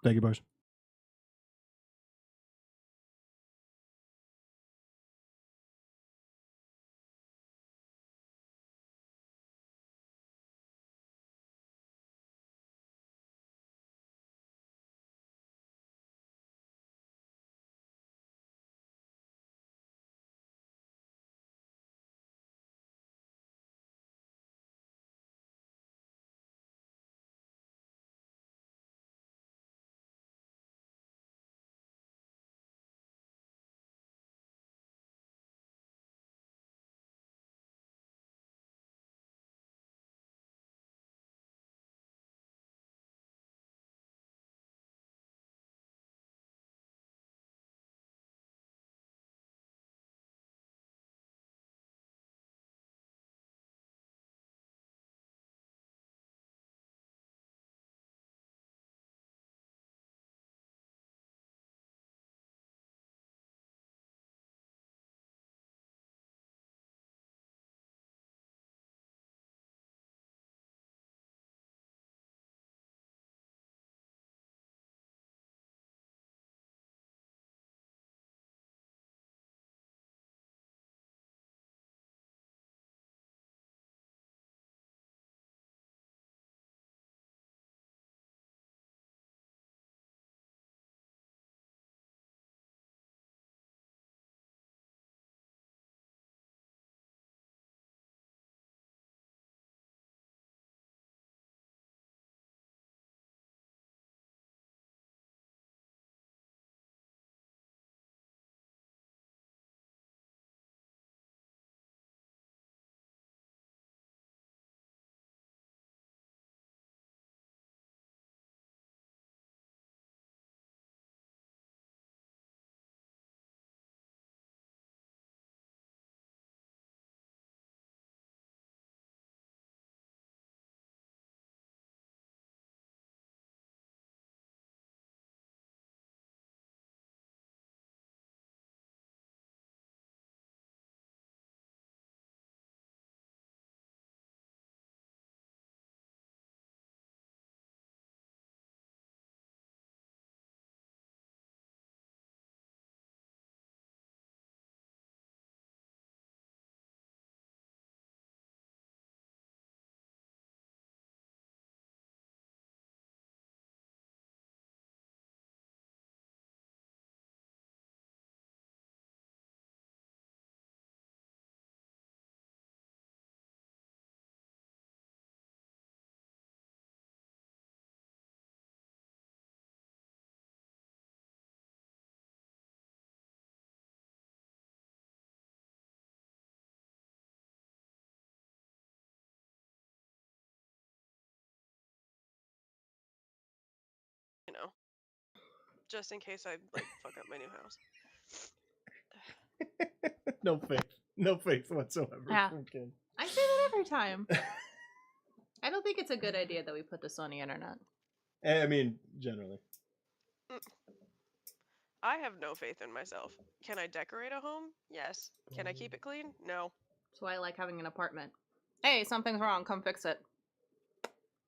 Thank you, boys. You know, just in case I like fuck up my new house. No faith whatsoever. Yeah. from Ken. I say that every time. I don't think it's a good idea that we put this on the internet. I mean, generally. I have no faith in myself. Can I decorate a home? Yes. Can I keep it clean? No. That's why I like having an apartment. Hey, something's wrong. Come fix it.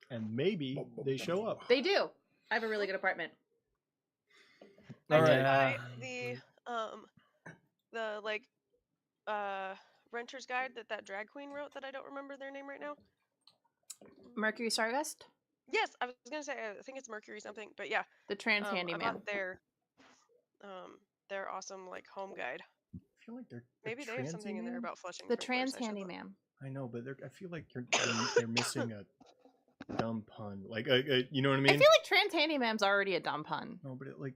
And maybe they show up. They do. I have a really good apartment. I All did right. buy the like renter's guide that drag queen wrote that I don't remember their name right now. Mercury Stardust? Yes, I was gonna say I think it's Mercury something, but yeah. The trans I handyman. bought their awesome like home guide. I feel like they're Maybe they have something in there about flushing. The sprinklers, trans I should look. handyman. I know, but I feel like they're missing a dumb pun. Like, you know what I mean? I feel like trans handyman's already a dumb pun. No, but I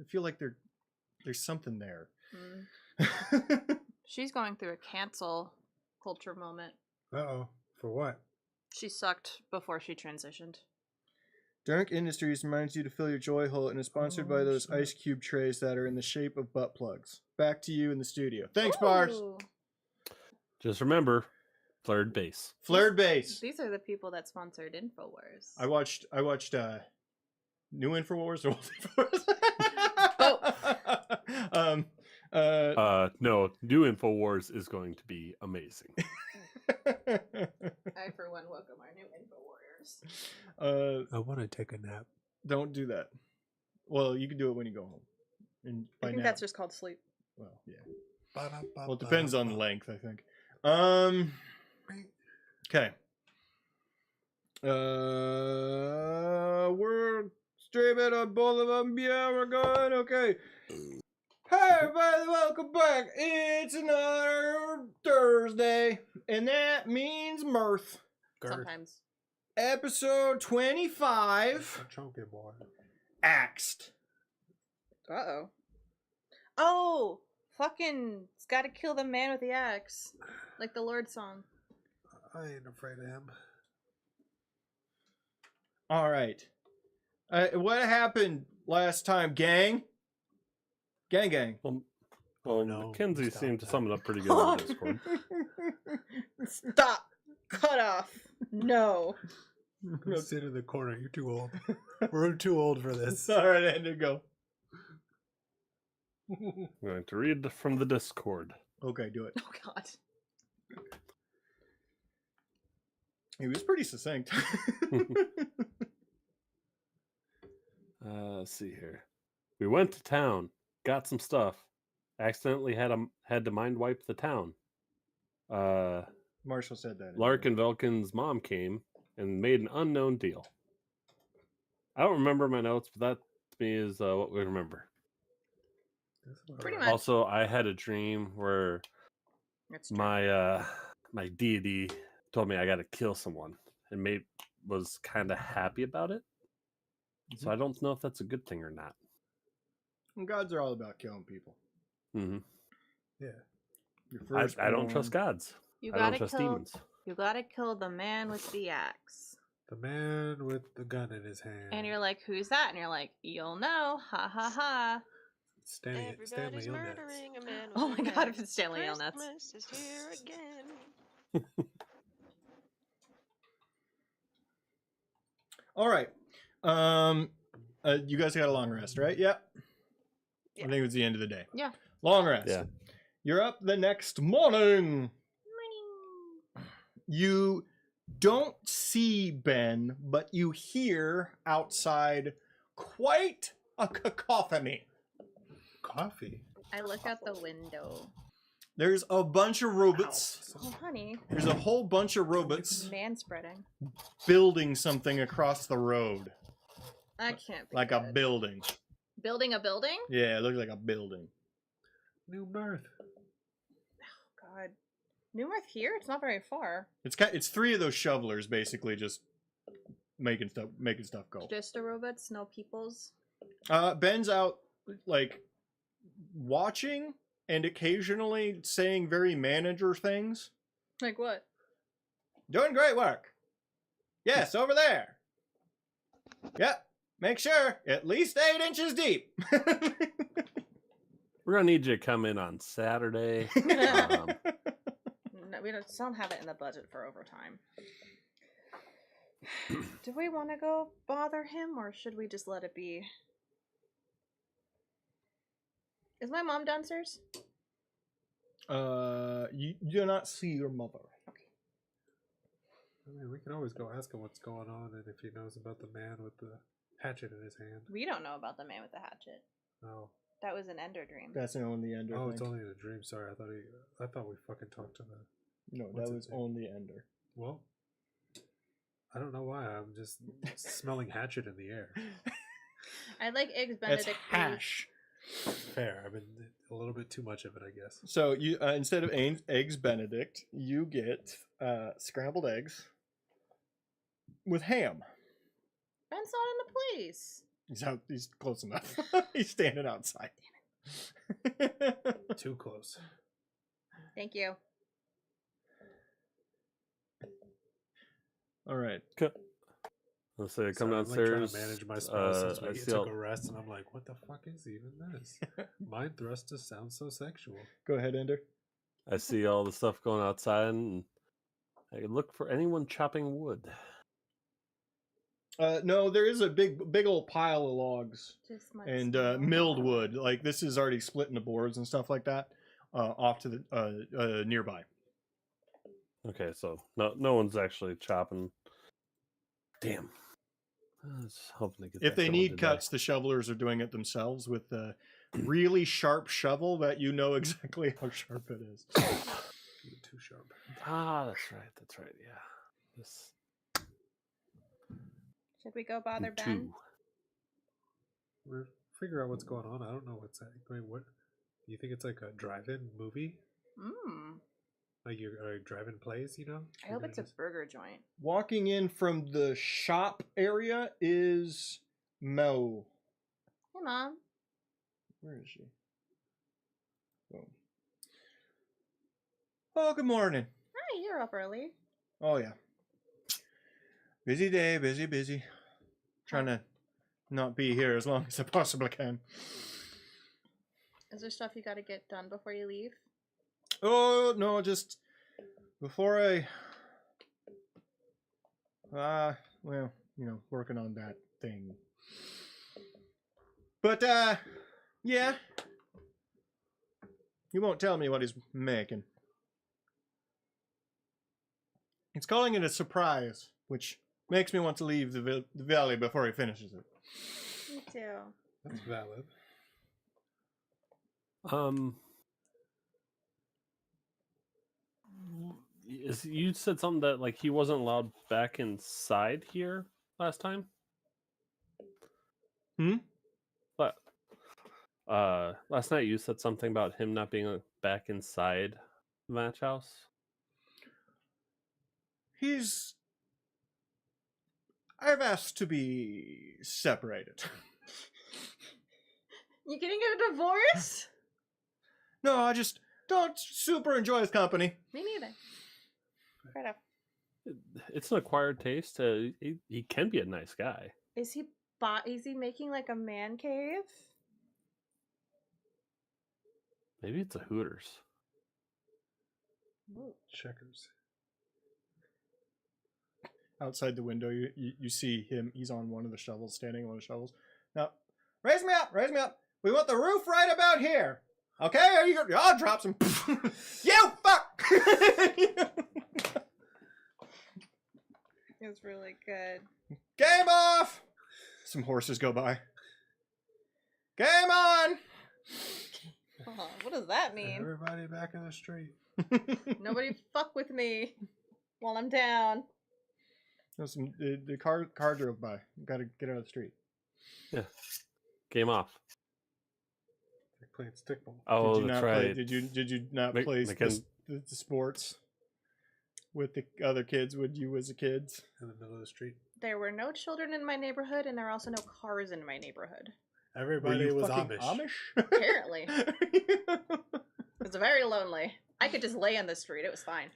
feel like there's something there. She's going through a cancel culture moment. Uh-oh. For what? She sucked before she transitioned. Dark Industries reminds you to fill your joy hole and is sponsored by those ice cube trays that are in the shape of butt plugs. Back to you in the studio. Thanks, Bars. Ooh. Just remember, flared base. Flared base. These are the people that sponsored InfoWars. I watched New InfoWars or Old InfoWars. No, new InfoWars is going to be amazing. I, for one, welcome our new InfoWarriors. I want to take a nap. Don't do that. Well, you can do it when you go home. And I by think now, that's just called sleep. well, yeah. Well, it depends on the length, I think. Okay. We're streaming on both of them. Yeah, we're going. Okay. Hey, everybody, welcome back. It's another Thursday, and that means Mirth. Sometimes. Episode 25, Chunky boy. Axed. Uh-oh. Oh! Fucking gotta kill the man with the axe. Like the Lord song. I ain't afraid of him. All right. What happened last time, gang? Gang. Well, no, Mackenzie stop seemed to that. sum it up pretty good on Discord. Stop! Cut off! No. Go sit in the corner. You're too old. We're too old for this. All right, Andrew, go. I'm going to read from the Discord. Okay, do it. Oh god. He was pretty succinct. Let's see here. We went to town, got some stuff, accidentally had to mind wipe the town. Marshall said that. Lark and Velkin's mom came and made an unknown deal. I don't remember my notes, but that to me is what we remember. Pretty much. Also, I had a dream where That's true. my deity told me I got to kill someone, and was kind of happy about it. So I don't know if that's a good thing or not. And gods are all about killing people. Mm-hmm. Yeah. Your I don't trust gods. You I don't gotta trust kill. demons. You gotta kill the man with the axe. The man with the gun in his hand. And you're like, who's that? And you're like, you'll know. Ha ha ha. Stanley Everybody's Yelnats. murdering a man. Oh with my an god, axe. if it's Stanley Yelnats. Christmas is here again. All right. You guys got a long rest, right? Yep. Yeah. I think it was the end of the day. Yeah. Long rest. Yeah. You're up the next morning. You don't see Ben, but you hear outside quite a cacophony. Coffee. I look out the window. There's a bunch of robots. Oh, honey. There's a whole bunch of robots Man spreading. building something across the road. That can't be Like a good. building. Building a building? Yeah, it looks like a building. New Mirth. God. New Mirth here? It's not very far. It's three of those shovelers basically just making stuff go. Just the robots, no peoples. Ben's out like watching and occasionally saying very manager things. Like what? Doing great work. Yes, over there. Yep. Make sure at least 8 inches deep. We're gonna need you to come in on Saturday. No, we don't have it in the budget for overtime. Do we want to go bother him, or should we just let it be? Is my mom downstairs? You do not see your mother. I mean, we can always go ask him what's going on and if he knows about the man with the hatchet in his hand. We don't know about the man with the hatchet. Oh. That was an Ender dream. That's only Ender. Oh, thing. it's only in a dream. Sorry, I thought we fucking talked to the. No, what's that it was say? only Ender. Well, I don't know why. I'm just smelling hatchet in the air. I like eggs That's Benedict. hash. Fair. I've been a little bit too much of it, I guess. So you instead of eggs Benedict, you get scrambled eggs with ham. Ben's not in the place. He's out. He's close enough. He's standing outside. Too close. Thank you. All right. Let's say I come Sorry, I'm, like, trying downstairs. to manage my spell since I we see took all- a rest, and I'm like, what the fuck is even this? Mind thrusters sound so sexual. Go ahead, Ender. I see all the stuff going outside, and I could look for anyone chopping wood. No, there is a big old pile of logs Just my and small milled mom. wood. Like this is already split into boards and stuff like that. Off to the nearby. Okay, so no one's actually chopping. Damn. I was hoping to get If that they going need today. cuts, the shovelers are doing it themselves with the really sharp shovel that you know exactly how sharp it is. Too sharp. Ah, that's right. That's right. Yeah. This Should we go bother Ben? two. We're figure out what's going on. I don't know what's that. What? Do you think it's like a drive-in movie? Mmm. Like you're driving plays, you know? I hope it's a burger joint. Walking in from the shop area is Mo. Hey, Mom. Where is she? Boom. Oh, good morning. Hi, you're up early. Oh, yeah. Busy day, busy. Trying to not be here as long as I possibly can. Is there stuff you got to get done before you leave? Oh, no, just before I... well, working on that thing. But, yeah. He won't tell me what he's making. He's calling it a surprise, which makes me want to leave the valley before he finishes it. Me too. That's valid. You said something that like he wasn't allowed back inside here last time. But last night you said something about him not being back inside the match house. I've asked to be separated. You getting a divorce? No, I just don't super enjoy his company. Me neither. Fair enough. It's an acquired taste. He can be a nice guy. Is he making like a man cave? Maybe it's a Hooters. Ooh. Checkers. Outside the window, you see him. He's on one of the shovels, standing on one of the shovels. Now, raise me up. We want the roof right about here. Okay? Are you? I'll drop some. You fuck! It was really good. Game off! Some horses go by. Game on! Oh, what does that mean? Everybody back in the street. Nobody fuck with me while I'm down. The car drove by. Got to get out of the street. Yeah. Game off. They're playing stickball. Oh, did you that's not right. Play, did you not play the sports with the other kids when you was a kid? In the middle of the street. There were no children in my neighborhood, and there are also no cars in my neighborhood. Everybody was fucking Amish. Apparently. It's very lonely. I could just lay on the street. It was fine.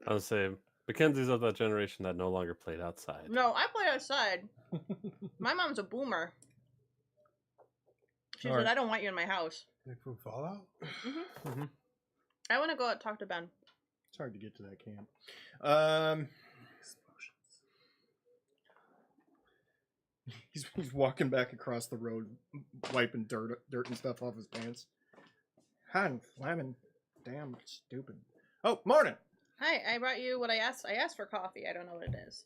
I would say Mackenzie's of that generation that no longer played outside. No, I played outside. My mom's a boomer. She said, I don't want you in my house. Like from Fallout? Mm-hmm. I want to go out and talk to Ben. It's hard to get to that camp. He's walking back across the road, wiping dirt and stuff off his pants. Han Flamin, damn stupid. Oh, morning. Hi, I brought you what I asked. I asked for coffee. I don't know what it is.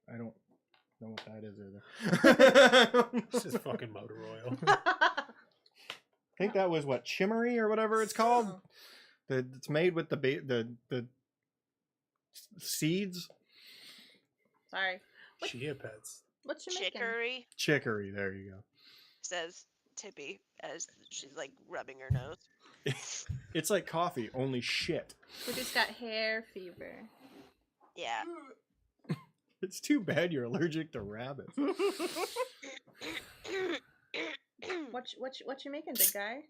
I don't know what that is either. It's just fucking motor oil. I think that was what, Chimmery or whatever it's called. Oh. It's made with the seeds. Sorry. Chia pets. What you making? Chicory, Chicory. There you go. says Tippy as she's like rubbing her nose. It's like coffee, only shit. We just got hair fever. Yeah. It's too bad you're allergic to rabbits. What you making, big guy?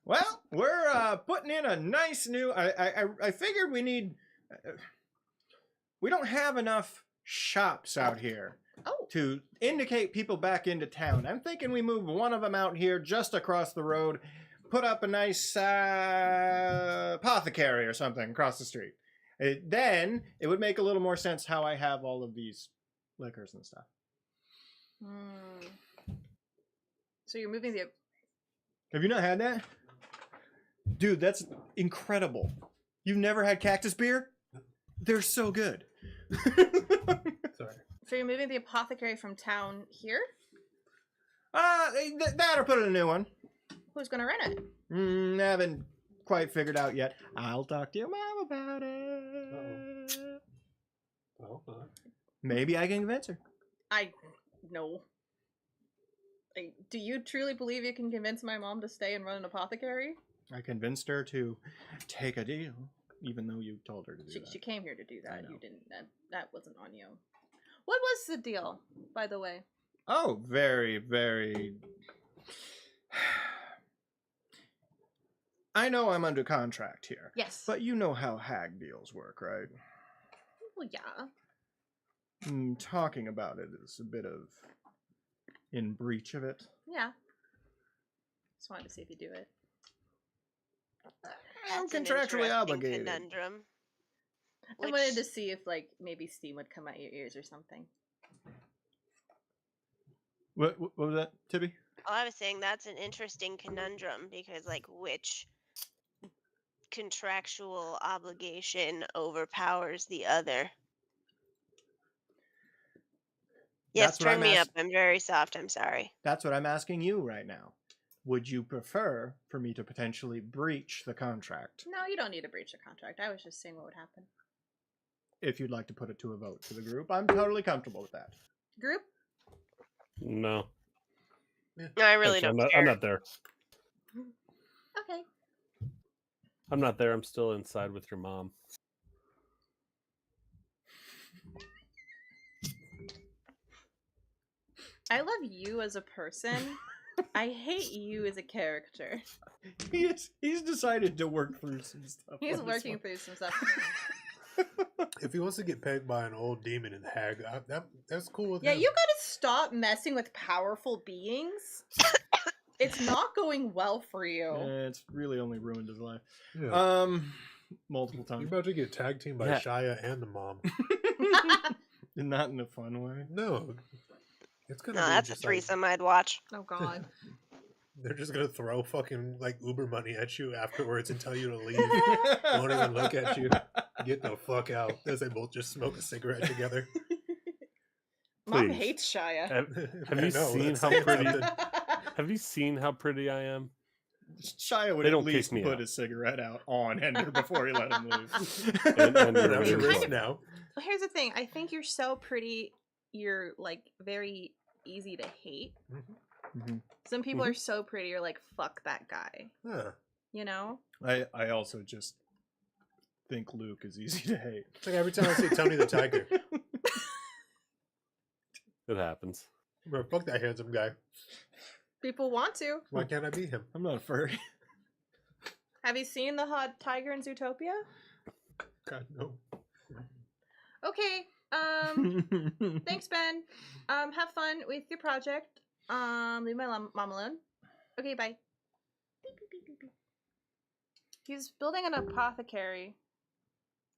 Well, we're putting in a nice new. I figured we need. We don't have enough shops out here to indicate people back into town. I'm thinking we move one of them out here just across the road, put up a nice apothecary or something across the street. Then it would make a little more sense how I have all of these liquors and stuff. So you're moving the... Have you not had that? Dude, that's incredible. You've never had cactus beer? They're so good. Sorry. So you're moving the apothecary from town here? That or put in a new one. Who's gonna run it? Haven't quite figured out yet. I'll talk to your mom about it. I hope not. Maybe I can convince her. No. Do you truly believe you can convince my mom to stay and run an apothecary? I convinced her to take a deal, even though you told her to do that. She came here to do I that. know. You didn't. That wasn't on you. What was the deal, by the way? Oh, very, very. I know I'm under contract here, Yes. but you know how hag deals work, right? Well, yeah. Talking about it is a bit of in breach of it. Yeah. Just wanted to see if you do it. I'm That's an contractually interesting obligated. Conundrum. I wanted to see if, like, maybe steam would come out your ears or something. What was that, Tibby? Oh, I was saying that's an interesting conundrum because, like, which contractual obligation overpowers the other? Yes, That's what turn I'm me ask- up. I'm very soft. I'm sorry. That's what I'm asking you right now. Would you prefer for me to potentially breach the contract? No, you don't need to breach the contract. I was just saying what would happen. If you'd like to put it to a vote to the group, I'm totally comfortable with that. Group? No. No, I really Actually, don't care. I'm not there. Okay. I'm not there. I'm still inside with your mom. I love you as a person. I hate you as a character. He's decided to work through some stuff. He's on this working one. through some stuff. If he wants to get pegged by an old demon and hag, that's cool with Yeah, him. you gotta stop messing with powerful beings. It's not going well for you. It's really only ruined his life. Yeah. Multiple You're times. about to get tag teamed by Yeah. Shia and the mom. Not in a fun way. No. It's gonna No, be that's a just like, threesome I'd watch. Oh god. they're just gonna throw fucking like Uber money at you afterwards and tell you to leave. Won't even look at you. Get the fuck out. As they both just smoke a cigarette together. Mom Please. hates Shia. Have I you know, seen that's how saying pretty? something. Have you seen how pretty I am? Shia would They at don't kick least me put out. his cigarette out on Ender before he let him leave. And Now everybody she was rich like- now. Well, here's the thing. I think you're so pretty. You're like very easy to hate. Mhm. Some people are so pretty. You're like, fuck that guy. Huh. You know? I also just think Luke is easy to hate. It's like every time I see Tony the Tiger. It happens. Bro, fuck that handsome guy. People want to. Why can't I be him? I'm not a furry. Have you seen the hot tiger in Zootopia? God, no. Okay. Thanks, Ben. Have fun with your project. Leave my mom alone. Okay, bye. Beep, beep, beep, beep, beep. He's building an apothecary.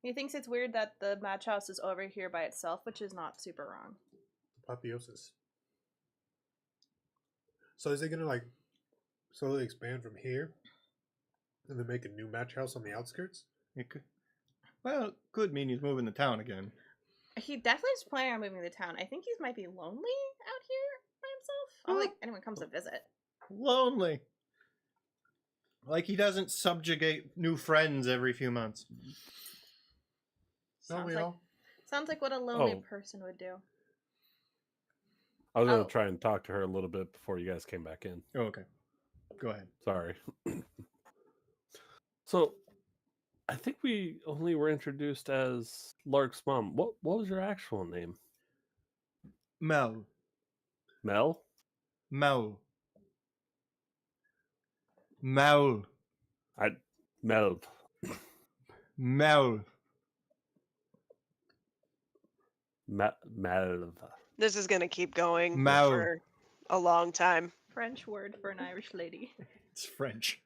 He thinks it's weird that the match house is over here by itself, which is not super wrong. Apotheosis. So is it gonna like slowly expand from here? And then make a new match house on the outskirts? It could, well, it could mean he's moving to town again. He definitely is planning on moving to town. I think he might be lonely out here by himself. I don't think anyone comes to visit. Lonely. Like he doesn't subjugate new friends every few months. Don't Sounds we like, all? sounds like what a lonely Oh. person would do. I was gonna Oh. try and talk to her a little bit before you guys came back in. Oh, okay. Go ahead. Sorry. So, I think we only were introduced as Lark's mom. What was your actual name? Mel. Mel? Mel. Mel. Melv. Mel. Melv. This is gonna keep going Mau. for a long time. French word for an Irish lady. It's French.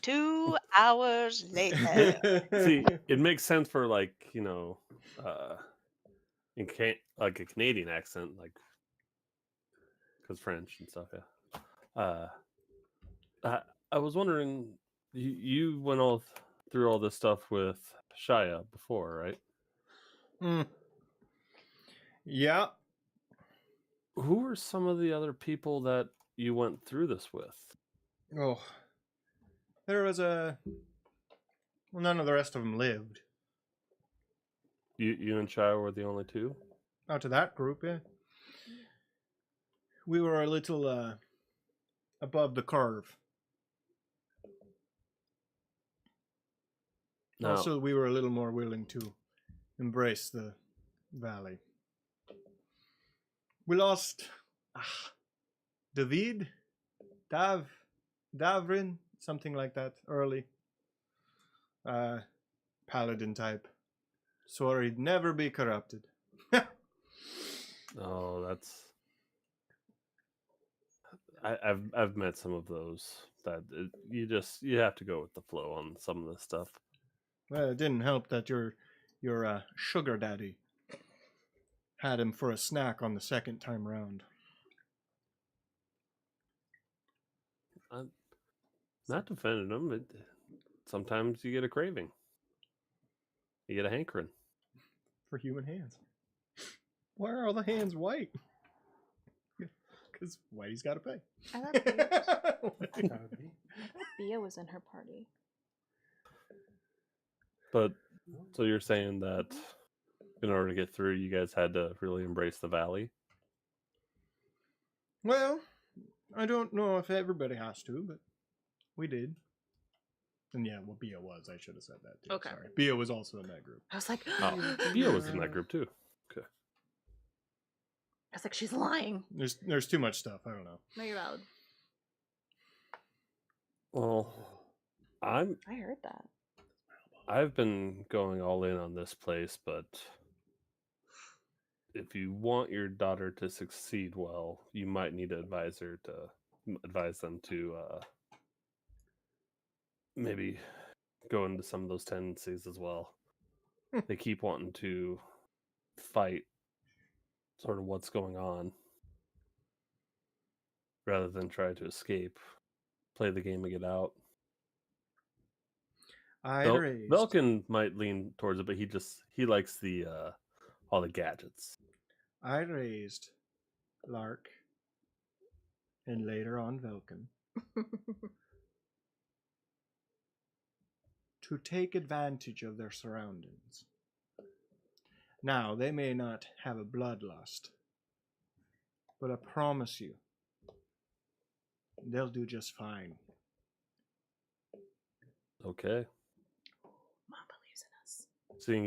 2 hours later. See, it makes sense for like like a Canadian accent, like because French and stuff. Yeah. I was wondering, you went through all this stuff with Shia before, right? Yeah. Who were some of the other people that you went through this with? Oh. There was a... Well, none of the rest of them lived. You and Shia were the only two? Out of that group, yeah. We were a little above the curve. No. Also, we were a little more willing to embrace the valley. We lost David, Davrin, something like that, early. Paladin type. Swore he'd never be corrupted. Oh, that's. I've met some of those that you have to go with the flow on some of this stuff. Well, it didn't help that your sugar daddy had him for a snack on the second time round. I'm not defending them, but sometimes you get a craving. You get a hankering. For human hands. Why are all the hands white? Because Whitey's got to pay. I thought Bia, Gotta be. Bia was in her party. But so you're saying that in order to get through, you guys had to really embrace the valley? Well, I don't know if everybody has to, but we did. And yeah, well, Bia was. I should have said that too. Okay. Sorry. Bia was also in that group. I was like, Oh, Bia was in that group too. Okay. I was like, she's lying. There's too much stuff. I don't know. No, you're valid. Well, I heard that. I've been going all in on this place, but if you want your daughter to succeed well, you might need to advise them to maybe go into some of those tendencies as well. They keep wanting to fight sort of what's going on rather than try to escape, play the game and get out. Velkin might lean towards it, but he likes the all the gadgets. I raised Lark and later on Velkin to take advantage of their surroundings. Now, they may not have a bloodlust, but I promise you, they'll do just fine. Okay. Mom believes in us. Seeing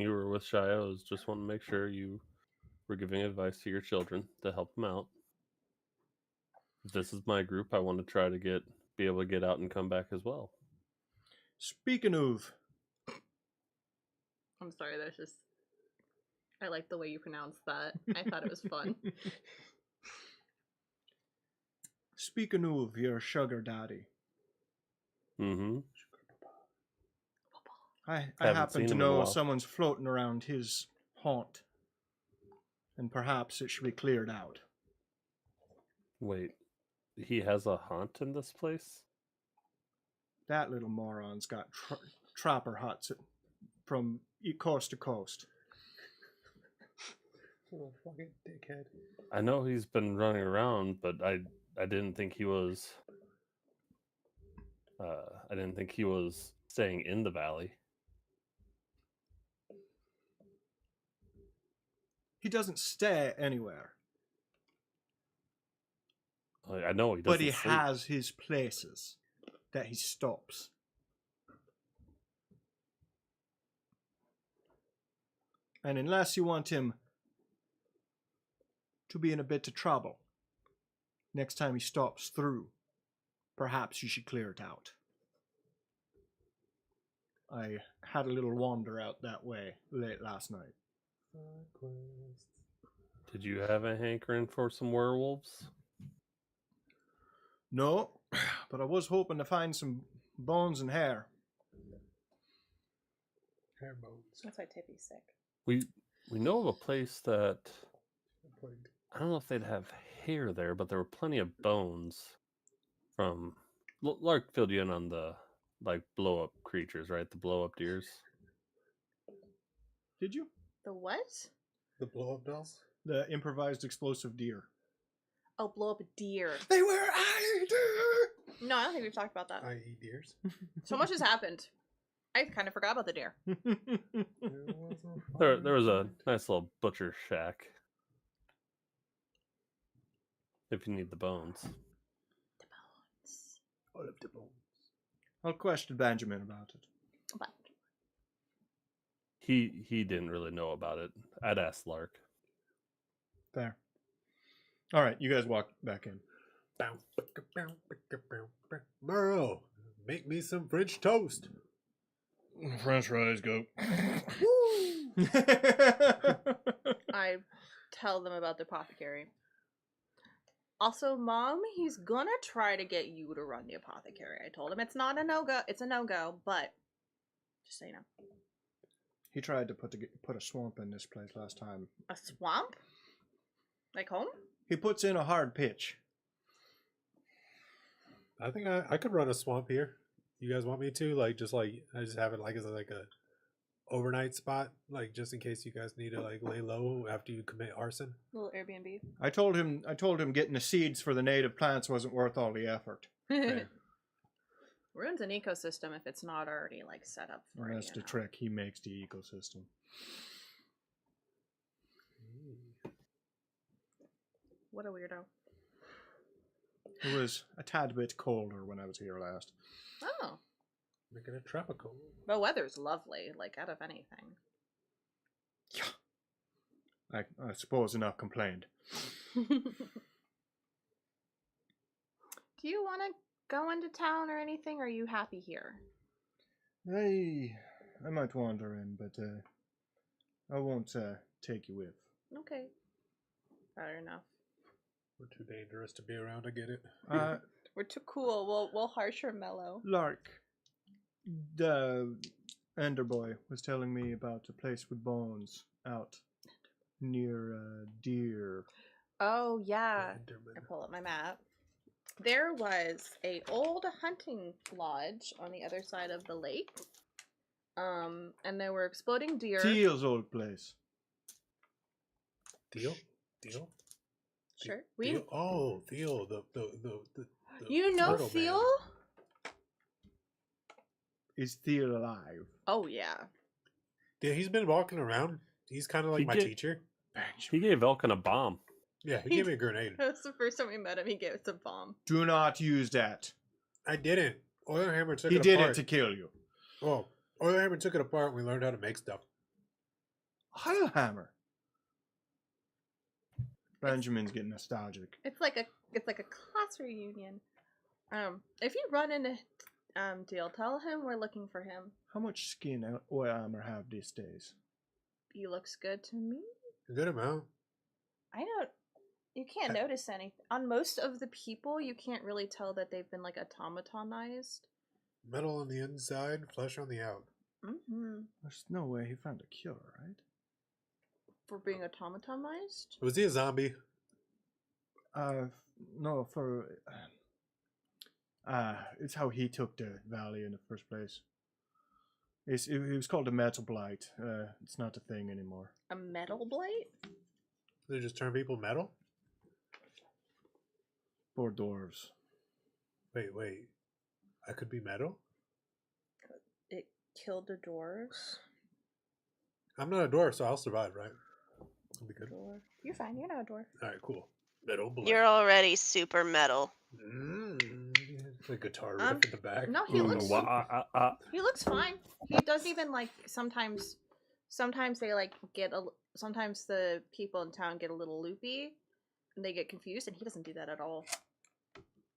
you were with Shia, I was just wanting to make sure you were giving advice to your children to help them out. If this is my group, I want to try to be able to get out and come back as well. Speaking of, I'm sorry, that's just... I like the way you pronounced that. I thought it was fun. speaking of your sugar daddy, Mm-hmm. I Haven't happen seen to him in a know while. someone's floating around his haunt, and perhaps it should be cleared out. Wait, he has a haunt in this place? That little moron's got trapper huts from coast to coast. Little fucking dickhead. I know he's been running around, but I didn't think he was. I didn't think he was staying in the valley. He doesn't stay anywhere, I know he doesn't. but he sleep. has his places that he stops. And unless you want him to be in a bit of trouble, next time he stops through, perhaps you should clear it out. I had a little wander out that way late last night. Did you have a hankering for some werewolves? No, but I was hoping to find some bones and hair. Hair bones. That's why Tippy's sick. We know of a place that I don't know if they'd have hair there, but there were plenty of bones from Lark filled you in on the blow up creatures, right? The blow up deers. Did you? The what? The blow-up dolls? The improvised explosive deer. Oh, blow up a deer. They were I deer. No, I don't think we've talked about that. I.e. deers? So much has happened. I kind of forgot about the deer. There was a nice little butcher shack. If you need the bones. All of the bones. I'll question Benjamin about it. But He didn't really know about it. I'd ask Lark. Fair. All right, you guys walk back in. Merle, make me some French toast. French fries go. I tell them about the apothecary. Also, Mom, he's gonna try to get you to run the apothecary. I told him it's not a no-go. It's a no-go, but just so you know. He tried to put a swamp in this place last time. A swamp? Like home? He puts in a hard pitch. I think I could run a swamp here. You guys want me to? Like, I just have it like as a overnight spot, like just in case you guys need to like lay low after you commit arson. Little Airbnb. I told him getting the seeds for the native plants wasn't worth all the effort. Ruins an ecosystem if it's not already like set up for Well, it, that's you the know. trick. He makes the ecosystem. What a weirdo. It was a tad bit colder when I was here last. Oh. Making it tropical. The weather's lovely, like out of anything. I suppose enough complained. Do you want to go into town or anything? Or are you happy here? I might wander in, but I won't take you with. Okay. Fair enough. We're too dangerous to be around. I get it. We're too cool. We'll harsh or mellow. Lark, the Ender Boy was telling me about a place with bones out near Deer. Oh yeah. Enderman. I pull up my map. There was a old hunting lodge on the other side of the lake. And there were exploding deer. Teal's old place. Theo? Sure. Theo? Oh, Theo, the You know turtle Theo? man. Is Theo alive? Oh yeah. Yeah, he's been walking around. He's kind of like He my get- teacher. He gave Elkin a bomb. Yeah, he gave me a grenade. That's the first time we met him. He gave us a bomb. Do not use that. I didn't. Oil Hammer took He it did apart. it to kill you. Oh, Oil Hammer took it apart and we learned how to make stuff. Heilhammer. Benjamin's getting nostalgic. It's like a class reunion. If you run into Deal, tell him we're looking for him. How much skin oil armor have these days? He looks good to me. A good amount. I don't. You can't notice anything on most of the people. You can't really tell that they've been like automatonized. Metal on the inside, flesh on the out. Mm-hmm. There's no way he found a cure, right? For being automatonized. Was he a zombie? No, for it's how he took the valley in the first place. It was called a metal blight. It's not a thing anymore. A metal blight. They just turn people metal? For dwarves. Wait. I could be metal? It killed the dwarves. I'm not a dwarf, so I'll survive, right? I'll be good. Dwarf. You're fine. You're not a dwarf. Alright, cool. Metal blood. You're already super metal. The guitar riff in the back. No, he looks. Wah. He looks fine. He does even like sometimes they like get a. Sometimes the people in town get a little loopy, and they get confused, and he doesn't do that at all.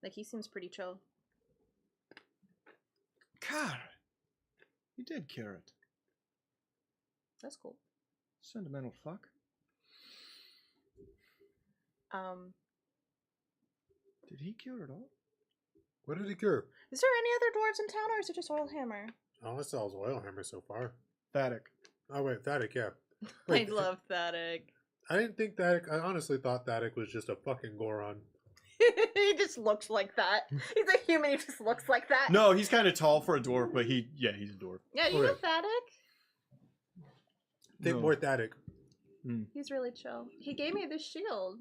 Like he seems pretty chill. God, he did cure it. That's cool. Sentimental fuck. Did he cure it all? What did he cure? Is there any other dwarves in town, or is it just Oil Hammer? All I saw was Oil Hammer so far. Thadik. Oh, wait, Thadik, yeah. I Wait, love that egg. I didn't think Thadik. I honestly thought Thadik was just a fucking Goron. He just looks like that. He's a human. He just looks like that. No, he's kind of tall for a dwarf, but he's a dwarf. Yeah, you Okay. know Thadik? Think No. more Thadik. Hmm. He's really chill. He gave me this shield.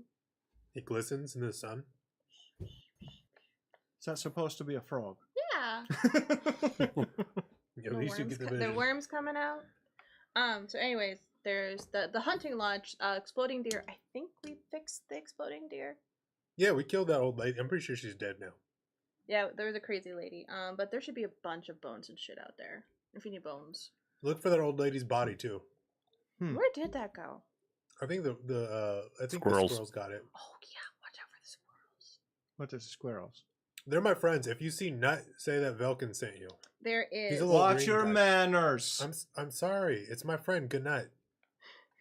It glistens in the sun. Is that supposed to be a frog? Yeah. At least you get the vision. The worms coming out. So anyways, there's the hunting lodge, exploding deer. I think we fixed the exploding deer. Yeah, we killed that old lady. I'm pretty sure she's dead now. Yeah, there was a crazy lady. But there should be a bunch of bones and shit out there. If you need bones. Look for that old lady's body too. Where did that go? I think the Squirrels. squirrels got it. Oh yeah, watch out for the squirrels. What is squirrels? They're my friends. If you see Nut, say that Velkin sent you. There is. He's a little Watch green your guy. manners. I'm sorry. It's my friend. Good night.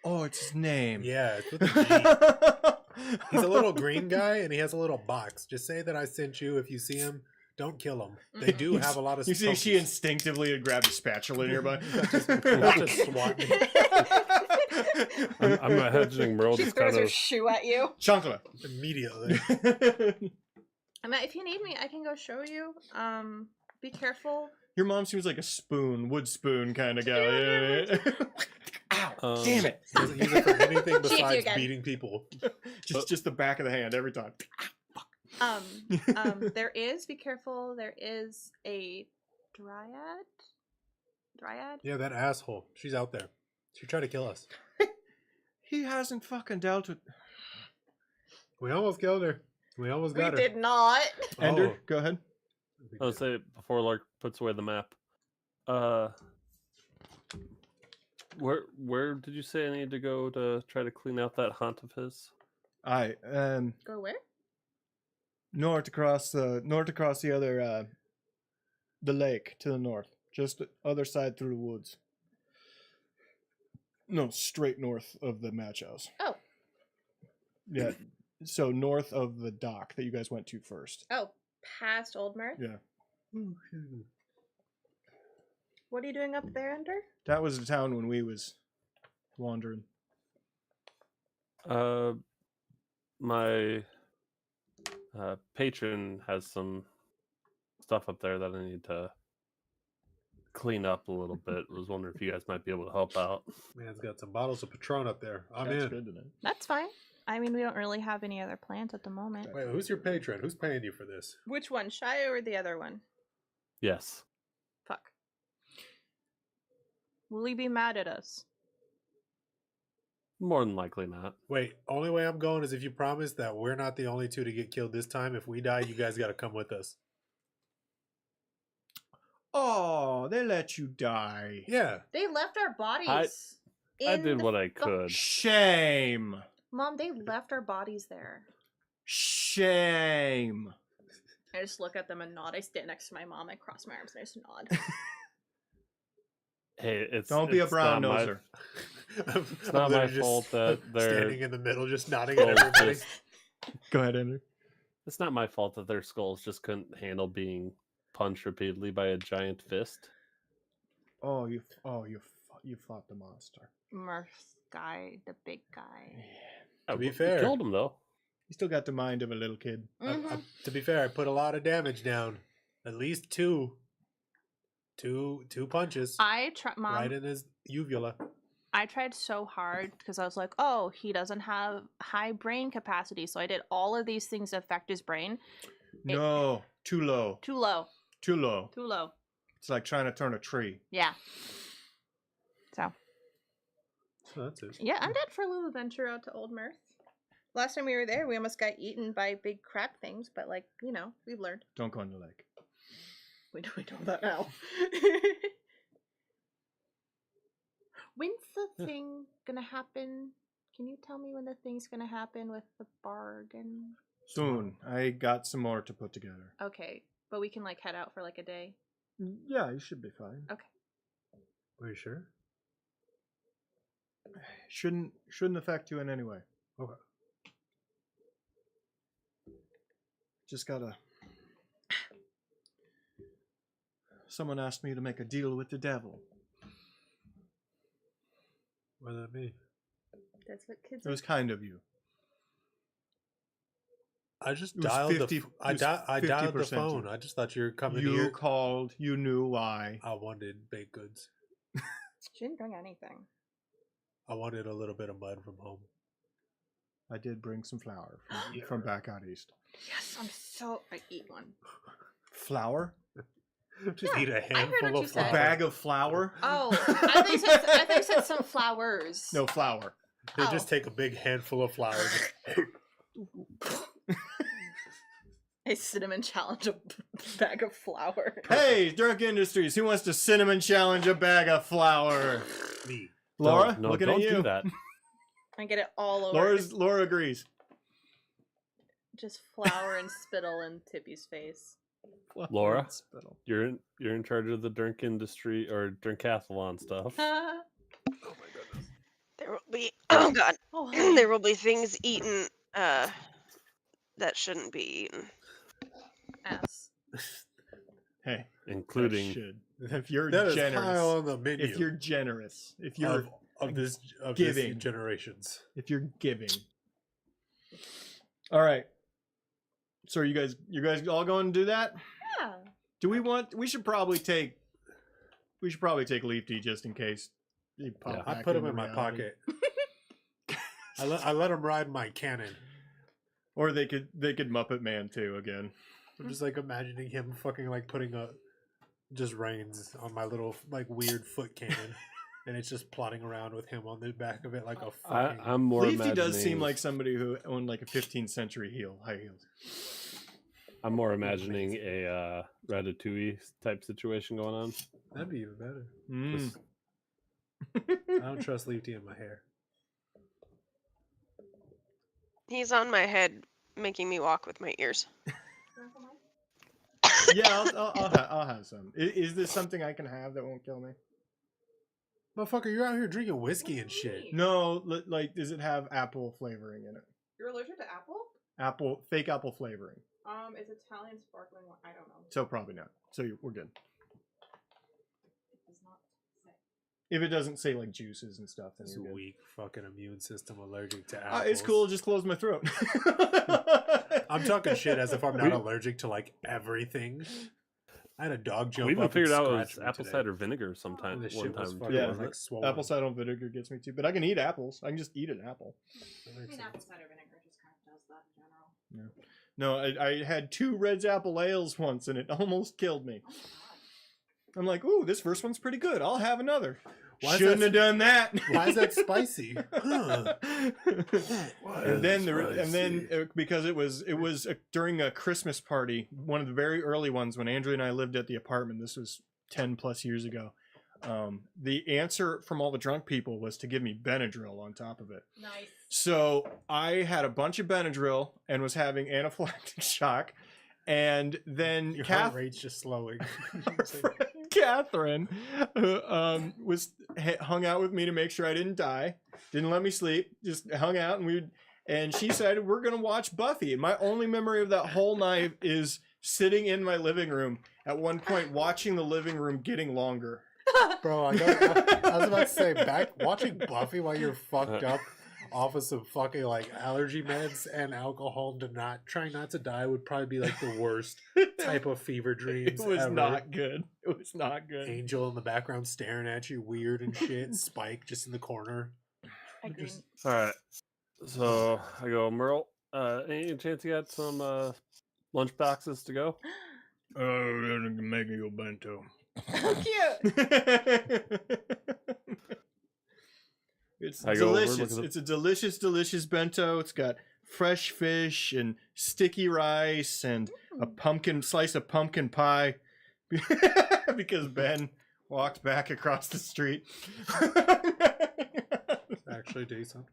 Oh, it's his name. Yeah, it's with a G. He's a little green guy and he has a little box. Just say that I sent you. If you see him, don't kill him. They do have a lot of. You see, she focus. instinctively had grabbed a spatula nearby. Just swat me. I'm imagining Merle She just throws kind her of. shoe at you. Chunkla. Immediately. I mean, if you need me, I can go show you. Be careful. Your mom seems like a spoon, wood spoon kind of guy. Ow! Damn it! He doesn't use it for anything you besides again. beating people. Just the back of the hand every time. There is. Be careful. There is a dryad. Dryad. Yeah, that asshole. She's out there. She tried to kill us. He hasn't fucking dealt with. We almost killed her. We almost got her. did not. Ender, Oh. go ahead. I'll say it before Lark puts away the map. Where did you say I need to go to try to clean out that haunt of his? All right. Go where? North across the other the lake to the north, just the other side through the woods. No, straight north of the match house. Oh. Yeah, so north of the dock that you guys went to first. Oh, past Old Mirth. Yeah, What are you doing up there, Ender? that was the town when we was wandering. My patron has some stuff up there that I need to clean up a little bit. Was wondering if you guys might be able to help out. Man's got some bottles of Patron up there. I'm That's in. good to know. That's fine. I mean, we don't really have any other plans at the moment. Wait, who's your patron? Who's paying you for this? Which one, Shia or the other one? Yes. Fuck. Will he be mad at us? More than likely not. Wait, only way I'm going is if you promise that we're not the only two to get killed this time. If we die, you guys got to come with us. Oh, they let you die. Yeah. They left our bodies. I in did the what I fuck- could. Shame. Mom, they left our bodies there. Shame. I just look at them and nod. I stand next to my mom. I cross my arms and I just nod. Hey, it's Don't be a it's brown not my- noser. It's not my fault that they're standing in the middle, just nodding at skulls everybody. just- Go ahead, Ender. It's not my fault that their skulls just couldn't handle being punched repeatedly by a giant fist. Oh, you fought the monster. Mirth guy, the big guy. Yeah, To be we fair. killed him though. You still got the mind of a little kid. Mhm. To be fair, I put a lot of damage down. At least two punches I tried, Mom. right in his uvula. I tried so hard because I was like, oh, he doesn't have high brain capacity. So I did all of these things to affect his brain. No, too low. Too low. Too low. Too low. It's like trying to turn a tree. Yeah. So, So that's it. yeah, I'm down for a little adventure out to Old Mirth. Last time we were there, we almost got eaten by big crab things, but, like, you know, we've learned. Don't go in the lake. We know that now. When's the thing gonna happen? Can you tell me when the thing's gonna happen with the bargain? Soon. I got some more to put together. Okay, but we can, like, head out for, like, a day. Yeah, you should be fine. Are you sure? Shouldn't affect you in any way. Okay. Just gotta. Someone asked me to make a deal with the devil. What does that mean? That's what kids It was kind of you. I just It was dialed 50 I dialed the 50% phone. I just thought you were coming You here. called. You knew why. I wanted baked goods. She didn't bring anything. I wanted a little bit of mud from home. I did bring some flour from back out east. Yes, I eat one. Flour? Just Yeah, eat a I heard handful what you of said. A flour. bag of flour? Oh, I think you said some flowers. No, flour. They Oh. just take a big handful of flour. A cinnamon challenge a bag of flour. Hey, Dirk Industries, who wants to cinnamon challenge a bag of flour? Me. Laura, no, looking don't at you. do that. I get it all over. Laura agrees. Just flour and spittle in Tippy's face. Laura? Spittle. You're in charge of the drink industry or drinkathlon stuff. Ah. There will be oh god. Oh, There will be things eaten that shouldn't be eaten. ass. Hey, Including should. If you're That is generous, high on the menu. if you're generous, if you're of this giving. generations. if you're giving. All right. So are you guys all going to do that? Yeah. Do we want? We should probably take Leafy just in case. He pop Yeah, I back put him into in my reality. pocket. I let him ride my cannon. Or they could Muppet Man too again. I'm just like imagining him fucking like putting just reins on my little like weird foot cannon, and it's just plodding around with him on the back of it like a fucking. I'm more Leafy imagining. does seem like somebody who owned like a 15th century high heels. I'm more imagining a Ratatouille type situation going on. That'd be even better. Mm. I don't trust Leafy in my hair. He's on my head, making me walk with my ears. Yeah, I'll have some. Is this something I can have that won't kill me? Motherfucker, you're out here drinking whiskey and shit. No, like, does it have apple flavoring in it? You're allergic to Apple, fake apple flavoring. It's Italian sparkling wine. I don't know. So probably not. So we're good. It does not say. If it doesn't say like juices and stuff, then This you're good. weak fucking immune system allergic to apples. It's cool. Just close my throat. I'm talking shit as if I'm not We- allergic to like everything. I had a dog jump We even up figured and out it was scratch me apple today. cider vinegar sometime. This One shit was time, fucking too, Yeah. wasn't like it? swollen. Apple cider vinegar gets me too, but I can eat apples. I can just eat an apple. That makes sense. cider vinegar just kind of does that in general. No, I had 2 Red's apple ales once, and it almost killed me. Oh my god. I'm like, ooh, this first one's pretty good. I'll have another. Why is Shouldn't that- have done that. Why is that spicy? Huh. And then because it was during a Christmas party, one of the very early ones when Andrew and I lived at the apartment. This was 10 plus years ago. The answer from all the drunk people was to give me Benadryl on top of it. Nice. So I had a bunch of Benadryl and was having anaphylactic shock, and then Your heart rate's just slowing. our friend Catherine was hung out with me to make sure I didn't die. Didn't let me sleep. Just hung out, and she said we're gonna watch Buffy. And my only memory of that whole night is sitting in my living room at one point watching the living room getting longer. Bro, I was about to say, watching Buffy while you're fucked up off of some fucking like allergy meds and alcohol trying not to die would probably be like the worst type of fever It dreams was ever. not good. It was not good. Angel in the background staring at you weird and shit. Spike just in the corner. I agree. All right. So I go, Merle. Any chance you got some lunch boxes to go? Oh, make you a bento. Cute. It's I go over, look delicious. at the- It's a delicious bento. It's got fresh fish and sticky rice and a pumpkin slice of pumpkin pie because Ben walked back across the street. Actually decent.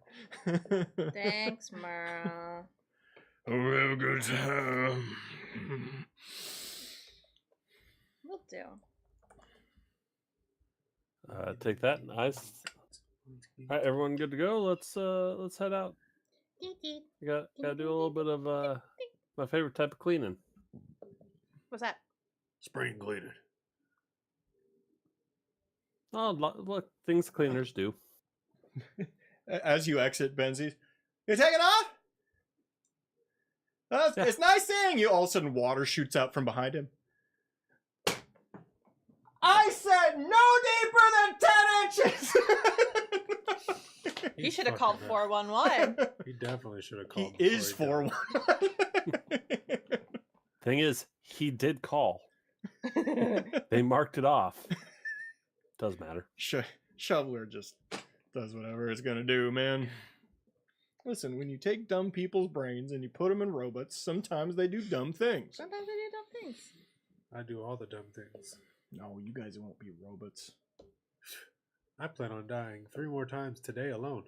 Thanks, Merle. Oh, have a good time. Will do. Take that. Nice. All right, everyone good to go? Let's head out. I gotta do a little bit of my favorite type of cleaning. What's that? Spring cleaning. Oh, look, things cleaners do. As you exit Benzies, you taking off? Yeah. It's nice seeing you. All of a sudden, water shoots out from behind him. I said no deeper than 10 inches. He He's should have fucking called up. 411. He definitely should have He called. is before he 4-1. Thing is, he did call. They marked it off. Doesn't matter. Shoveler just does whatever it's gonna do, man. Listen, when you take dumb people's brains and you put them in robots, sometimes they do dumb things. Sometimes they do dumb things. I do all the dumb things. No, you guys won't be robots. I plan on dying 3 more times today alone.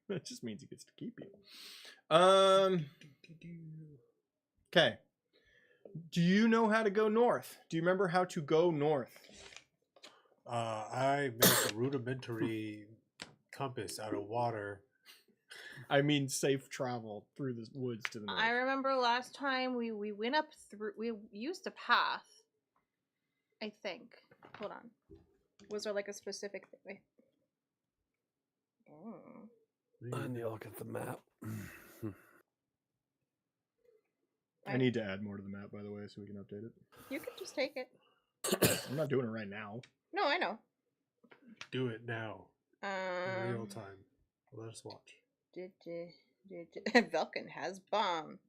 That just means he gets to keep you. Okay. Do you know how to go north? Do you remember how to go north? I make a rudimentary compass out of water. I mean, safe travel through the woods to the north. I remember last time we went up through. We used a path. I think. Hold on. Was there like a specific thing? Wait. Oh. I need to look at the map. I need to add more to the map, by the way, so we can update it. You can just take it. I'm not doing it right now. No, I know. Do it now. In real time. Let us watch. Vulcan has bomb.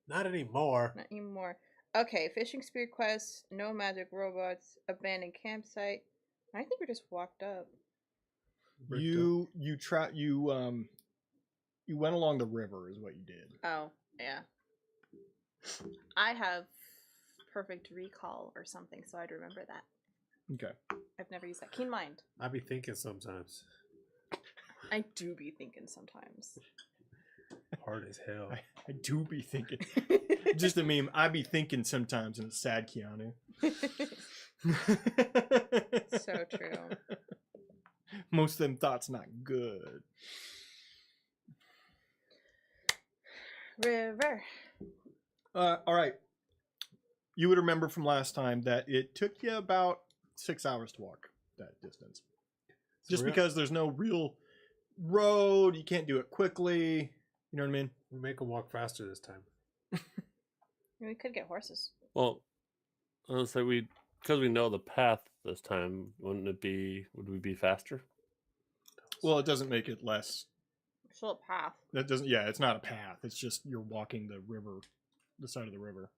Not anymore. Not anymore. Okay, fishing spear quest, no magic robots, abandoned campsite. I think we just walked up. You went along the river is what you did. Oh, yeah. I have perfect recall or something, so I'd remember that. Okay. I've never used that. Keen mind. I be thinking sometimes. I do be thinking sometimes. Hard as hell. I do be thinking. Just a meme. I be thinking sometimes, and it's sad, Keanu. So true. Most of them thoughts not good. River. All right. You would remember from last time that it took you about 6 hours to walk that distance. Just because there's no real road, you can't do it quickly. You know what I mean? We make them walk faster this time. We could get horses. Well, I was say because we know the path this time. Would we be faster? Well, it doesn't make it less. Still a path. That doesn't. Yeah, it's not a path. It's just you're walking the river, the side of the river.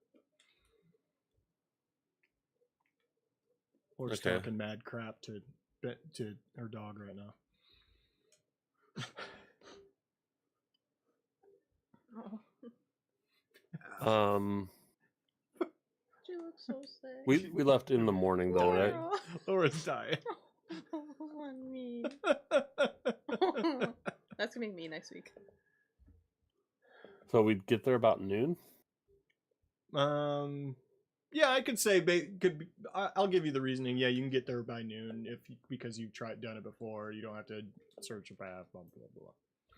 Or Okay. talking mad crap to her dog right now. Oh, she looks so sick. We left in the morning though, right? Laura's dying. On me. That's gonna be me next week. So we'd get there about noon. Yeah, I could say I'll give you the reasoning. Yeah, you can get there by noon because you've done it before. You don't have to search a path. Blah blah blah.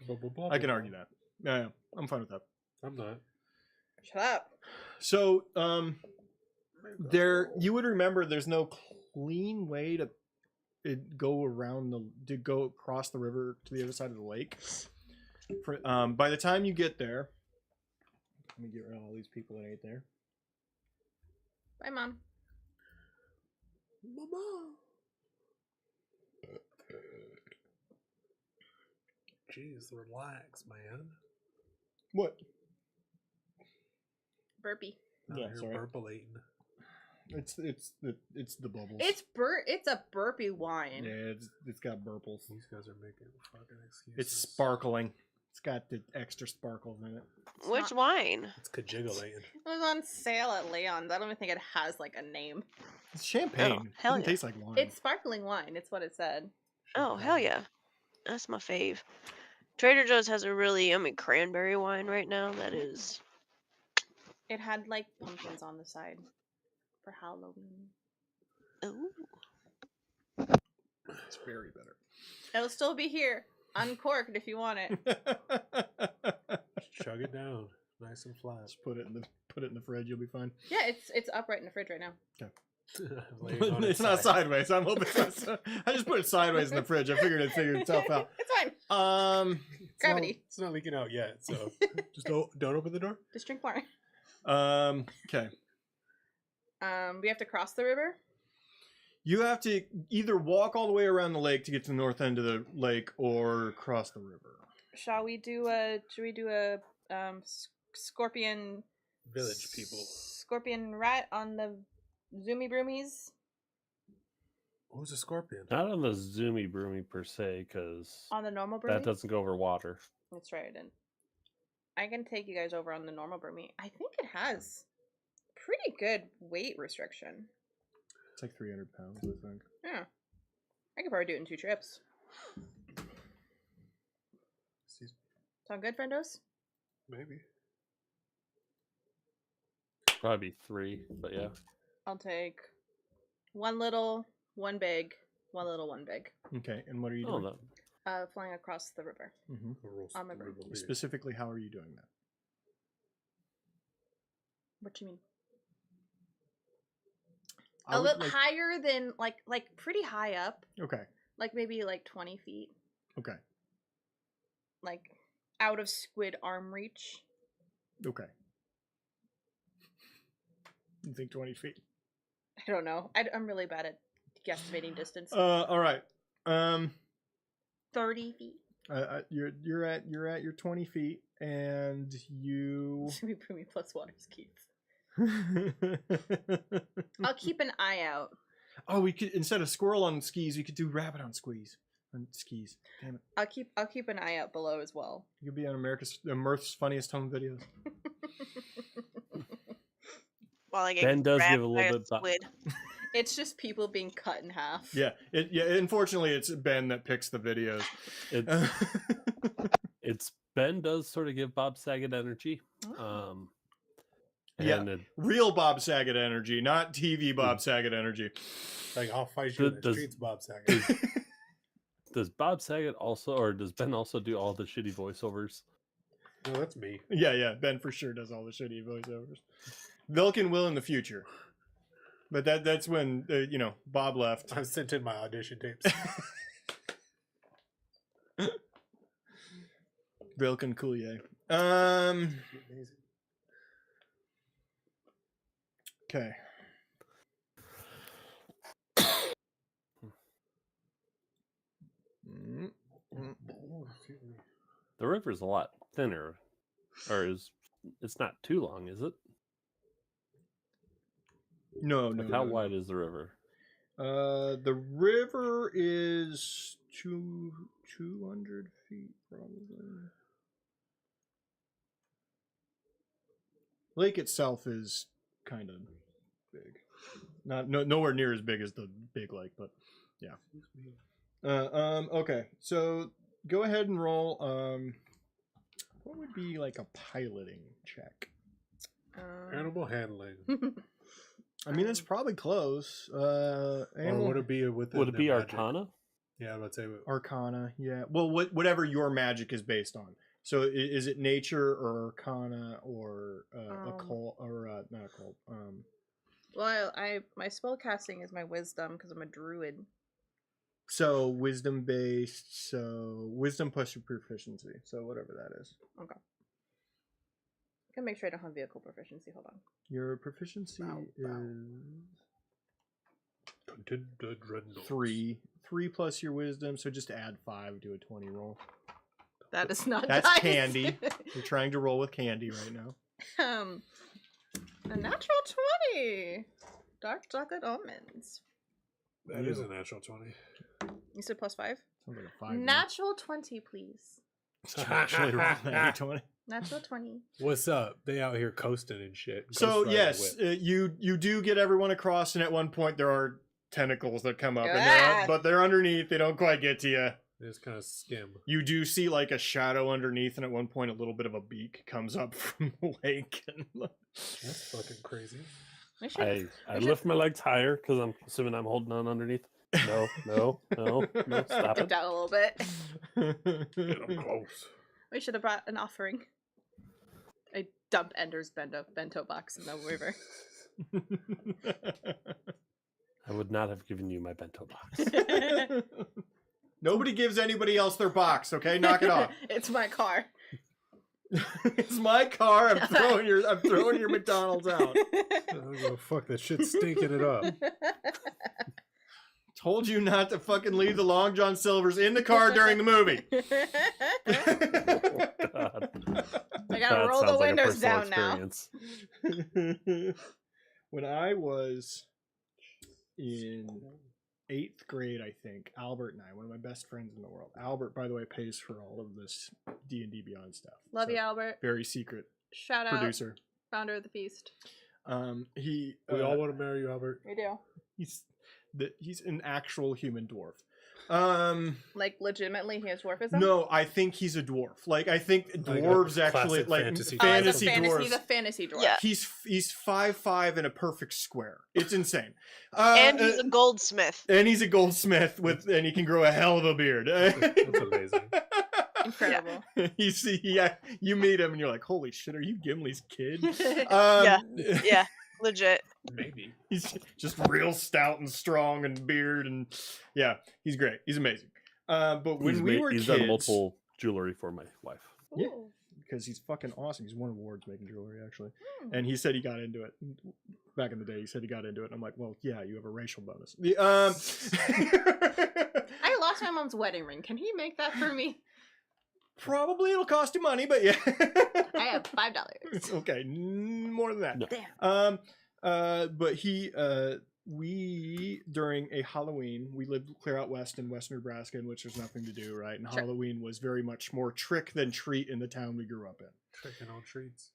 Blah, blah, blah, I can blah. argue that. Yeah, I'm fine with that. I'm not. Shut up. So, you would remember there's no clean way to go across the river to the other side of the lake. By the time you get there, let me get rid of all these people that ain't there. Bye, Mom. Mama. Jeez, relax, man. What? Burpee. Now Yeah, you're sorry. burpalating. It's the bubbles. It's a burpee wine. Yeah, it's got burples. These guys are making fucking excuses. It's sparkling. It's got the extra sparkles in it. Which wine? It's cajiggulating. It was on sale at Leon's. I don't even think it has like a name. It's champagne. Oh, hell Doesn't yeah. taste like wine. It's sparkling wine. It's what it said. Oh, hell yeah. That's my fave. Trader Joe's has a really yummy cranberry wine right now that is... It had like pumpkins on the side for Halloween. Ooh. It's very better. It'll still be here, uncorked if you want it. Chug it down, nice and flat. Just put it in the fridge. You'll be fine. Yeah, it's upright in the fridge right now. Laying on It's its not side. sideways. I'm hoping it's not, I just put it sideways in the fridge. I figured it figured itself out. It's fine. It's not- Gravity. It's not leaking out yet, so just don't open the door. Just drink more. Okay. We have to cross the river. You have to either walk all the way around the lake to get to the north end of the lake, or cross the river. Should we do a scorpion Village people. Scorpion rat on the zoomy broomies? Who's a scorpion? Not on the zoomy broomy per se, because On the normal broomies? that doesn't go over water. That's right. And I can take you guys over on the normal broomy. I think it has pretty good weight restriction. It's like 300 pounds, I think. Yeah. I could probably do it in 2 trips. Sound good, friendos? Maybe. Probably 3, but yeah. I'll take 1 little, 1 big, 1 little, 1 big. Okay, and what are you Oh, doing? no. Flying across the river. On the river. Specifically, how are you doing that? What do you mean? I A would little higher than like pretty high up. Okay, Like maybe like 20 feet. okay, Like out of squid arm reach. okay. You think 20 feet? I don't know. I'm really bad at guesstimating distance. All right. 30 feet. You're at your 20 feet, and you. We bring me plus water skis. I'll keep an eye out. Oh, we could, instead of squirrel on skis, we could do rabbit on skis. On skis. Damn it! I'll keep an eye out below as well. You could be on Mirth's funniest home videos. While I get Ben does grabbed give a by little bit. squid. It's just people being cut in half. Yeah. Unfortunately, it's Ben that picks the videos. It's Ben does sort of give Bob Saget energy. Yeah. And Real Bob Saget energy, not TV Bob Saget energy. Like, I'll fight you in the streets, Bob Saget. does Bob Saget also, or does Ben also do all the shitty voiceovers? No, that's me. Yeah. Ben for sure does all the shitty voiceovers. Vilken will in the future. But that's when, Bob left. I sent in my audition tapes. Vilken Coulier. Okay. The river's a lot thinner, or it's not too long, is it? No. How wide is the river? The river is 200 feet, probably. Lake itself is kind of big. Nowhere near as big as the big lake, but yeah. Okay, so go ahead and roll. What would be like a piloting check? Animal handling. I mean, it's probably close. Or would it be within Would it be their magic? Arcana? Yeah, I would say Arcana, yeah. Well, whatever your magic is based on. So is it nature or Arcana or occult or not occult? Well, my spell casting is my wisdom because I'm a druid. So wisdom based. So wisdom plus your proficiency. So whatever that is. Okay. I can make sure I don't have vehicle proficiency. Hold on. Your proficiency is the dreadnoughts. 3. 3 plus your wisdom. So just add 5 to a 20 roll. That is not. That's dice. candy. You're trying to roll with candy right now. A natural 20. Dark chocolate almonds. That is a natural 20. You said plus 5. Sounds like a 5. Natural 20, please. Actually, roll that 20. Natural 20. What's up? They out here coasting and shit. So Ghost Rider yes, whip. you do get everyone across, and at one point there are tentacles that come up, and Ah! but they're underneath. They don't quite get to you. They just kind of skim. You do see like a shadow underneath, and at one point a little bit of a beak comes up from the lake. That's fucking crazy. I lift my legs higher because I'm assuming I'm holding on underneath. No, stop Dip it. down a little bit. Get them close. We should have brought an offering. I dump Ender's bento box in the river. I would not have given you my bento box. Nobody gives anybody else their box, okay? Knock it off. It's my car. It's my car. I'm throwing your McDonald's out. Oh, fuck, that shit's stinking it up. Told you not to fucking leave the Long John Silvers in the car during the movie. God. I gotta roll the windows down now. When I was in 8th grade, I think, Albert and I, one of my best friends in the world. Albert, by the way, pays for all of this D&D Beyond stuff. Love you, Albert. Very secret Shout out. producer. Founder of the feast. We all want to marry you, Albert. We do. He's an actual human dwarf. Like legitimately, he has dwarfism. No, I think he's a dwarf. Like I think dwarves actually classic like fantasy fantasy dwarf. dwarves. The fantasy dwarf. Yeah. He's 5'5" in a perfect square. It's insane. And he's a goldsmith. And he's a goldsmith and he can grow a hell of a beard. That's amazing. Incredible. You meet him and you're like, holy shit, are you Gimli's kid? Yeah, legit. Maybe. He's just real stout and strong and beard and yeah, he's great. He's amazing. But when we were he's kids, done multiple jewelry for my wife. Yeah. Ooh. Because he's fucking awesome. He's won awards making jewelry actually, and he said he got into it back in the day. He said he got into it, and I'm like, well, yeah, you have a racial bonus. I lost my mom's wedding ring. Can he make that for me? Probably it'll cost you money, but yeah. I have $5. Okay, more than that. No. Damn. But we during a Halloween, we lived clear out west in western Nebraska, in which there's nothing to do, right? And Sure. Halloween was very much more trick than treat in the town we grew up in. Tricking on treats.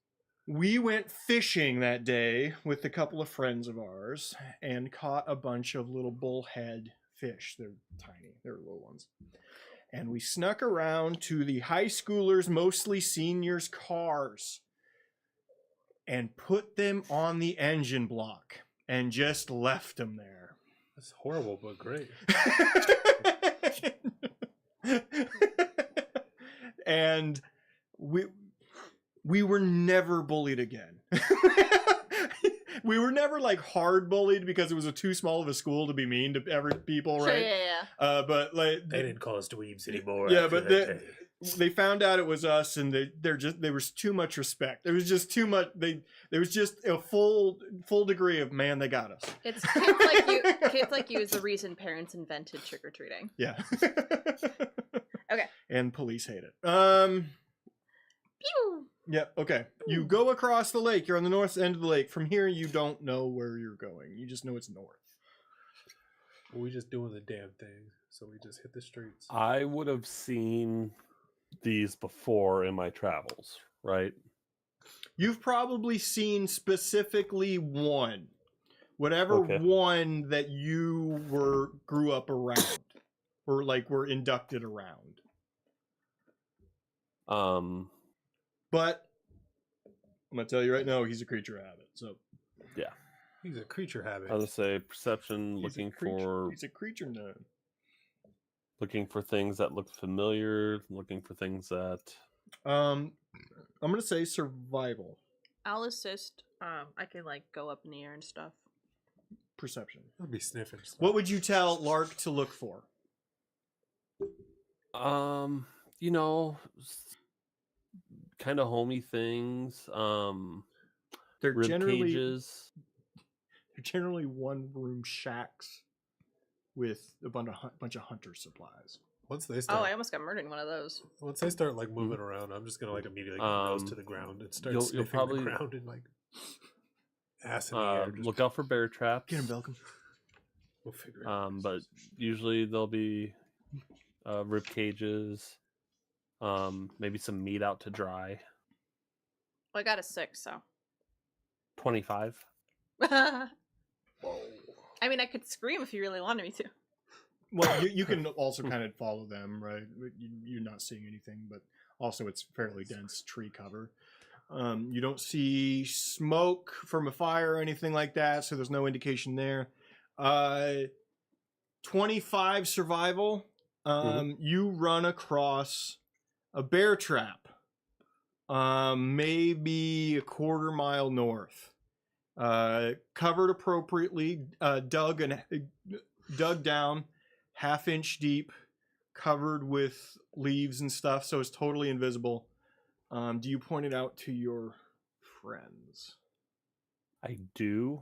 We went fishing that day with a couple of friends of ours and caught a bunch of little bullhead fish. They're tiny, they're little ones. And we snuck around to the high schoolers, mostly seniors' cars and put them on the engine block and just left them there. That's horrible, but great. And we were never bullied again. We were never like hard bullied because it was too small of a school to be mean to every people, Sure, right? yeah. But like They didn't call us dweebs anymore. Yeah, after but that day. they found out it was us, and there was too much respect. There was just too much. There was just a full degree of man. They got us. It's kids like you. Kids like you is the reason parents invented trick or treating. Yeah. Okay. And police hate it. Pew! Yeah. Okay. You go across the lake. You're on the north end of the lake. From here, you don't know where you're going. You just know it's north. We just doing the damn thing, so we just hit the streets. I would have seen these before in my travels, right? You've probably seen specifically one, whatever Okay. one that you grew up around, or like were inducted around. But I'm gonna tell you right now, he's a creature of habit. So He's a creature habit. I would say perception, he's looking a creature. for He's a creature now. looking for things that look familiar, looking for things that I'm gonna say survival I'll assist. I can like go up in the air and stuff. perception. I'll be sniffing. Stuff. What would you tell Lark to look for? you know, kind of homey things, They're rib generally cages. they're generally one-room shacks with a bunch of hunter supplies. Once they Oh, start, I almost got murdered in one of those. once they start like moving around, I'm just gonna like immediately nose to the ground and start sniffing probably- the ground and like ass in the air. Just, Look out for bear traps. Get him, Belkin. we'll figure it out. But usually there'll be rib cages, maybe some meat out to dry. Well, I got a 6, so. 25. I mean, I could scream if you really wanted me to. Well, you can also kind of follow them, right? You're not seeing anything, but also it's fairly dense tree cover. You don't see smoke from a fire or anything like that, so there's no indication there. 25 survival. You run across a bear trap, maybe a quarter mile north. Covered appropriately, dug down, half-inch deep, covered with leaves and stuff, so it's totally invisible. Do you point it out to your friends? I do,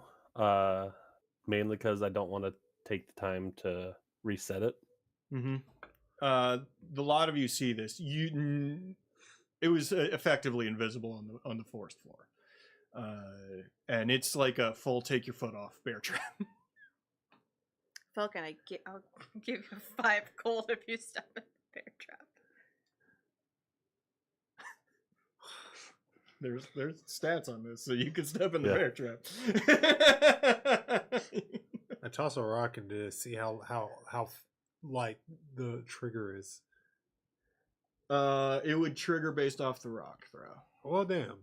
mainly because I don't want to take the time to reset it? Mm-hmm. The lot of you see this. It was effectively invisible on the forest floor, and it's like a full take your foot off bear trap. Falcon, I'll give you 5 gold if you step in the bear trap. There's stats on this, so you can step in the Yeah. bear trap. I toss a rock in to see how light the trigger is. It would trigger based off the rock throw. Oh damn!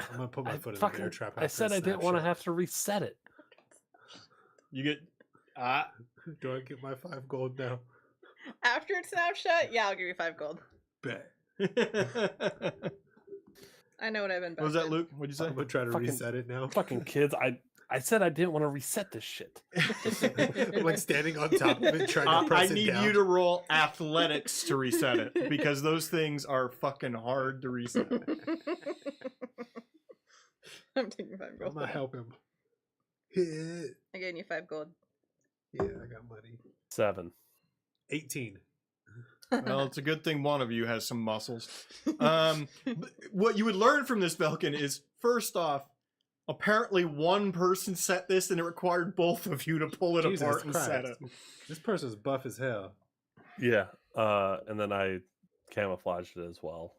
I'm gonna put my foot in the bear trap. I said I didn't want to have to reset it. You get Do I get my 5 gold now? After a snapshot, yeah, I'll give you 5 gold. Bet. I know what I've invested. What was that, Luke? What'd you say? I'm gonna try to Fucking- reset it now. Fucking kids, I said I didn't want to reset this shit. I'm like standing on top of it, trying to I press it need down. you to roll athletics to reset it because those things are fucking hard to reset. I'm taking 5 I'm gold. gonna help him. Hit. I gave you 5 gold. Yeah, I got money. 7. 18. Well, it's a good thing one of you has some muscles. What you would learn from this, Velkin, is first off, apparently one person set this and it required both of you to pull it Jesus apart and set Christ. it. This person's buff as hell. Yeah. And then I camouflaged it as well.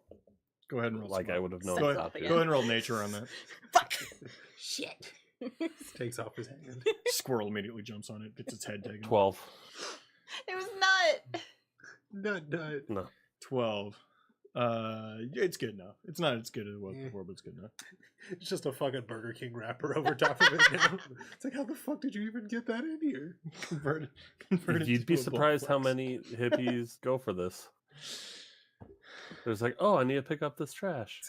Go ahead and roll. Like some I up. would have known Go about ahead, it. go ahead and roll nature on that. Fuck! Shit. Takes off his hand. Squirrel immediately jumps on it, gets its head taken. 12. It was not. Nut. No. 12. It's good enough. It's not as good as it was Yeah. before, but it's good enough. It's just a fucking Burger King wrapper over top of it now. It's like, how the fuck did you even get that in here? Converted You'd be to a surprised how blowflex. many hippies go for this. There's like, oh, I need to pick up this trash.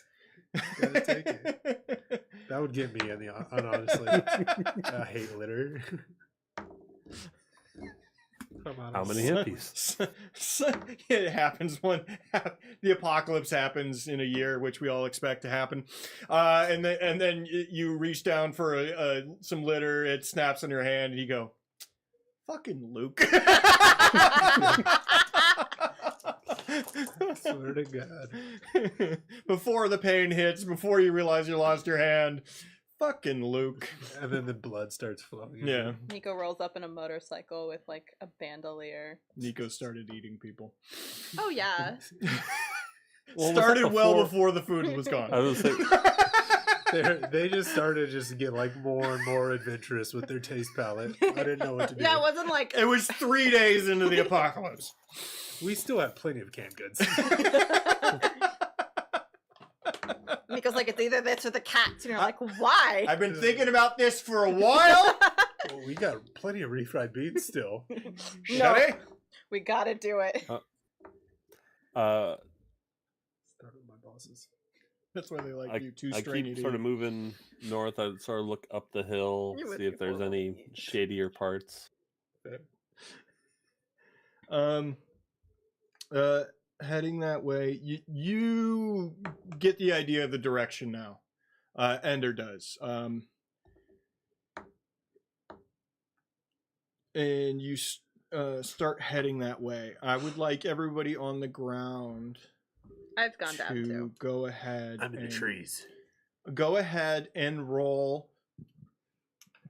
Gotta take it. That would get me in the honestly. I hate litter. Come on, How many hippies? It happens when the apocalypse happens in a year, which we all expect to happen. And then you reach down for some litter. It snaps in your hand, and you go, "Fucking Luke." Swear to God. Before the pain hits, before you realize you lost your hand, fucking Luke. And then the blood starts flowing. Yeah, Nico rolls up in a motorcycle with like a bandolier. Nico started eating people. Oh yeah. Well, was that Started well before- before the food was gone. I was say, They just started just to get like more and more adventurous with their taste palette. I didn't know what to do. Yeah, it wasn't like It was 3 days into the apocalypse. We still have plenty of canned goods. Nico's like, it's either this or the cats. And you're like, why? I've been thinking about this for a while. Well, we got plenty of refried beans still. No. Shutty? We gotta do it. uh, Start with my bosses. That's why they like I, you too I strainy keep to sort of eat. moving north. I sort of look up the hill, You would see if be there's horrible. any shadier parts. Heading that way, you get the idea of the direction now. Ender does. And you start heading that way. I would like everybody on the ground I've gone down to too. go ahead. I'm in the and- trees. Go ahead and roll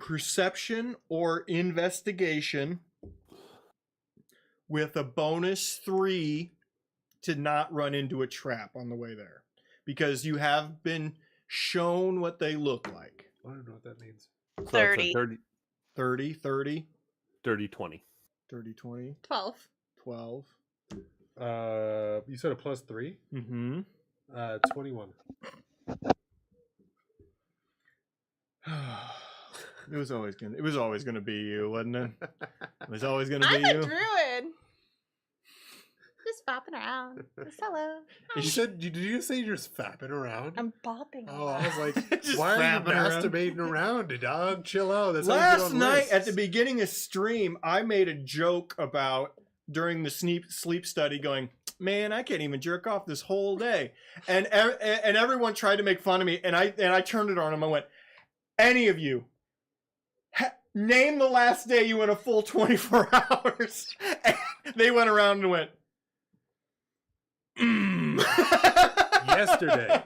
perception or investigation with a bonus 3 to not run into a trap on the way there, because you have been shown what they look like. I don't know what that means. So it's 30. a dirty, 30, 30, dirty 20. 30, 20, 12. 12. You said a +3? Mm-hmm. 21. It was always gonna be you, wasn't it? It was always gonna be I'm a you. druid. Just bopping around. Just hello. You said, did you say you're just fapping around? I'm bopping Oh, around. I was like, Just why are you fapping around. masturbating around, dog? Chill out. That's how you get Last on night lists. at the beginning of stream, I made a joke about during the sleep study, going, "Man, I can't even jerk off this whole day," and everyone tried to make fun of me, and I turned it on him. I went, "Any of you Name the last day you went a full 24 hours. And they went around and went, Yesterday.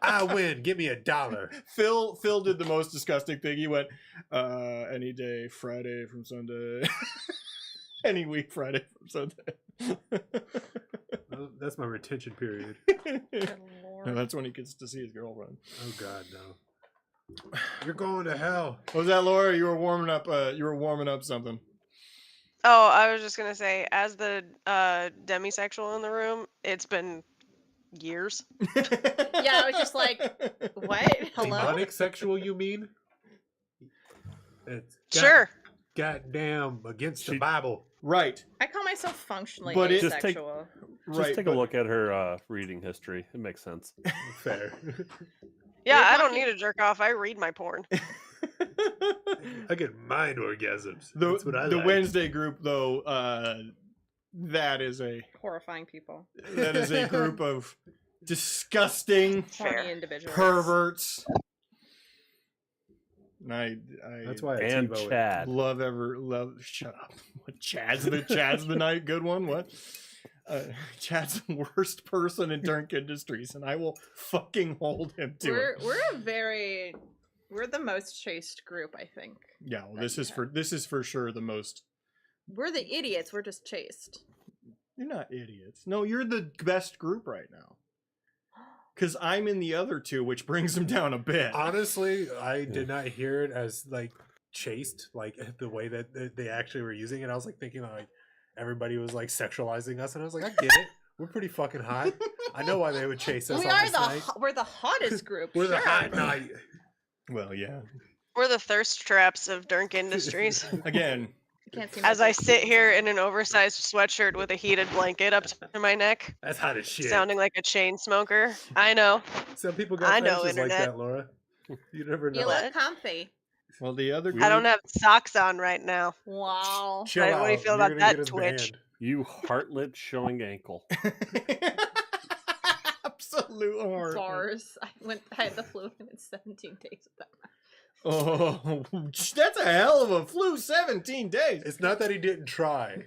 I win. Give me $1. Phil did the most disgusting thing. He went, any day, Friday from Sunday. Any week, Friday from Sunday. Well, that's my retention period. Good lord. No, that's when he gets to see his girlfriend. Oh God, no. You're going to hell. What was that, Laura? You were warming up something. Oh, I was just gonna say, as the demisexual in the room, it's been years. Yeah, I was just like, what? Hello? Demonic sexual, you mean? It's Sure. Goddamn against the She- Bible. Right. I call myself functionally But it- Just take- asexual. Just Right. take a look at her reading history. It makes sense. Fair. Yeah, You're I don't talking- need to jerk off. I read my porn. I get mind orgasms. the That's what I the like. Wednesday group, though, that is a Horrifying people. group of disgusting Fair. Horny individuals. perverts. And I That's why I And TiVo it. Chad. love. Shut up. What, Chad's the night good one. What? Chad's the worst person in Dunk Industries, and I will fucking hold him to it. We're the most chaste group, I think. Yeah, well, that this you is for sure the most. We're the idiots. We're just chaste. You're not idiots. No, you're the best group right now. Because I'm in the other two, which brings them down a bit. Honestly, I did not hear it as like chaste, like the way that they actually were using it. I was like thinking like everybody was like sexualizing us, and I was like, I get it. We're pretty fucking hot. I know why they would chase us. We on are this the night. we're the hottest group. We're the sure. hot night. Well, yeah. We're the thirst traps of Dunk Industries. Again, You can't see As my I face. sit here in an oversized sweatshirt with a heated blanket up to my neck, That's hot as shit. sounding like a chain smoker. I know. Some people got I know, fetishes like Internet. that, Laura. You never know. You What? look comfy. well, the other I don't have socks on right now. Wow. Chill Right, what do you out. feel You're about gonna get that, us Twitch? banned. You heartlet showing ankle. absolute heart. SARS. I had the flu and it's 17 days of that. Oh, that's a hell of a flu. 17 days. It's not that he didn't try.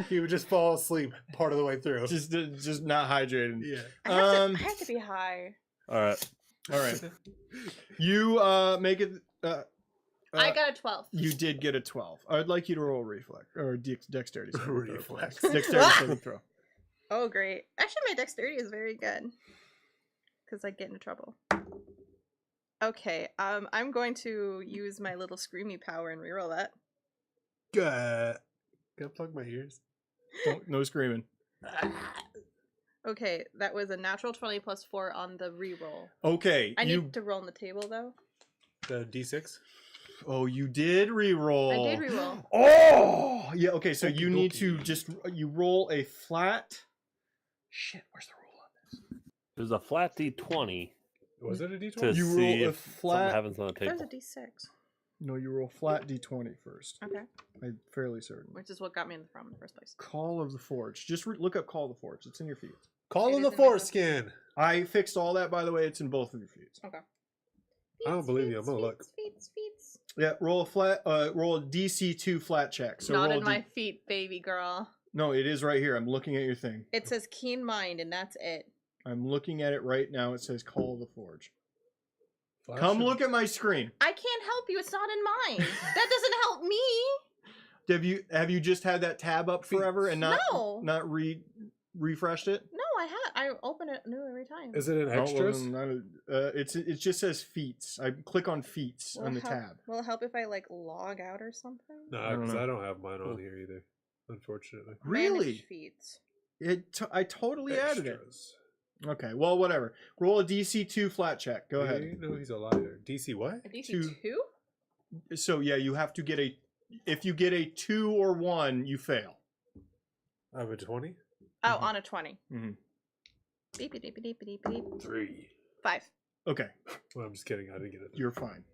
He would just fall asleep part of the way through. Just not hydrated. Yeah. I have to be high. All right. All right. You make it. I got a 12. You did get a 12. I'd like you to roll reflex or dexterity saving throw. Reflex. Dexterity saving throw. Oh, great. Actually, my dexterity is very good. Because I get into trouble. Okay, I'm going to use my little screamy power and reroll that. Gotta plug my ears. No screaming. Okay, that was a natural 20 plus 4 on the reroll. Okay. I need to roll on the table, though. The D6. Oh, you did reroll. I did reroll. Oh, yeah. Okay, so you Okey need dokey. to just you roll a flat. Shit, where's the roll on this? There's a flat D20 Was it a to D20? You see roll a if something flat- happens on the There's table. a d6. No, you roll flat d20 first. Okay. I'm fairly certain. Which is what got me in the front in the first place. Call of the Forge. Just look up Call of the Forge. It's in your feeds. Call It of the is in my book. foreskin. I fixed all that, by the way. It's in both of your feeds. Okay. I don't believe you. I'm gonna look. Feet. Yeah, roll a flat. Roll a DC2 flat check. So Not roll in my feet, baby girl. No, it is right here. I'm looking at your thing. It says keen mind, and that's it. I'm looking at it right now. It says Call of the Forge. Flash Come of- look at my screen. I can't help you. It's not in mine. That doesn't help me. Have you just had that tab up forever and not No. refreshed it? No, I open it new every time. Is it in Oh, well, extras? then it just says feats. I click on feats Will on it the help- tab. Will it help if I like log out or something? No, I don't because know. I don't have mine on here either. Unfortunately. Really? Manage feeds. I totally added it. Extras. Okay, well, whatever. Roll a DC2 flat check. Go ahead. No, he's a liar. DC what? A DC Two. 2? So yeah, you have to get a. If you get a 2 or 1, you fail. I have a 20. Oh, Mhm. on a 20. Mhm. Beep, beep, beep, beep, beep, beep. 3. 5. Okay, Well, I'm just kidding. I didn't get it. you're fine.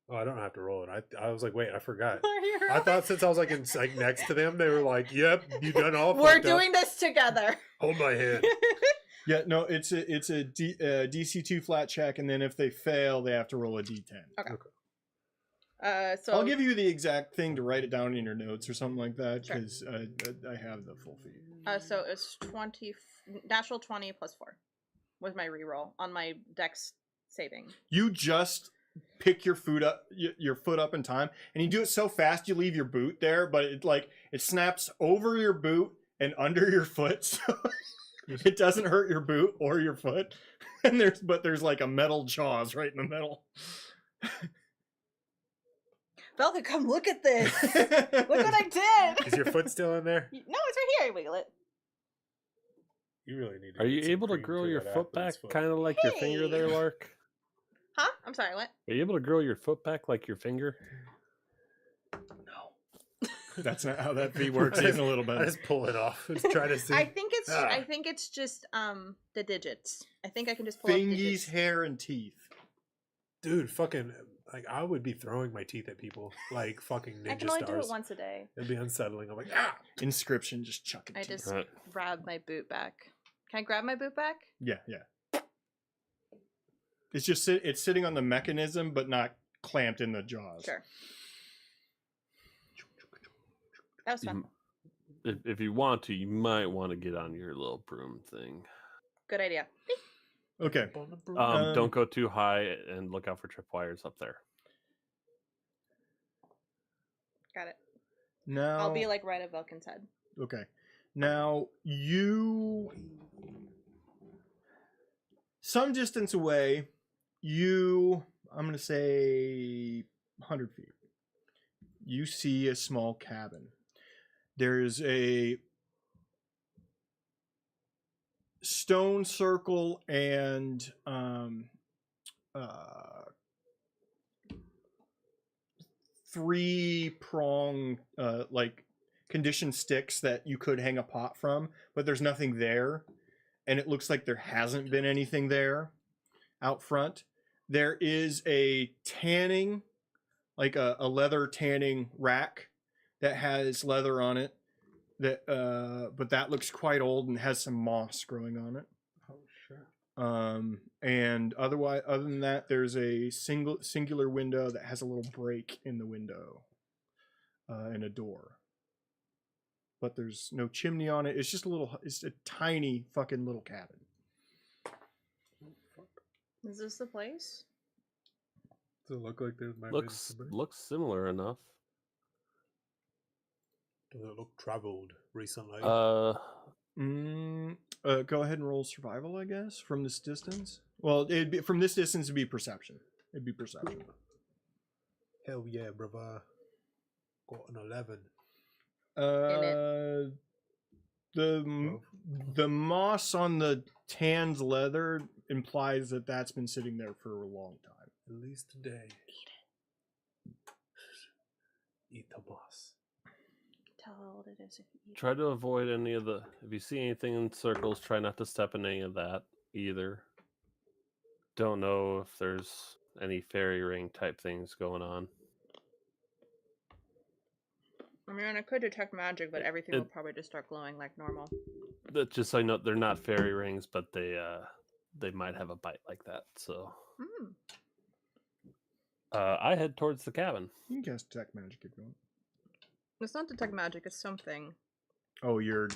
Oh, I don't have to roll it. I was like, wait, I forgot. We're I thought since I was like next to them, they were like, "Yep, you done all." fucked up. doing this together. Hold my hand. Yeah, no, it's a DC2 flat check, and then if they fail, they have to roll a D10. So I'll give you the exact thing to write it down in your notes or something like that Sure. because I have the full feed. So it's 20 natural 20 plus 4 was my reroll on my dex saving. You just pick your foot up in time, and you do it so fast you leave your boot there, but it snaps over your boot and under your foot, so it doesn't hurt your boot or your foot. And there's like a metal jaws right in the middle. Velka, come look at this. Look what I did. Is your foot still in there? No, it's right here. I wiggle it. You really need to Are get you some able to cream grow through your that foot back athlete's foot. kind of like your finger there, Hey. Lark? Huh? I'm sorry, what? Are you able to grow your foot back like your finger? That's not how that feed works. Even a little I bit. just pull it off. Just try to see. I think Ah. it's just the digits. I think I can just pull up Fingies, digits. hair, and teeth. Dude, fucking, like, I would be throwing my teeth at people like fucking ninja I can only do stars. it once a day. It'd be unsettling. I'm like, ah! Inscription, just chuck it. I to you. just Right. grab my boot back. Can I grab my boot back? Yeah. It's just it's sitting on the mechanism, but not clamped in the jaws. Sure. That was fun. If you want to, you might want to get on your little broom thing. Good idea. Okay. Don't go too high and look out for tripwires up there. Got it. Now I'll be like right at Velkin's head. Okay. Now you some distance away, I'm gonna say 100 feet. You see a small cabin. There's a stone circle and three-prong like conditioned sticks that you could hang a pot from, but there's nothing there, and it looks like there hasn't been anything there out front. There is a tanning, like a leather tanning rack that has leather on it, that but that looks quite old and has some moss growing on it. Oh, sure. And other than that, there's a singular window that has a little break in the window, and a door. But there's no chimney on it. It's a tiny fucking little cabin. Is this the place? Does it look like there's my Looks similar enough. Does it look traveled recently? Go ahead and roll survival, I guess, from this distance. Well, from this distance, it'd be perception. It'd be perception. Hell yeah, brother. Got an 11. The moss on the tanned leather implies that that's been sitting there for a long time. At least today. Eat the boss. Tell how old it is if you eat. Try to avoid any of the. If you see anything in circles, try not to step in any of that either. Don't know if there's any fairy ring type things going on. I mean, I could detect magic, but everything will probably just start glowing like normal. That just so I know they're not fairy rings, but they might have a bite like that. So I head towards the cabin. You can cast detect magic if you want. It's not detect magic, it's something. Oh, your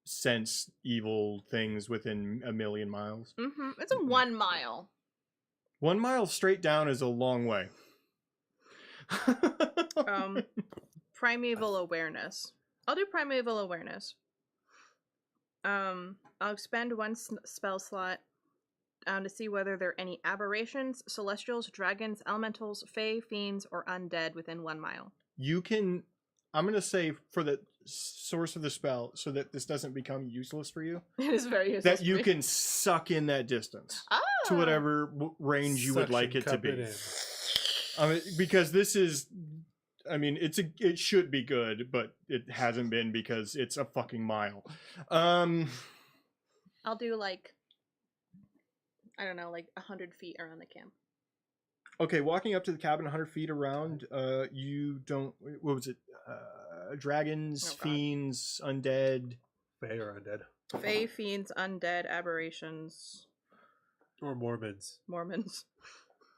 sense evil things within a million miles. It's a 1 mile. 1 mile straight down is a long way. Primeval awareness. I'll do primeval awareness. I'll expend one spell slot to see whether there are any aberrations, celestials, dragons, elementals, fae, fiends, or undead within 1 mile. You can, I'm going to say for the source of the spell, so that this doesn't become useless for you, It is very useful. that you can suck in that distance to whatever range you would like it to Suction cup be. it in. Because this is, I mean, it should be good, but it hasn't been because it's a fucking mile. I'll do like, I don't know, like 100 feet around the camp. Okay, walking up to the cabin 100 feet around, you don't, what was it? Dragons, Oh, God. fiends, undead. Fae or undead. Fae, fiends, undead, aberrations, Or Mormons. Mormons.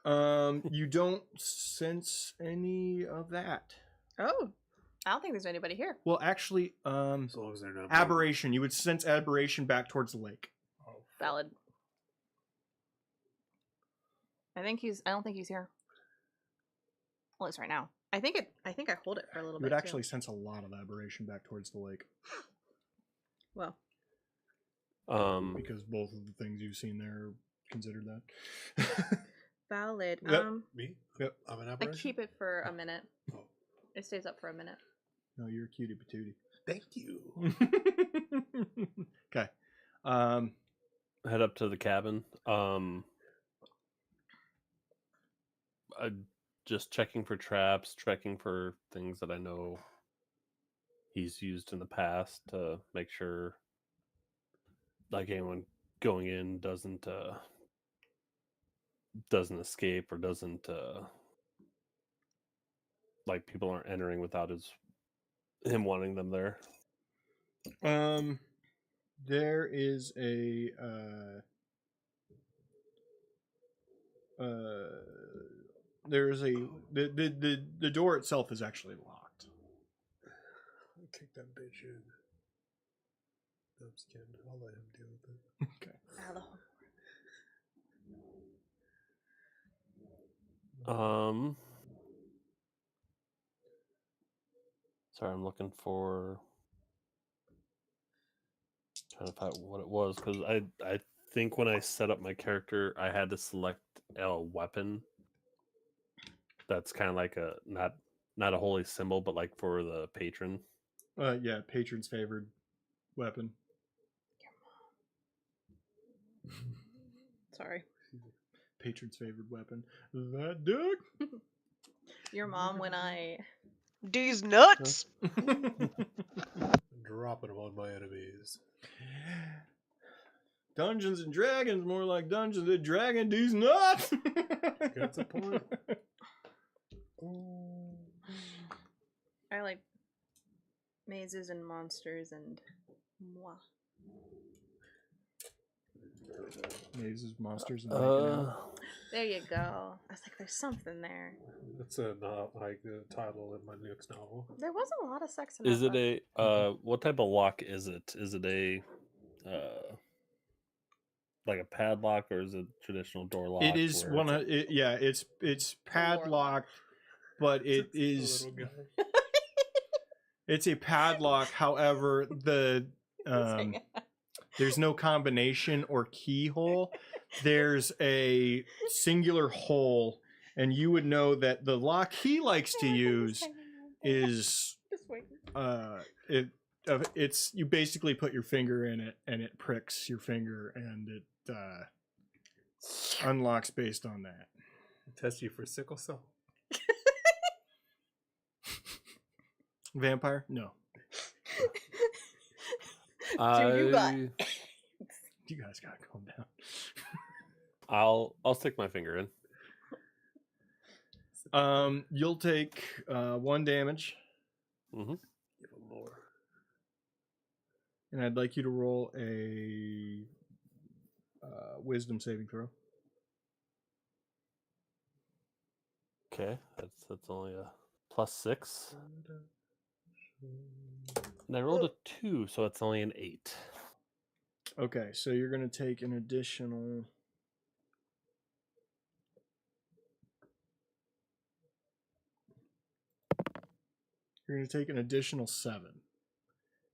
You don't sense any of that. Oh, I don't think there's anybody here. Well, actually, As long as they're not aberration. You would sense aberration back towards the lake. Valid. I don't think he's here. At least right now. I think I hold it for a little You bit. would actually sense a lot of aberration back towards the lake Well, because both of the things you've seen there considered that. valid. Yep. Me? Yep. I'm an I aberration? keep it for a minute. Oh. It stays up for a minute. No, you're a cutie patootie. Thank you. Okay. Head up to the cabin. Just checking for traps, checking for things that I know he's used in the past to make sure, like, anyone going in doesn't escape or doesn't like, people aren't entering without him wanting them there. There is a the door itself is actually locked. Kick that bitch in. Dumpskin. I'll let him deal with it. Okay. Sorry, I'm looking for trying to find what it was because I think when I set up my character, I had to select a weapon. That's kind of like a not a holy symbol, but like for the patron. Yeah, patron's favored weapon. Sorry. Patron's favorite weapon. That dick. Your mom when I These nuts. Dropping them on my enemies. Dungeons and Dragons, more like Dungeons and Dragons. These nuts. That's a point. I like mazes and monsters and moi. Mazes, monsters, and making out. There you go. I was like, there's something there. That's not like the title in my next novel. There was a lot of sex in Is that it book. a what type of lock is it? Is it a like a padlock or is it traditional door lock? It is where one of it, yeah. It's padlocked, but it It's is a little guy. it's a padlock. However, the there's no combination or keyhole. There's a singular hole, and you would know that the lock he likes to use is it's you basically put your finger in it and it pricks your finger and it unlocks based on that. Test you for sickle cell. Vampire? No. You got- You guys gotta calm down. I'll stick my finger in. You'll take 1 damage, Mm-hmm. Give him more. and I'd like you to roll a wisdom saving throw. Okay, that's only a +6. And I rolled a 2, so it's only an 8. Okay, so you're gonna take an additional. You're gonna take an additional 7,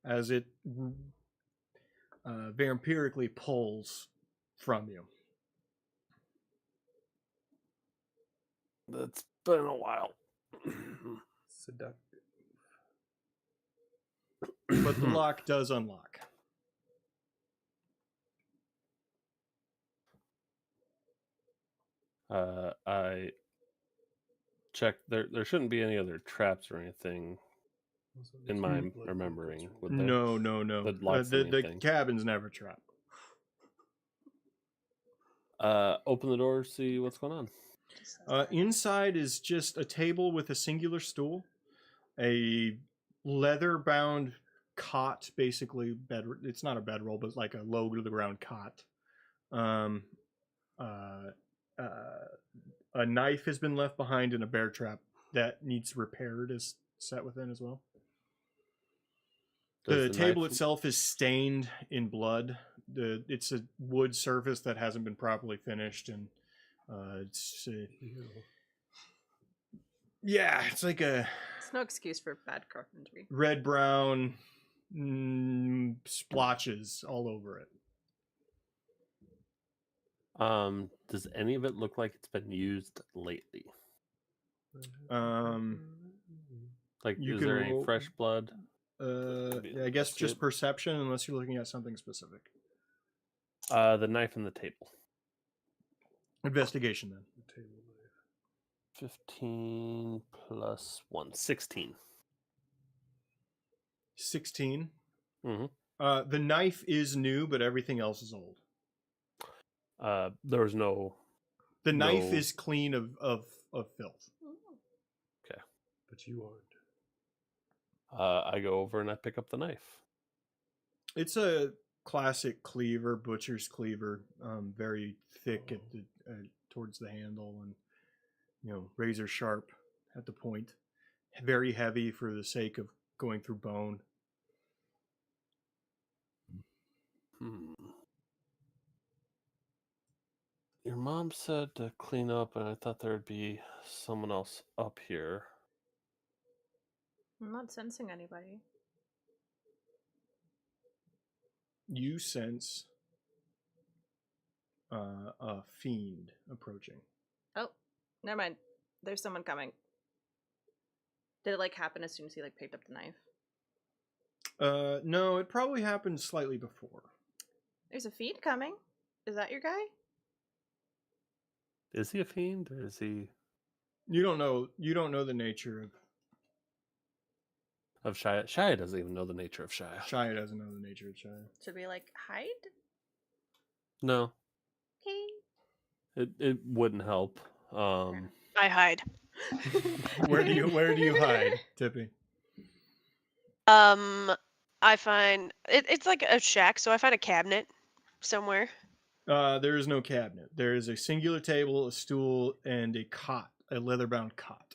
as it vampirically pulls from you. That's been a while. Seductive. But the lock does unlock. I checked. There shouldn't be any other traps or anything in my remembering. Would there? No. That locks The anything. cabin's never trapped. Open the door, see what's going on. Inside is just a table with a singular stool, a leather-bound cot, basically bed. It's not a bedroll, but like a low to the ground cot. A knife has been left behind in a bear trap that needs repaired is set within as well. Does The table knife- itself is stained in blood. It's a wood surface that hasn't been properly finished, and it's yeah, it's like a It's no excuse for bad carpentry. red brown splotches all over it. Does any of it look like it's been used lately? Like, You is can there any roll- fresh blood? Yeah, I guess just perception, unless you're looking at something specific. The knife and the table. Investigation then. 15 plus 1, 16. 16. Mm-hmm. The knife is new, but everything else is old. There was no. The knife No. is clean of filth. But you aren't. I go over and I pick up the knife. It's a classic cleaver, butcher's cleaver, very thick at the towards the handle, and razor sharp at the point. Very heavy for the sake of going through bone. Your mom said to clean up, and I thought there'd be someone else up here. I'm not sensing anybody. You sense a fiend approaching. Oh, never mind. There's someone coming. Did it happen as soon as he picked up the knife? No, it probably happened slightly before. There's a fiend coming. Is that your guy? Is he a fiend, or is he You don't know the nature of Shia? Shia doesn't even know the nature of Shia. Shia doesn't know the nature of Shia. Should we hide? No, Okay. it wouldn't help. I hide. Where do you hide, Tippy? I find it's like a shack, so I find a cabinet somewhere. There is no cabinet. There is a singular table, a stool, and a cot, a leather-bound cot.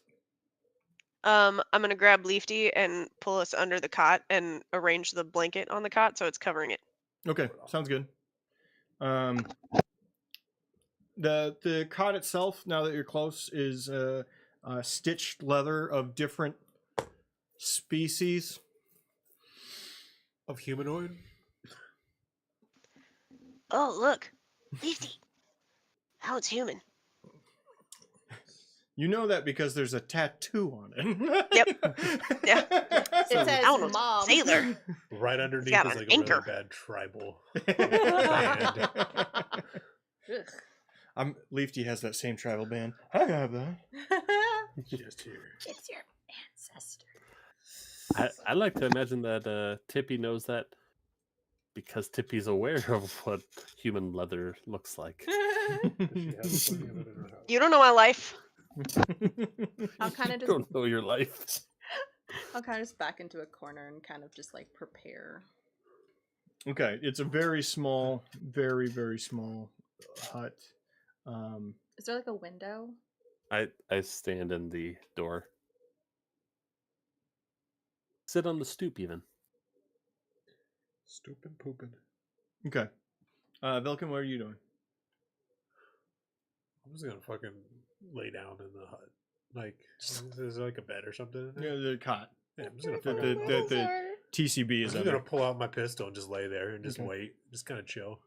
I'm gonna grab Leafy and pull us under the cot and arrange the blanket on the cot so it's covering it. Okay, sounds good. The cot itself, now that you're close, is stitched leather of different species. Of humanoid? Oh, look, Leafy. How it's human. You know that because there's a tattoo on it. Yep. Yeah. It says I don't know, mom. sailor. Right underneath got is an a really anchor. bad tribal. Ugh. Leafy has that same tribal band. I have that. Just here. It's your ancestor. I like to imagine that Tippy knows that because Tippy's aware of what human leather looks like. Does she have plenty of it in her house? You don't know my life. I'll kind of You just don't know your life. back into a corner and kind of just prepare. Okay, it's a very small, very, very small hut. Is there a window? I stand in the door. Sit on the stoop even. Stooping, pooping. Okay. Velkin, what are you doing? I'm just gonna fucking lay down in the hut. Is there a bed or something in Yeah, there? the cot. Yeah, I'm just gonna The- fucking. the- TCB I'm is just gonna under. pull out my pistol and just lay there and just Okay. wait. Just kind of chill.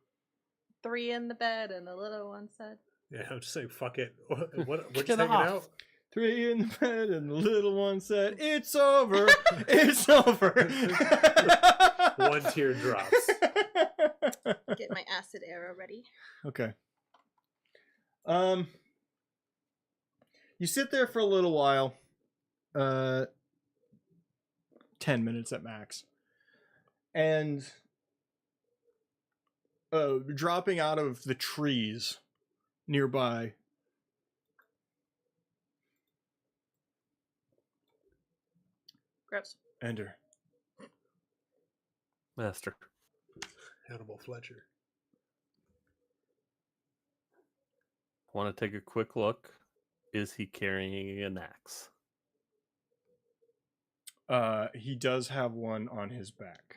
3 in the bed, and the little one said. Yeah, I'm just saying, fuck it. We're Get just hanging off. out. 3 in the bed, and the little one said, "It's over. It's over." One tear drops. Get my acid arrow ready. Okay. You sit there for a little while. 10 minutes at max. And dropping out of the trees nearby. Gross. Enter. Master. Hannibal Fletcher. Want to take a quick look is he carrying an axe? He does have one on his back.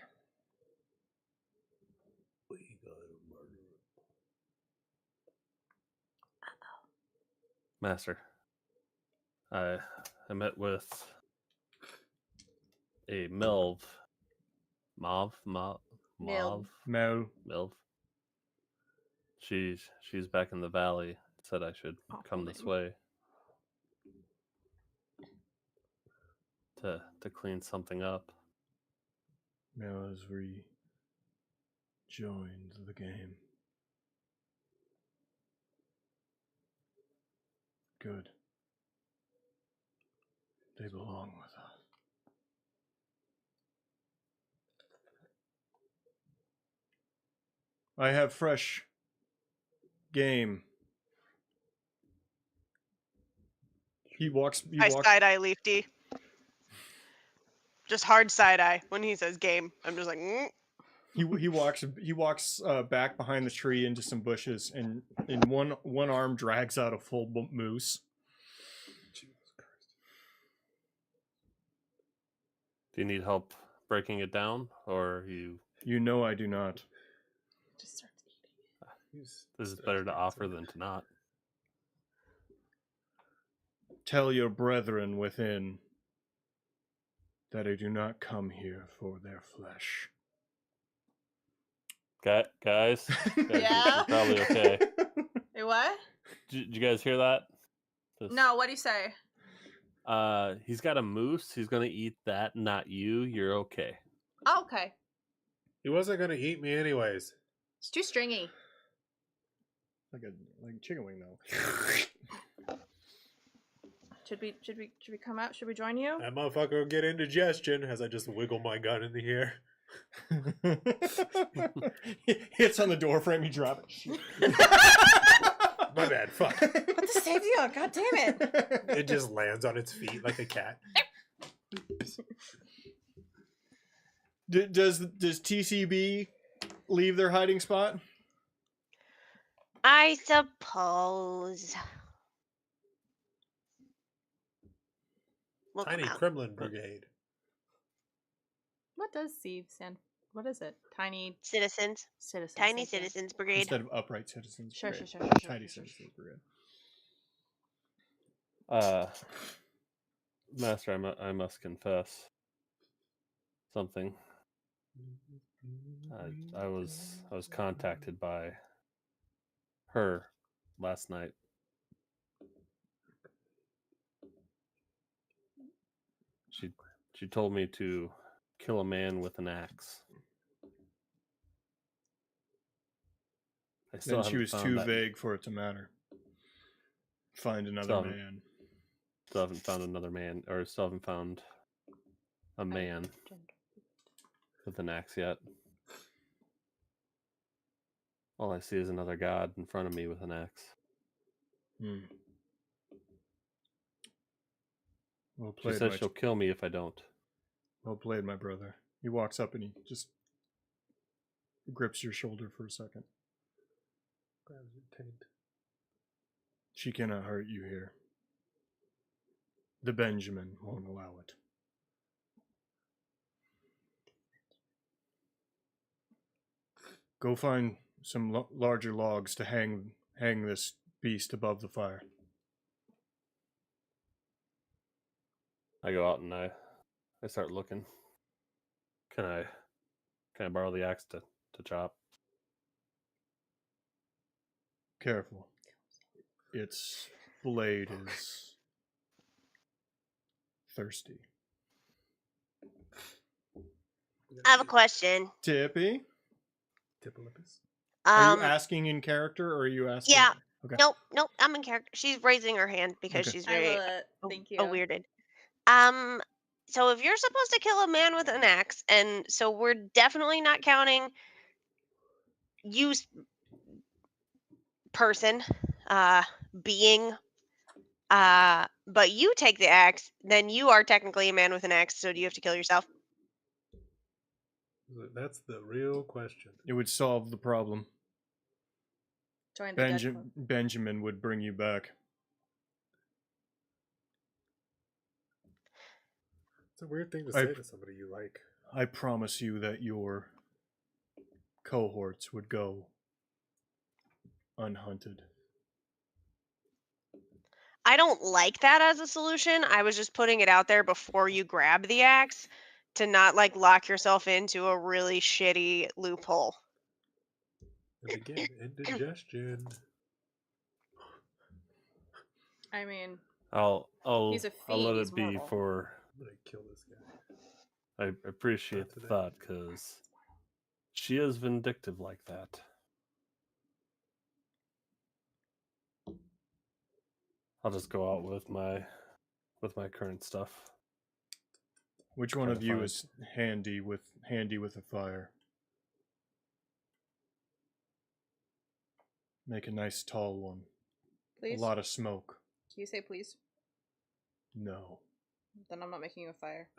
We gotta murder Master, I met with a Milv. Milv. Mel. Milv. She's back in the valley. Said I should come this name. way to clean something up. Mel has rejoined the game. Good. They belong with us. I have fresh game. He walks. I side eye Leafy. Just hard side eye when he says game. I'm just like, He walks back behind the tree into some bushes, and in one arm drags out a full moose. Jesus Christ. Do you need help breaking it down, or you? You know I do not. Just starts eating. This is better to offer than to not. Tell your brethren within that I do not come here for their flesh. Guys, Yeah? you're probably okay. Wait, what? Did you guys hear that? This- No, what'd he say? He's got a moose. He's gonna eat that, not you. You're okay. Oh, okay. He wasn't gonna eat me anyways. It's too stringy. like a chicken wing though. Should we come out? Should we join you? That motherfucker will get indigestion as I just wiggle my gun in the air. Hits on the door frame, you drop it. Shit. My bad, fuck. Put the safety on, god damn it. It just lands on its feet like a cat. Does TCB leave their hiding spot? I suppose. We'll Tiny come out. Kremlin Brigade. What does Steve stand? What is it? Tiny Citizens. citizens. Tiny thank you. Citizens Brigade. Instead of upright citizens. Sure, brigade. sure, sure, sure, Tiny sure, sure. citizens brigade. Master, I must confess something. I was contacted by her last night. She told me to kill a man with an axe. I Then she haven't was found too that- vague for it to matter. Find another Still man. Still haven't found another man, or still haven't found a man with an axe yet. All I see is another god in front of me with an axe. Well She played, said she'll kill me if I don't. well played, my brother. He walks up and he just grips your shoulder for a second. Grabs your taint. She cannot hurt you here. The Benjamin won't allow it. Go find some larger logs to hang this beast above the fire. I go out and I start looking. Can I borrow the axe to chop? Careful. Its blade is thirsty. I have a question. Tippy, Tippalipus. are you asking in character or are you asking? Yeah. Okay. Nope, I'm in character. She's raising her hand because Okay. she's I very love it. Thank you. weirded. So if you're supposed to kill a man with an axe, and so we're definitely not counting you person, being, but you take the axe, then you are technically a man with an axe. So do you have to kill yourself? That's the real question. It would solve the problem. Join the dead club. Benjamin would bring you back. It's a weird thing to I- say to somebody you like. I promise you that your cohorts would go unhunted. I don't like that as a solution. I was just putting it out there before you grab the axe to not like lock yourself into a really shitty loophole. And again, indigestion. I mean, I'll He's a I'll let fiend, he's it be mortal. for. I'm gonna kill this guy. I appreciate Not the today. thought because she is vindictive like that. I'll just go out with my current stuff. Which one Try of to you find- is handy with a fire? Make a nice tall one. please. A lot of smoke. Can you say please? No. Then I'm not making you a fire.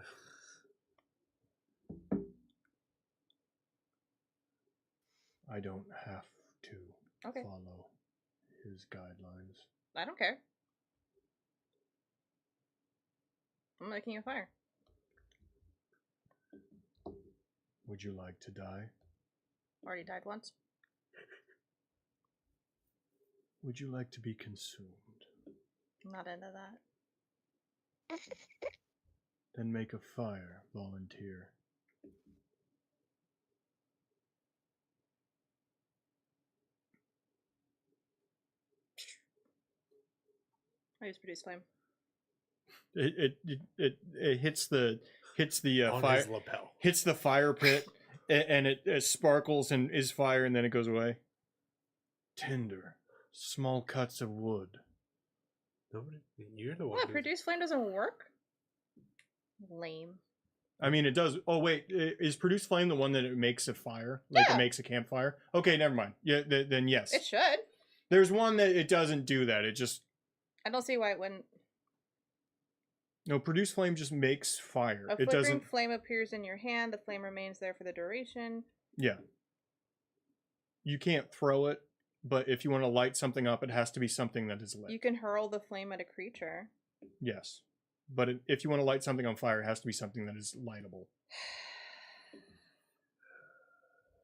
I don't have to Okay. follow his guidelines. I don't care. I'm making you a fire. Would you like to die? Already died once. Would you like to be consumed? I'm not into that. Then make a fire, volunteer. I just produce flame. It hits the On fire his lapel. hits the fire pit and it sparkles and is fire and then it goes away. Tender, small cuts of wood. Nobody. You're the one. What? who's- Produce flame doesn't work? Lame. I mean, it does. Oh wait, is produce flame the one that it makes a fire? Like Yeah. it makes a campfire? Okay, never mind. Yeah, then yes. It should. There's one that it doesn't do that. It just I don't see why it wouldn't. no. Produce flame just makes fire. A It flickering doesn't. flame appears in your hand. The flame remains there for the duration. Yeah. You can't throw it, but if you want to light something up, it has to be something that is lit. You can hurl the flame at a creature. Yes. But if you want to light something on fire, it has to be something that is lightable.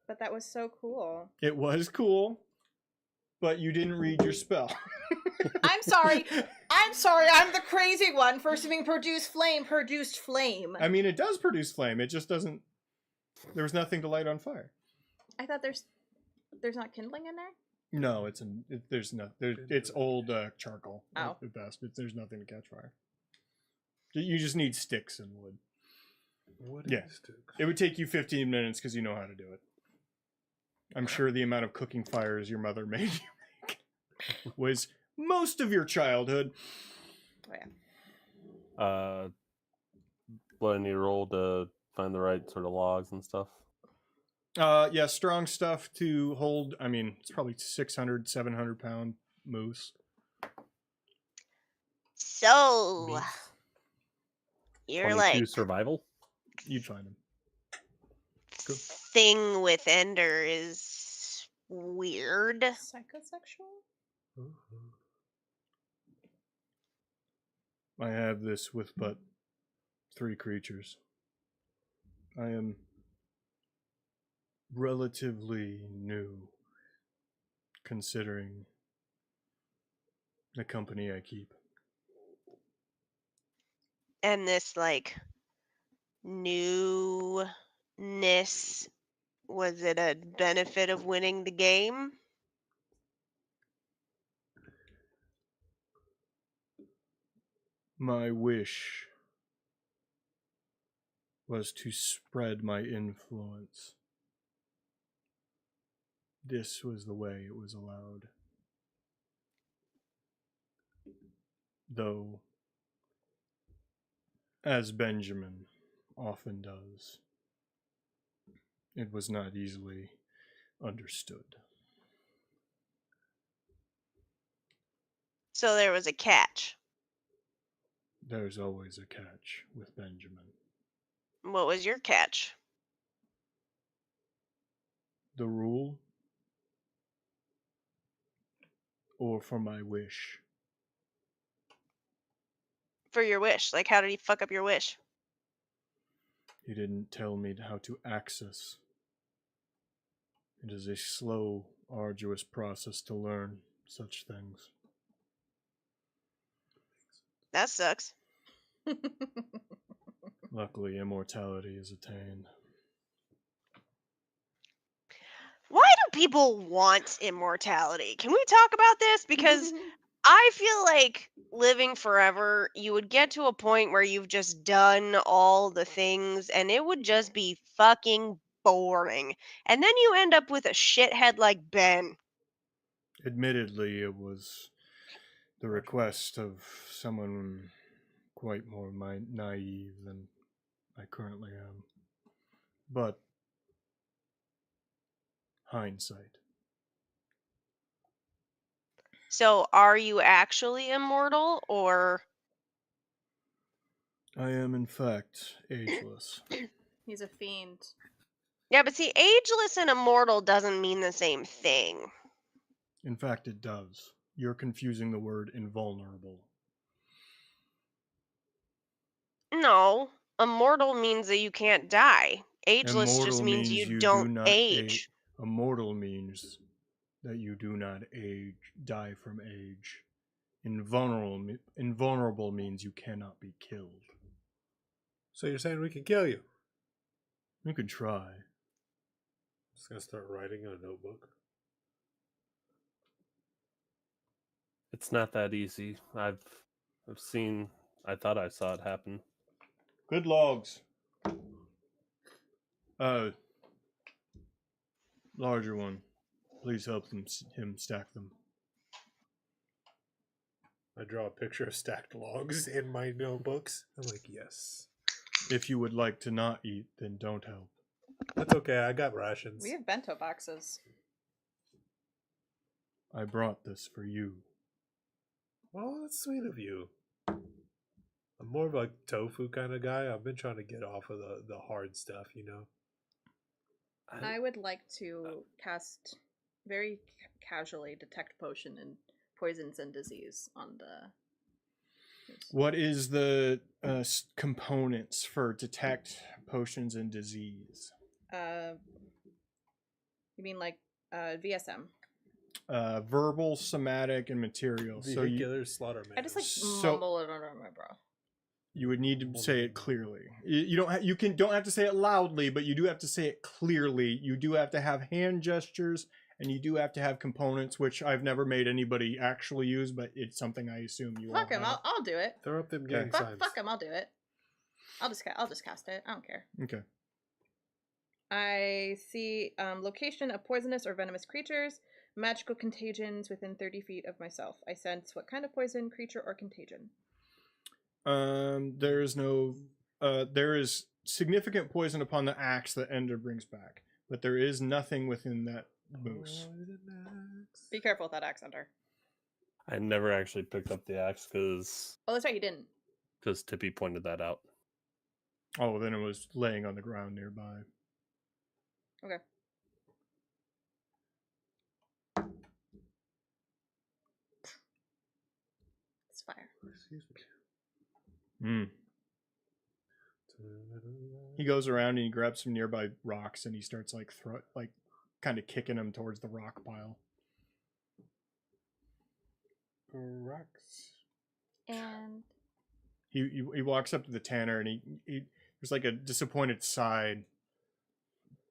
But that was so cool. It was cool, but you didn't read your spell. I'm sorry. I'm sorry. I'm the crazy one for assuming produced flame. I mean, it does produce flame. It just doesn't. There was nothing to light on fire. I thought there's not kindling in there? No, there's no. It's old charcoal. Oh. At best, there's nothing to catch fire. You just need sticks and wood. What Yeah. is sticks? It would take you 15 minutes because you know how to do it. I'm sure the amount of cooking fires your mother made you make was most of your childhood. Oh, yeah. What I need to roll to find the right sort of logs and stuff. Yeah, strong stuff to hold. I mean, it's probably 600, 700 pound moose. So Meats. you're 22 like survival. You'd find them. Cool. thing with Ender is weird. Psychosexual? Mhm. I have this with but 3 creatures. I am relatively new, considering the company I keep. And this like newness, was it a benefit of winning the game? My wish was to spread my influence. This was the way it was allowed. Though, as Benjamin often does, it was not easily understood. So there was a catch. There's always a catch with Benjamin. What was your catch? The rule, or for my wish? For your wish? Like, how did he fuck up your wish? He didn't tell me how to access. It is a slow, arduous process to learn such things. That sucks. Luckily, immortality is attained. Why do people want immortality? Can we talk about this? Because I feel like living forever, you would get to a point where you've just done all the things and it would just be fucking boring. And then you end up with a shithead like Ben. Admittedly, it was the request of someone quite more naive than I currently am. But hindsight. So are you actually immortal or I am, in fact, ageless. He's a fiend. yeah, but see, ageless and immortal doesn't mean the same thing. In fact, it does. You're confusing the word invulnerable. No, immortal means that you can't die. Ageless just Immortal means means you you don't do not age. Immortal means that you do not die from age. Invulnerable means you cannot be killed. So you're saying we can kill you? You could try. Just gonna start writing in a notebook. It's not that easy. I've seen. I thought I saw it happen. Good logs. Larger one. Please help him stack them. I draw a picture of stacked logs in my notebooks. I'm like, yes. If you would like to not eat, then don't help. That's okay. I got rations. We have bento boxes. I brought this for you. Well, that's sweet of you. I'm more of a tofu kind of guy. I've been trying to get off of the hard stuff, you know. I would like to cast very casually detect potion and poisons and disease on the. What is the components for detect potions and disease? You mean like VSM? Verbal, somatic, and material. Vehicular slaughter man. I just like So- mumble it under my brow. You would need to say it clearly. You don't have to say it loudly, but you do have to say it clearly. You do have to have hand gestures, and you do have to have components, which I've never made anybody actually use, but it's something I assume you Fuck all him! have. I'll do it. Throw up them Okay. gang signs. Fuck him! I'll do it. I'll just cast it. I don't care. Okay. I see location of poisonous or venomous creatures, magical contagions within 30 feet of myself. I sense what kind of poison, creature, or contagion. There is significant poison upon the axe that Ender brings back, but there is nothing within that moose. Be careful with that axe, Hunter. I never actually picked up the axe because Oh, that's right, you didn't. Tippy pointed that out. Oh, then it was laying on the ground nearby. Okay. It's fire. Excuse me. He goes around and he grabs some nearby rocks and he starts kind of kicking them towards the rock pile. Rocks. And He walks up to the tanner and he there's like a disappointed sigh.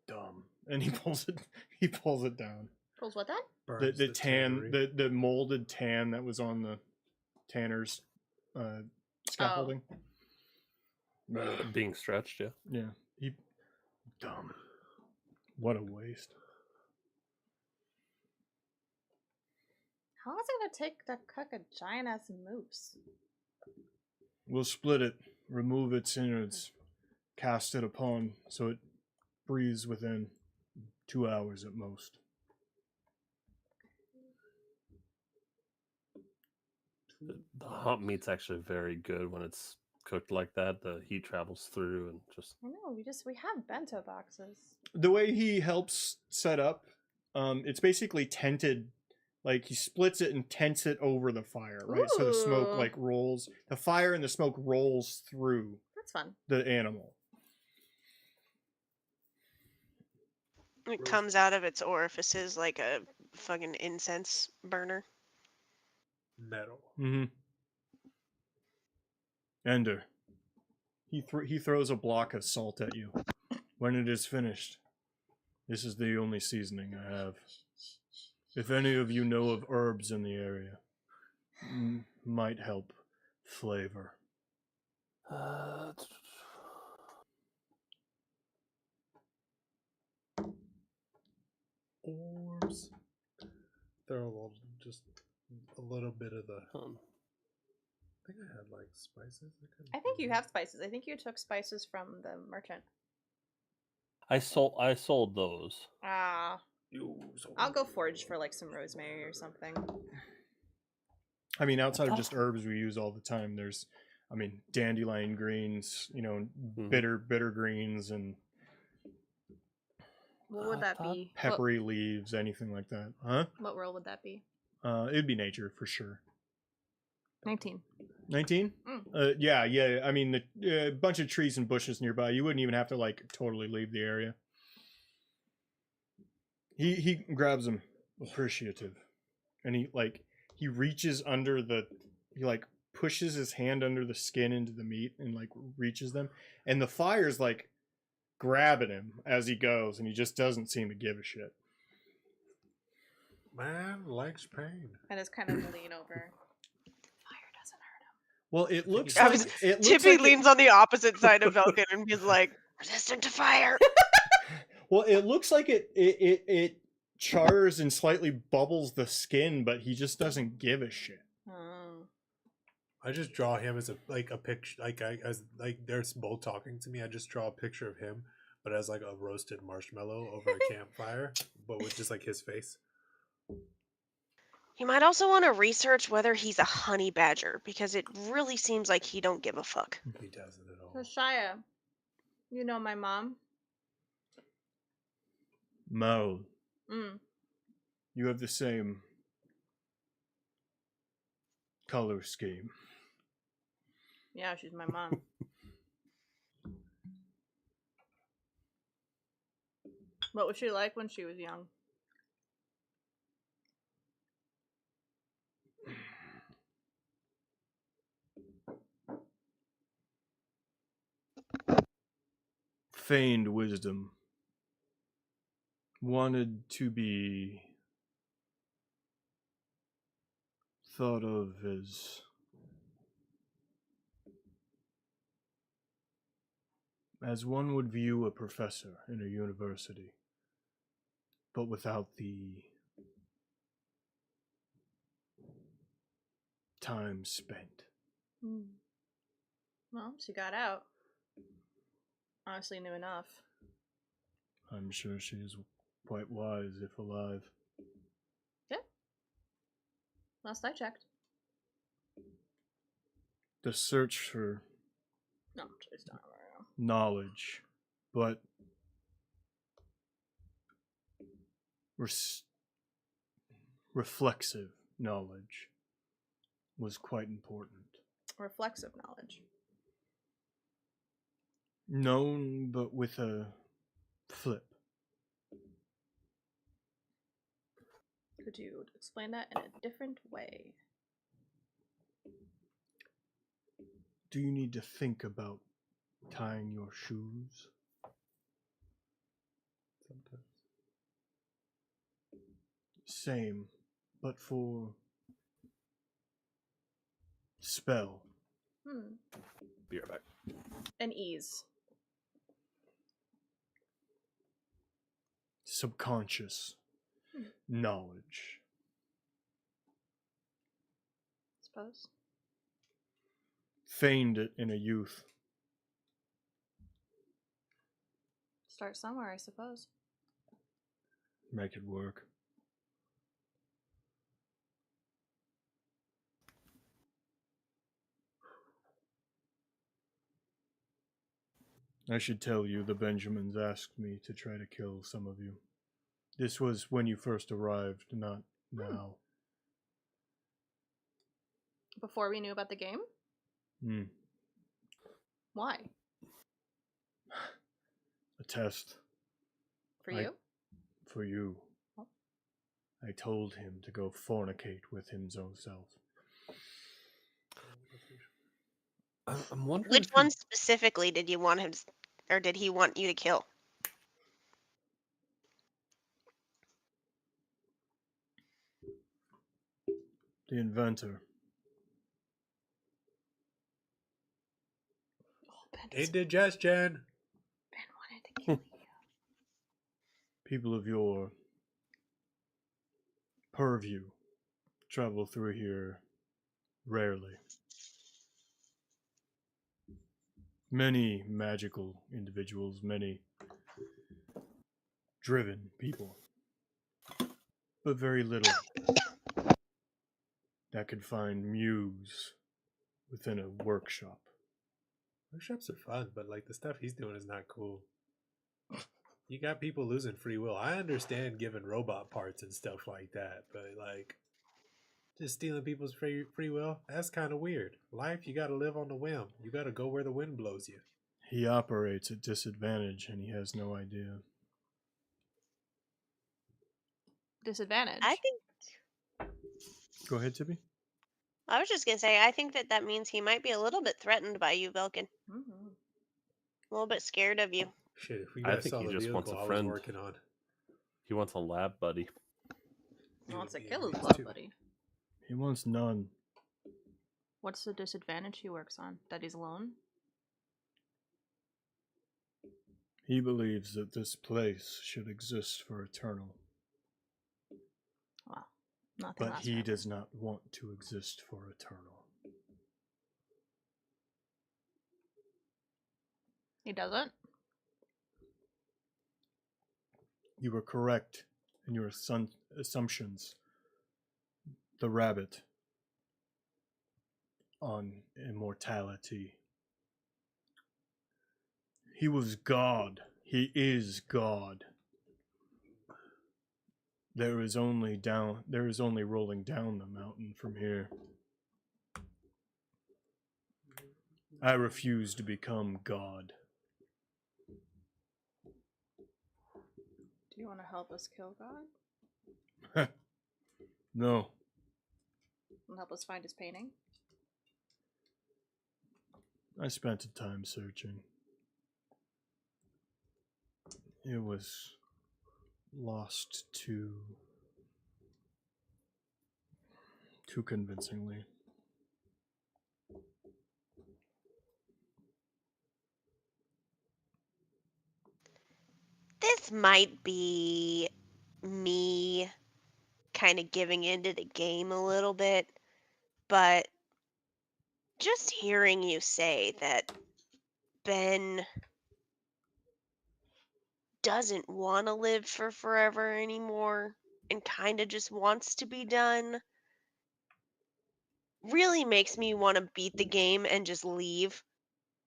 Dumb, and he pulls it down. pulls what that? The tan, the molded tan that was on the tanner's scaffolding. Being stretched, yeah. Yeah, dumb. What a waste. How long is it gonna take to cook a giant ass moose? We'll split it, remove its innards, cast it upon so it breathes within 2 hours at most. The hump meat's actually very good when it's cooked like that. The heat travels through and just. I know, we have bento boxes. The way he helps set up, it's basically tented. Like he splits it and tents it over the fire, right? So the smoke Ooh. like rolls. The fire and the smoke rolls through That's fun. the animal. It comes out of its orifices like a fucking incense burner. Metal. Mm-hmm. Ender. He throws a block of salt at you. When it is finished, this is the only seasoning I have. If any of you know of herbs in the area, might help flavor. Orbs. Throw a little, just a little bit of the. I think I had like spices. I think you have spices. I think you took spices from the merchant. I sold those. Ah. I'll go forage for like some rosemary or something. I mean, outside of just herbs we use all the time, there's, I mean, dandelion greens, you know, bitter greens, and What would that be? peppery leaves, anything like that. Huh? What roll would that be? It'd be nature for sure. 19. 19? Yeah. I mean, a bunch of trees and bushes nearby. You wouldn't even have to like totally leave the area. He grabs them, appreciative, and he reaches under he like pushes his hand under the skin into the meat and like reaches them, and the fire's like grabbing him as he goes, and he just doesn't seem to give a shit. Man likes pain. I just kind of lean over. Fire doesn't hurt him. Well, it looks Tippy leans on the opposite side of Velkin and he's like, resistant to fire. Well, it looks like it chars and slightly bubbles the skin, but he just doesn't give a shit. Oh. I just draw him as a picture, as they're both talking to me. I just draw a picture of him, but as like a roasted marshmallow over a campfire, but with just like his face. You might also want to research whether he's a honey badger, because it really seems like he don't give a fuck. He doesn't at all. So Shia, you know my mom? Mo. You have the same color scheme. Yeah, she's my mom. What was she like when she was young? Feigned wisdom. Wanted to be thought of as one would view a professor in a university, but without the time spent. Well, she got out. Honestly, knew enough. I'm sure she is quite wise if alive. Yeah. Last I checked. The search for No, she's not right now. knowledge, but reflexive knowledge was quite important. Reflexive knowledge. Known, but with a flip. Could you explain that in a different way? Do you need to think about tying your shoes? Sometimes. Same, but for spell. Be right back. An ease. Subconscious knowledge. Suppose. Feigned it in a youth. Start somewhere, I suppose. Make it work. I should tell you, the Benjamins asked me to try to kill some of you. This was when you first arrived, not now. Before we knew about the game? Why? A test. For you? for you. I told him to go fornicate with his own self. I'm wondering Which if you- one specifically did you want him, or did he want you to kill? The inventor. Indigestion. Ben wanted to kill you. People of your purview travel through here rarely. Many magical individuals, many driven people, but very little that can find muse within a workshop. Workshops are fun, but like the stuff he's doing is not cool. You got people losing free will. I understand giving robot parts and stuff like that, but like just stealing people's free will, that's kind of weird. Life, you got to live on the whim. You got to go where the wind blows you. He operates at disadvantage and he has no idea. Disadvantage. I think Go ahead, Tippy. I was just gonna say I think that means he might be a little bit threatened by you, Belkin. Mhm. A little bit scared of you. Shit, if we I guys think saw he the just vehicle wants a I was friend. working on. He wants a lab buddy. He wants to Yeah, kill his these love two. buddy. He wants none. What's the disadvantage he works on? That he's alone? He believes that this place should exist for eternal, Well, nothing but lasts he forever. does not want to exist for eternal. He doesn't? You were correct in your assumptions. The rabbit on immortality. He was God. He is God. There is only rolling down the mountain from here. I refuse to become God. Do you want to help us kill God? No. And help us find his painting? I spent the time searching. It was lost too convincingly. This might be me kind of giving into the game a little bit, but just hearing you say that Ben doesn't want to live for forever anymore and kind of just wants to be done really makes me want to beat the game and just leave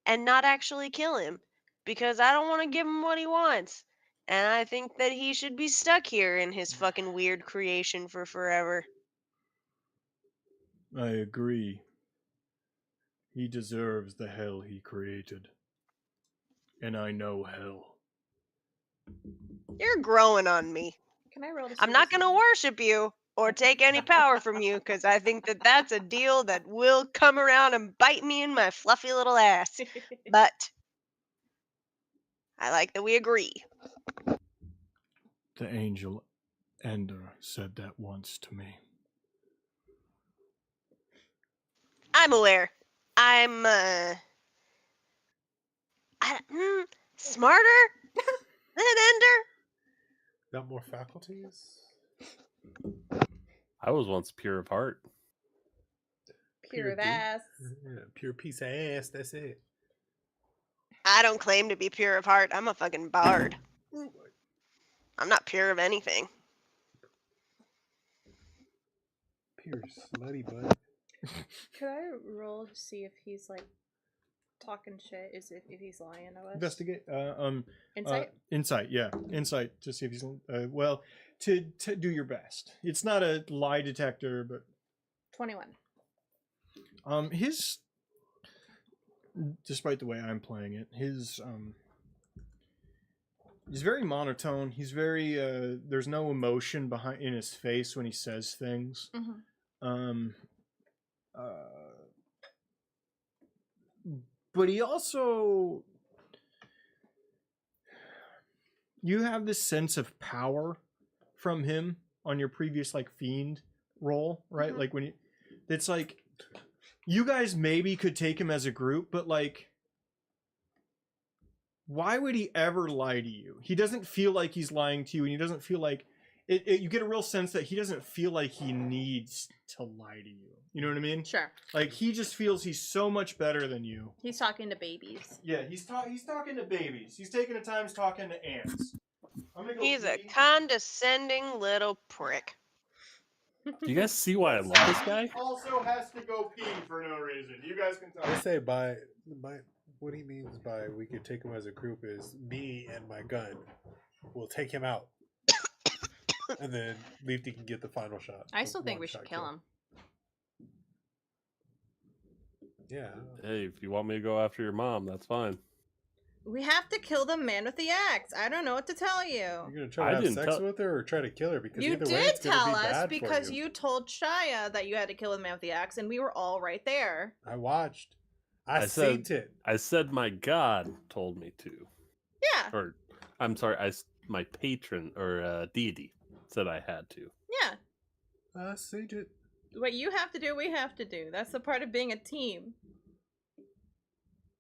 and not actually kill him because I don't want to give him what he wants. And I think that he should be stuck here in his fucking weird creation for forever. I agree. He deserves the hell he created. And I know hell. You're growing on me. Can I roll to see I'm not this? going to worship you or take any power from you because I think that that's a deal that will come around and bite me in my fluffy little ass. But I like that we agree. The angel Ender said that once to me. I'm aware. I'm smarter than Ender. Got more faculties? I was once pure of heart. Pure of dude. ass. Yeah, pure piece of ass, that's it. I don't claim to be pure of heart. I'm a fucking bard. I'm not pure of anything. Pure slutty butt. Could I roll to see if he's like talking shit? Is if he's lying to us? Investigate. Insight? Insight, yeah. Insight to see if he's well, to do your best. It's not a lie detector, but 21. his, despite the way I'm playing it, his He's very monotone. He's very there's no emotion behind in his face when he says things. Mhm. But he also, you have this sense of power from him on your previous like fiend role, right? Mhm. Like when it's like you guys maybe could take him as a group, but like why would he ever lie to you? He doesn't feel like he's lying to you, and he doesn't feel like you get a real sense that he doesn't feel like he needs to lie to you. You know what I mean? Sure. Like he just feels he's so much better than you. He's talking to babies. Yeah, he's talking to babies. He's taking the time talking to ants. I'm gonna go He's a pee. condescending little prick. Do you guys see why I love this guy? Also has to go pee for no reason. You guys can I talk. say by what he means by we could take him as a group is me and my gun will take him out, and then Leafy can get the final shot. I still think we One-shot should kill him. Yeah. Hey, if you want me to go after your mom, that's fine. We have to kill the man with the axe. I don't know what to tell you. You're gonna try I to have didn't sex tell- with her or try to kill her? Because You either way, did it's gonna tell be us bad because for you. you told Shia that you had to kill the man with the axe, and we were all right there. I watched. I said- seen it. I said my God told me to. Yeah, Or, I'm sorry, my patron or deity said I had to. yeah. I seen it. What you have to do, we have to do. That's the part of being a team.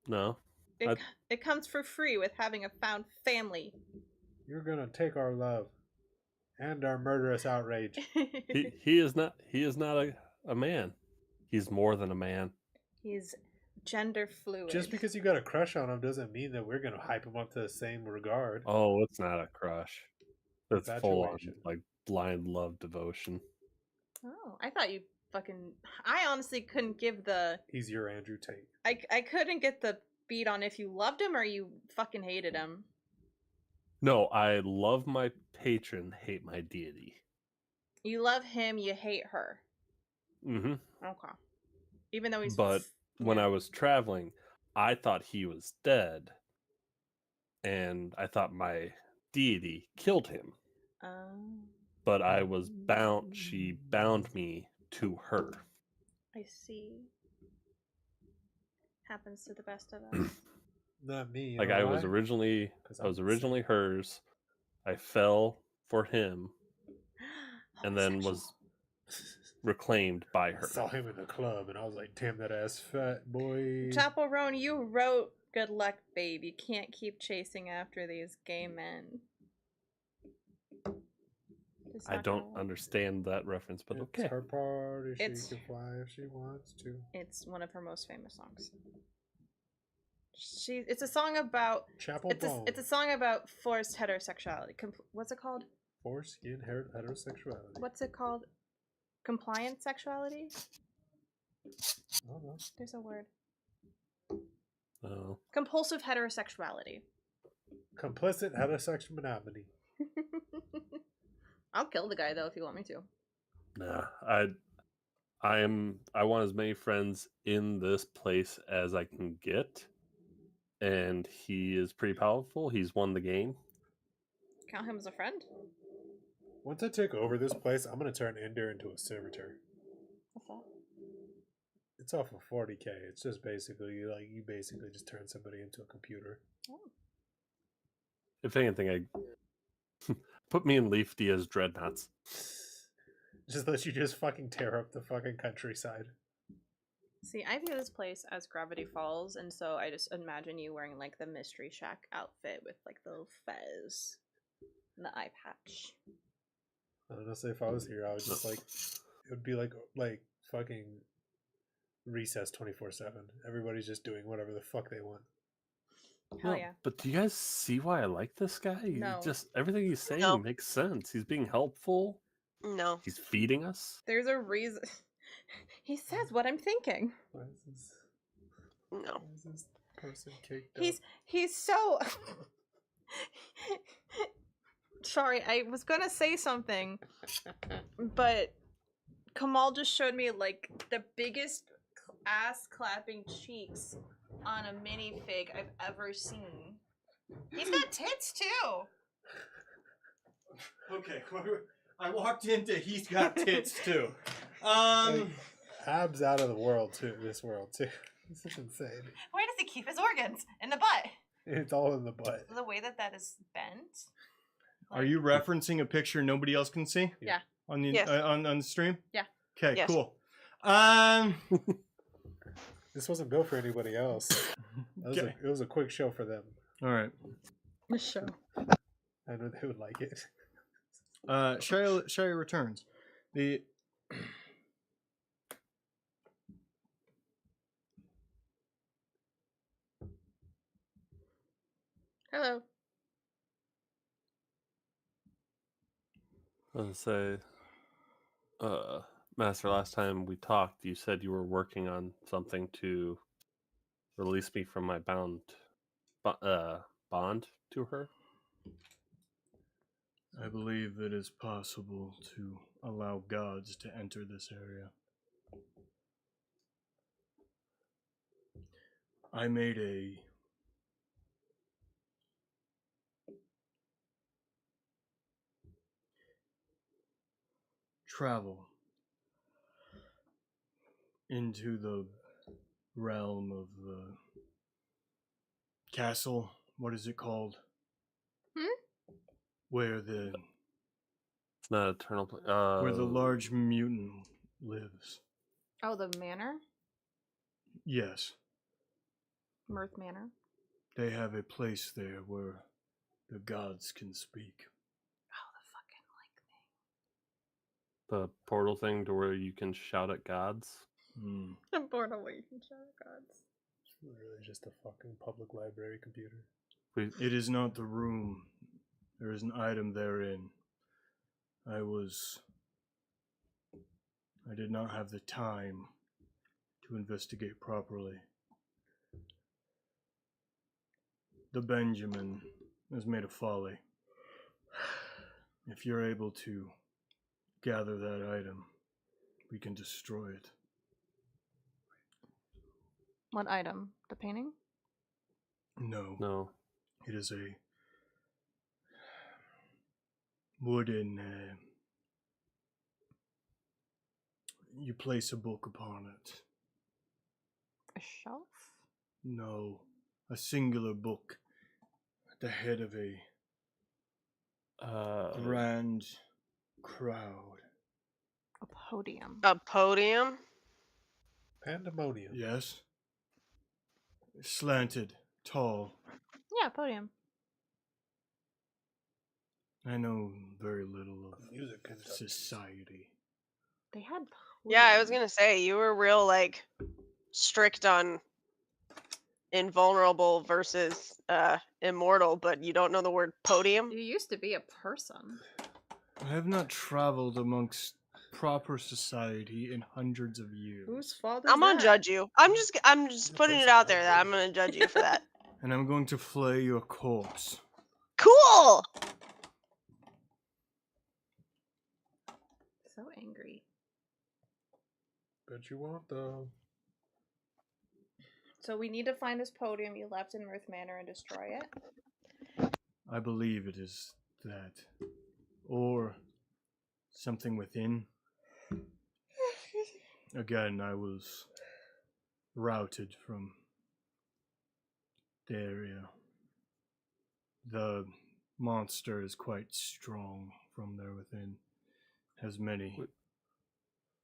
No. It comes for free with having a found family. You're gonna take our love and our murderous outrage. He is not a man. He's more than a man. He's gender fluid. Just because you got a crush on him doesn't mean that we're gonna hype him up to the same regard. Oh, it's not a crush. It's full on Infatuation. like blind love devotion. Oh, I thought you fucking. I honestly couldn't give the. He's your Andrew Tate. I couldn't get the beat on if you loved him or you fucking hated him. No, I love my patron, hate my deity. You love him, you hate her. Mm-hmm. Okay. Even though he's. But when yeah. I was traveling, I thought he was dead. And I thought my deity killed him. But I was bound, she bound me to her. I see. Happens to the best of us. Not me. you Like know I was why? originally 'Cause I was I'm originally hers. I fell for him and then was reclaimed by I her. saw him in the club and I was like, damn that ass fat boy. Chaperone, you wrote "Good luck, babe. You can't keep chasing after these gay men." It's I not don't gonna work. understand that reference, but It's okay. her party. She It's- can fly if she wants to. It's one of her most famous songs. It's a song about. Chapel Bone. It's a song about forced heterosexuality. What's it called? Foreskin heterosexuality. What's it called? Compliant sexuality? I don't know. There's a word. Oh. Compulsive heterosexuality. Complicit heterosexual monogamy. I'll kill the guy though if you want me to. Nah. I want as many friends in this place as I can get. And he is pretty powerful. He's won the game. Count him as a friend? Once I take over this place, I'm gonna turn Ender into a servitor. What's that? It's off of 40K. It's just basically like you basically just turn somebody into a computer. Oh. If anything, I put me in Leaf Diaz dreadnoughts. Just let you just fucking tear up the fucking countryside. See, I view this place as Gravity Falls, and so I just imagine you wearing like the Mystery Shack outfit with like the little fez and the eye patch. Honestly, if I was here, I would just like it would be like fucking recess 24/7. Everybody's just doing whatever the fuck they want. Hell No, yeah. But do you guys see why I like this guy? No. Just everything he's saying No. makes sense. He's being helpful. No. He's feeding us. There's a reason. He says what I'm thinking. Why is this? No. Why is this person caked up? He's so. Sorry, I was gonna say something, but Kamal just showed me like the biggest ass clapping cheeks on a minifig I've ever seen. He's got tits too. Okay, I walked into he's got tits too. Like, Ab's out of the world too. This world too. This is insane. Where does he keep his organs? In the butt. It's all in the butt. The way that is bent. Are you referencing a picture nobody else can see? Yeah. On the Yes. on the stream? Yeah. Okay, Yes. cool. This wasn't built for anybody else. Okay. It was a quick show for them. All right. The show. I know they would like it. Shia returns. The Hello. I was gonna say, Master, last time we talked, you said you were working on something to release me from my bond to her. I believe it is possible to allow gods to enter this area. I made a travel into the realm of the castle. What is it called? Where the It's not eternal. where the large mutant lives. Oh, the manor? Yes, Mirth Manor. they have a place there where the gods can speak. Oh, the fucking like the portal thing to where you can shout at gods. Hmm. thing. I'm bored of waiting for gods. It's really just a fucking public library computer. It is not the room. There is an item therein. I did not have the time to investigate properly. The Benjamin has made a folly. If you're able to gather that item, we can destroy it. What item? The painting? No, it is a wooden. You place a book upon it. A shelf? No, a singular book at the head of a grand crowd. A podium. A podium? Pandemonium. Yes? Slanted, tall. Yeah, podium. I know very little of Music conductors. society. They had Yeah, I was podium. gonna say you were real like strict on invulnerable versus immortal, but you don't know the word podium. You used to be a person. I have not traveled amongst proper society in hundreds of years. Whose fault I'm gonna judge you. I'm just putting it out there that I'm gonna judge you for that. And I'm going to flay your corpse. Cool. So angry. Bet you won't though. So we need to find this podium you left in Mirth Manor and destroy it. I believe it is that. Or something within. Again, I was routed from the area. The monster is quite strong from there within. Has many.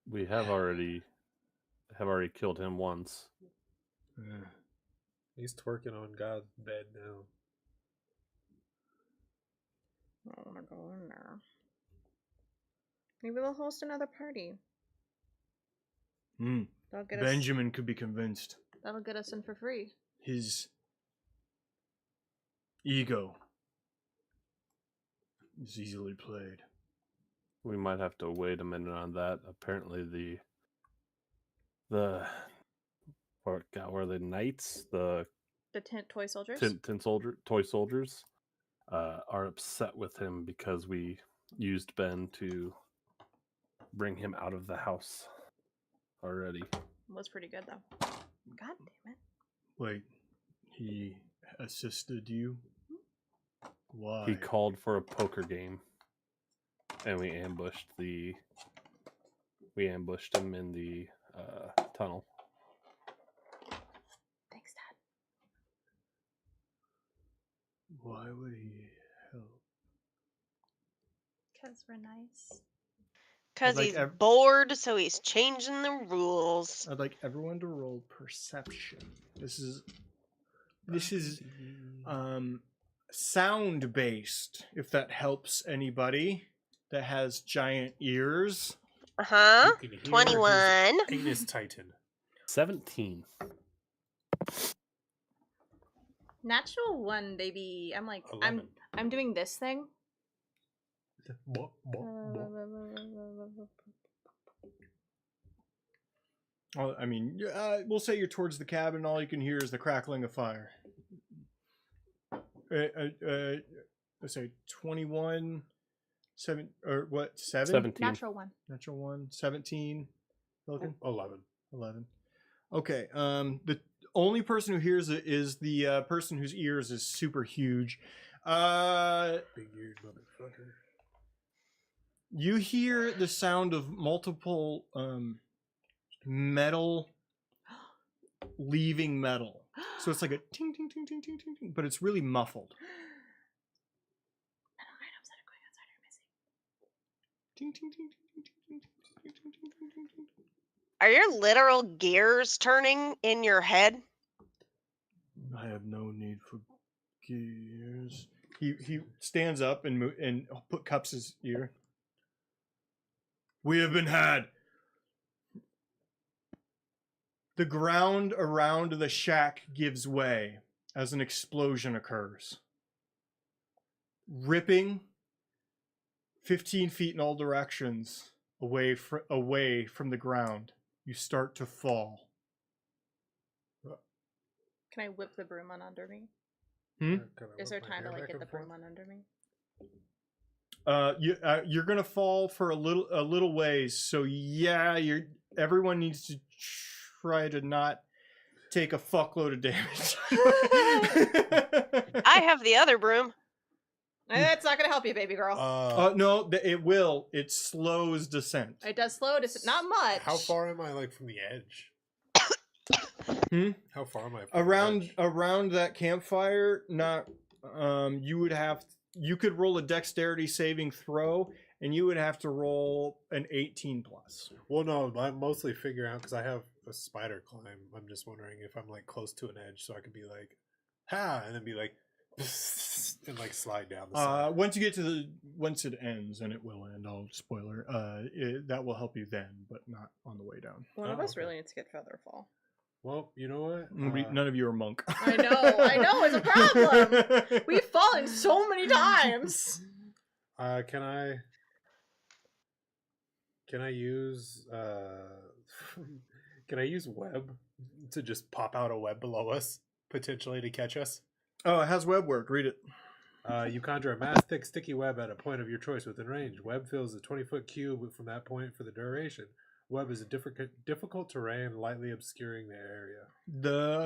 We have already killed him once. He's twerking on God's bed now. I don't want to go in there. Maybe they'll host another party. That'll get Benjamin could be convinced. That'll get us in for free. His ego is easily played. We might have to wait a minute on that. Apparently the what were the knights? The Toy soldiers. toy soldiers are upset with him because we used Ben to bring him out of the house already. Was pretty good though. God damn it. Wait, he assisted you? Why? He called for a poker game. and we ambushed him in the tunnel. Thanks, Dad. Why would he help? Because we're nice. Because Like he's bored, so he's changing the rules. I'd like everyone to roll perception. This is sound based, if that helps anybody that has giant ears. Uh-huh. You can hear 21. his Anus Titan. 17. Natural 1, baby. I'm like, 11. I'm doing this thing. Bo- bo- bo. Well, I mean, we'll say you're towards the cabin. All you can hear is the crackling of fire. Let's say 21, 7 or what? 7. 17. Natural 1. Natural 1, 17. Logan? 11. 11. Okay. The only person who hears it is the person whose ears is super huge. Big eared motherfucker. You hear the sound of multiple metal leaving metal. So it's like a ting ting ting ting ting ting ting, but it's really muffled. Metal items that are going outside are missing. Ting ting ting ting ting ting ting ting ting ting ting ting. Are your literal gears turning in your head? I have no need for gears. He stands up and cups his ear. We have been had. The ground around the shack gives way as an explosion occurs. Ripping 15 feet in all directions away from the ground, you start to fall. Can I whip the broom on under me? Is there time to like get the broom on under me? You're gonna fall for a little ways, so yeah, everyone needs to try to not take a fuckload of damage. I have the other broom. It's not gonna help you, baby girl. No, it will. It slows descent. It does slow descent, not much. How far am I like from the edge? Hmm? How far am I from the edge? Around that campfire? Not. You could roll a dexterity saving throw, and you would have to roll an 18 plus. Well, no, I'm mostly figuring out because I have a spider climb. I'm just wondering if I'm like close to an edge, so I could be like, ha, and then be like, and like slide down the side. Once it ends, and it will end. I'll spoiler. That will help you then, but not on the way down. One of us okay. really needs to get Featherfall. Well, you know what? None of you are monk. I know, it's a problem. We've fallen so many times. Can I use can I use web to just pop out a web below us, potentially to catch us? Oh, it has web work. Read it. You conjure a mass thick sticky web at a point of your choice within range. Web fills a 20-foot cube from that point for the duration. Web is a difficult terrain, lightly obscuring the area.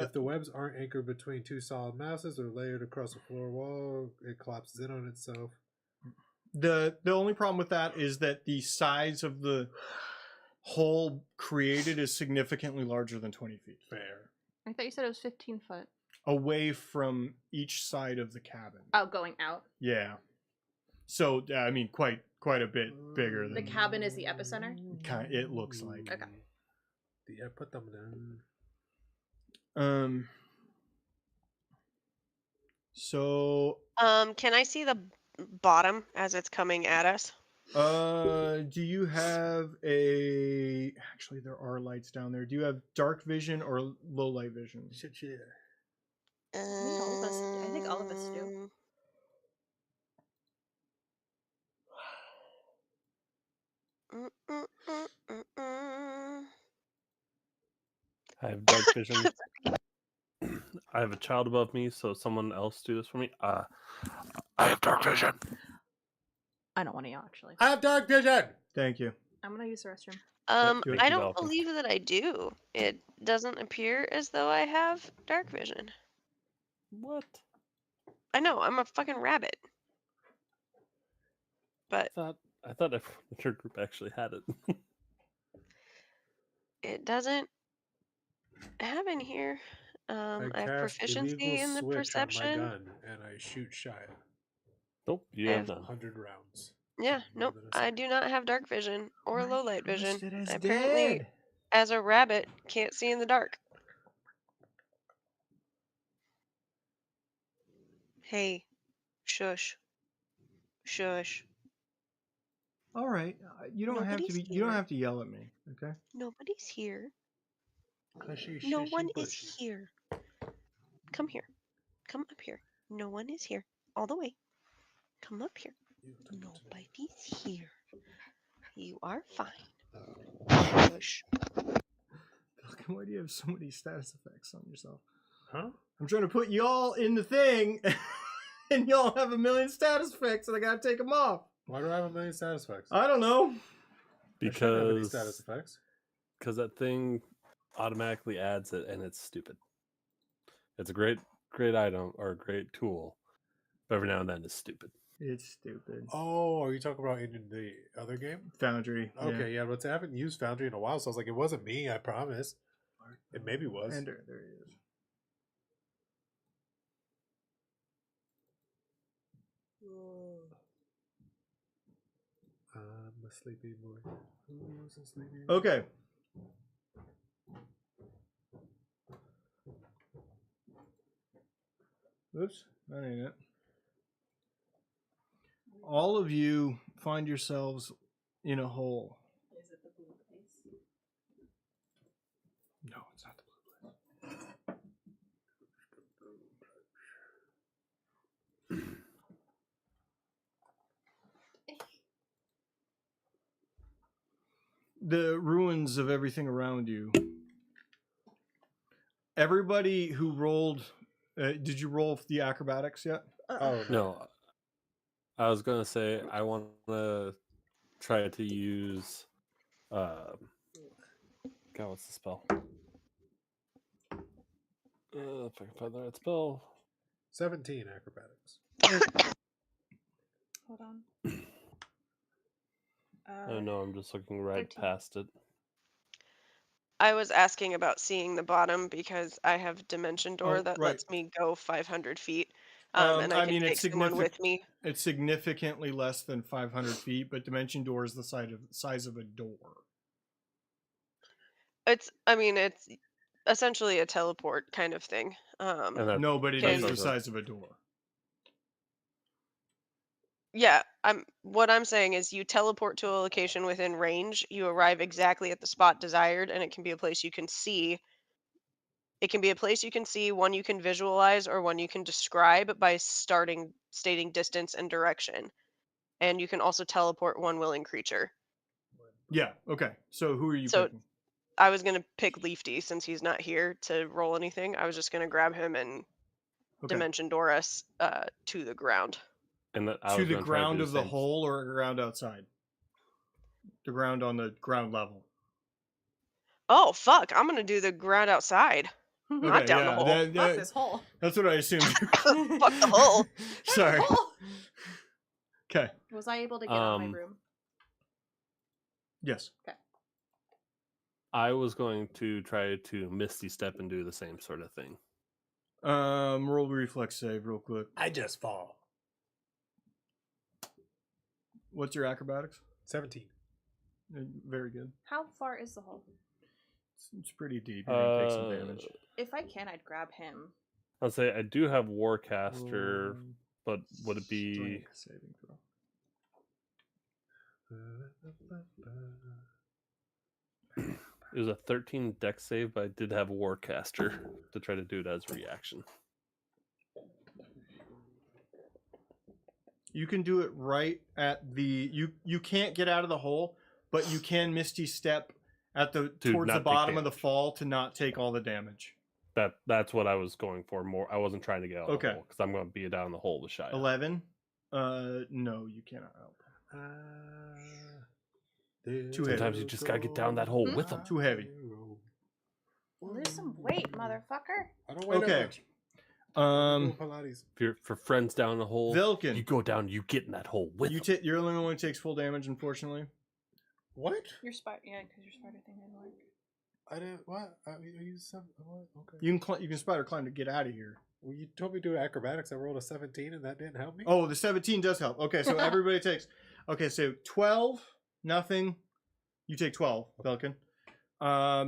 If the webs aren't anchored between two solid masses or layered across a floor wall, it collapses in on itself. The only problem with that is that the size of the hole created is significantly larger than 20 feet. Fair. I thought you said it was 15 foot. Away from each side of the cabin. Oh, going out. Yeah. So, I mean, quite a bit bigger than... The cabin is the epicenter? It looks like. Okay. Yeah, put them down. So... Can I see the bottom as it's coming at us? Do you have a... Actually, there are lights down there. Do you have dark vision or low light vision? Shit, yeah. I think all of us do. I have dark vision. I have a child above me, so someone else do this for me. I have dark vision. I don't want to actually. I have dark vision! Thank you. I'm gonna use the restroom. do it. I You're don't welcome. believe that I do. It doesn't appear as though I have dark vision. What? I know, I'm a fucking rabbit. But I thought everyone in your group actually had it. It doesn't have in here. I have cast illegal proficiency in the switch on my perception. gun, and I shoot Shia. Nope, you I have have- none. 100 rounds. Yeah, Something more nope. than a I second. do not have dark vision or low light vision. Listed as Apparently, dead. as a rabbit, can't see in the dark. Hey, shush, shush. All right, you don't have to Nobody's be. You don't here. have to yell at me, okay? Nobody's here. Hushy, No shushy, one is bushy. here. Come here. Come up here. No one is here. All the way. Come up here. You have to go to the- Nobody's here. You are fine. Shush. Fucking, why do you have so many status effects on yourself? Huh? I'm trying to put y'all in the thing, and y'all have a million status effects, and I gotta take them off. Why do I have a million status effects? I don't know. I shouldn't have any Because status effects. that thing automatically adds it, and it's stupid. It's a great item or a great tool, but every now and then it's stupid. It's stupid. Oh, are you talking about in the other game? Foundry. yeah. Okay, yeah, but I haven't used Foundry in a while, so I was like, it wasn't me, I promise. It maybe was. And there he is. I'm a sleepy boy. Who's a sleepy boy? Okay. Oops, that ain't it. All of you find yourselves in a hole. Is it the blue place? No, it's not the blue place. The ruins of everything around you. Everybody who rolled, did you roll the acrobatics yet? Oh, No, I was gonna say I want to try to use. God, what's the spell? If I can find the right spell. 17 acrobatics. Hold on. Oh no, I'm just looking right 13. past it. I was asking about seeing the bottom because I have Dimension Door Oh, that right. lets me go 500 feet. And I can take someone with me. It's significantly less than 500 feet, but Dimension Door is the size of a door. It's essentially a teleport kind of thing. And that, No, but it Can- is the that's size of a door. Yeah, what I'm saying is you teleport to a location within range, you arrive exactly at the spot desired, and it can be a place you can see. It can be a place you can see, one you can visualize, or one you can describe by stating distance and direction. And you can also teleport one willing creature. Yeah, okay. So who are you So- picking? I was gonna pick Leafty since he's not here to roll anything. I was just gonna grab him and Okay. Dimension Door us to the ground. and that I To was the gonna try to ground do of the same- hole or ground outside? The ground on the ground level. Oh fuck! I'm gonna do the ground outside. Not Okay, down the yeah, hole. Fuck this hole. that's what I assumed. Fuck the hole. Sorry. Hole. Okay. Was I able to get on my room? Yes. I was going to try to Misty Step and do the same sort of thing. Roll reflex save real quick. I just fall. What's your acrobatics? 17. Very good. How far is the hole? It's pretty deep. You're gonna take some damage. If I can, I'd grab him. I'll say I do have Warcaster, but would it be? Strength saving throw. It was a 13 dex save, but I did have Warcaster to try to do it as a reaction. You can do it right at the you can't get out of the hole, but you can Misty Step at the To towards not the take bottom of the damage. fall to not take all the damage. That's what I was going for. More, I wasn't trying to get out of the Okay. hole because I'm going to be down in the hole with Shia. 11. No, you cannot help. Too heavy. Sometimes you just gotta get down that hole with them. Too heavy. Lose some weight, motherfucker. I don't weigh that Okay. much. Doing Pilates. For friends down the hole, Vilken. you go down, you get in that hole with them. You're the only one who takes full damage, unfortunately. What? Your spider, yeah, because your spider thing didn't work. I didn't. What? Are you some? What? Okay. You can spider climb to get out of here. Well, you told me to do acrobatics. I rolled a 17, and that didn't help me. Oh, the 17 does help. Okay, so everybody takes. Okay, so 12, nothing. You take 12, Velkin.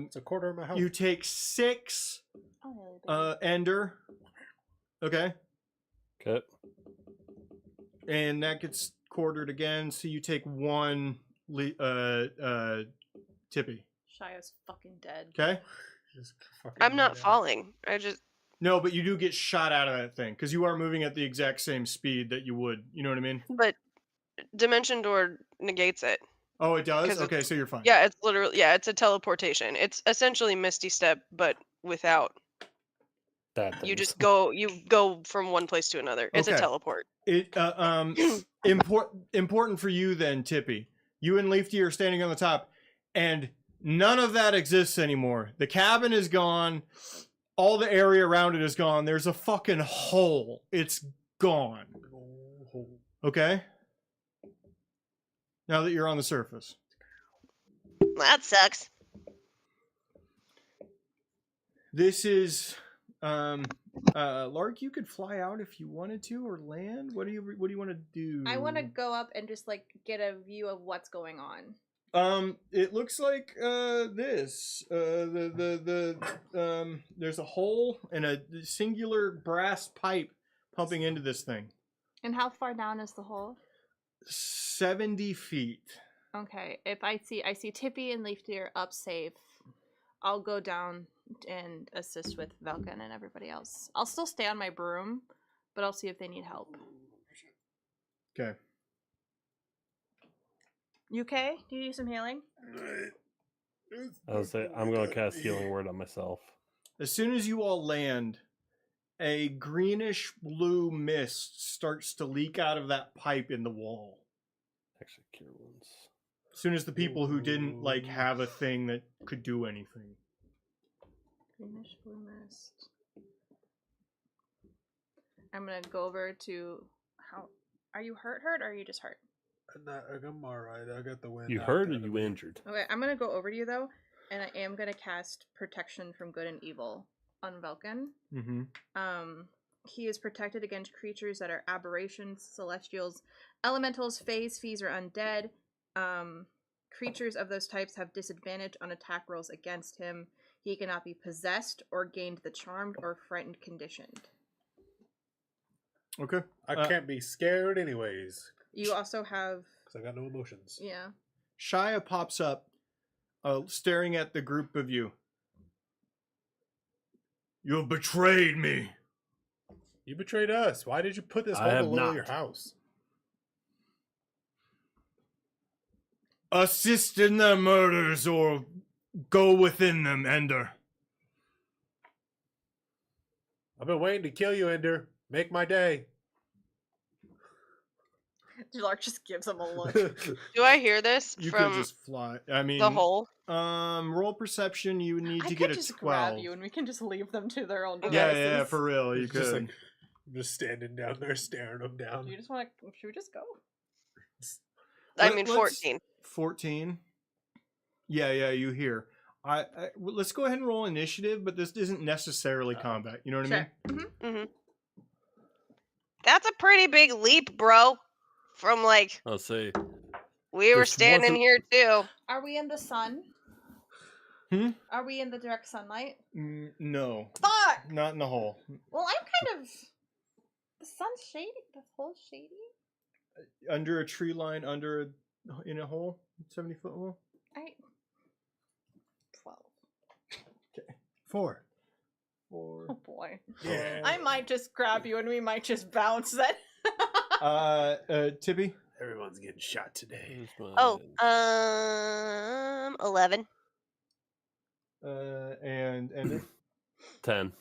It's a quarter of my health. You take 6, Oh, Ender. Okay, Okay. and that gets quartered again. So you take 1, Tippy. Shia's fucking dead. Okay. Just fucking I'm not right out. falling. I just No, but you do get shot out of that thing because you are moving at the exact same speed that you would. You know what I mean? but Dimension Door negates it. Oh, it does. 'Cause Okay, it's- so you're fine. Yeah, it's literally it's a teleportation. It's essentially Misty Step, but without. That You things. just go from one place to another. It's a Okay. teleport. It important for you then, Tippy. You and Leafy are standing on the top, and none of that exists anymore. The cabin is gone. All the area around it is gone. There's a fucking hole. It's gone. Okay? Now that you're on the surface. That sucks. This is Lark, you could fly out if you wanted to or land. What do you want to do? I want to go up and just like get a view of what's going on. It looks like this. There's a hole and a singular brass pipe pumping into this thing. And how far down is the hole? 70 feet. Okay, if I see Tippy and Leafy are up safe, I'll go down and assist with Velkin and everybody else. I'll still stay on my broom, but I'll see if they need help. Okay. You okay? Do you need some healing? I would say I'm gonna cast Healing Word on myself. As soon as you all land, a greenish blue mist starts to leak out of that pipe in the wall. Actually, Cure Wounds. As soon as the people who didn't like have a thing that could do anything. Greenish blue mist. I'm gonna go over to how. Are you hurt? Or are you just hurt? I'm alright. I got the wind. You knocked hurt or out of you me. injured? Okay, I'm gonna go over to you though, and I am gonna cast Protection from Good and Evil on Velkin. Mm-hmm. He is protected against creatures that are aberrations, celestials, elementals, fays, fees, or undead. Creatures of those types have disadvantage on attack rolls against him. He cannot be possessed or gained the charmed or frightened conditioned. Okay. I can't be scared anyways. You also have, Because I got no emotions. yeah. Shia pops up, staring at the group of you. You have betrayed me. You betrayed us. Why did you put this I hole have below not. your house? Assist in their murders or go within them, Ender. I've been waiting to kill you, Ender. Make my day. Lark just gives him a look. Do I hear this You could from just fly. I mean, the hole? Roll perception. You would need I to could get a just 12. grab you and we can just leave them to their own Yeah, devices. yeah, for real. You It's just could. like- I'm just standing down there staring them down. Do you just want to? Should we just go? I Let- mean, let's- 14. 14. Yeah, you hear. Let's go ahead and roll initiative, but this isn't necessarily combat. You know what I mean? Sure. Mm-hmm. That's a pretty big leap, bro. From like I'll say we were This standing wasn't- here too. Are we in the sun? Hmm? Are we in the direct sunlight? No, Fuck! not in the hole. Well, I'm kind of. The sun's shady. The hole's shady. Under a tree line, in a hole, 70-foot hole. 12. 4. Oh boy. Yeah. I might just grab you and we might just bounce then. Tippy. Everyone's getting shot today. where's Oh, mine? 11. And Ender. 10.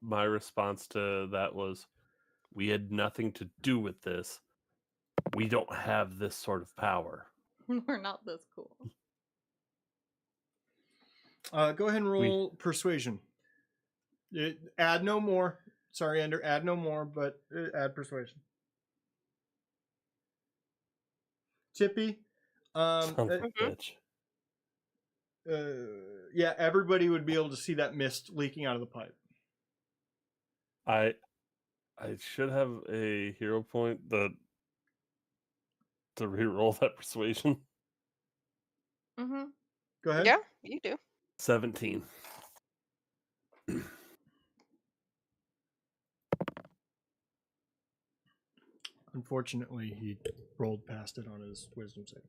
My response to that was, we had nothing to do with this. We don't have this sort of power. We're not this cool. Go ahead and roll persuasion. Add no more. Sorry, Ender. Add no more, but add persuasion. Chippy. Son of a bitch. Yeah, everybody would be able to see that mist leaking out of the pipe. I should have a hero point to re-roll that persuasion. Mm-hmm. Go ahead. Yeah, you do. 17. Unfortunately, he rolled past it on his wisdom saving.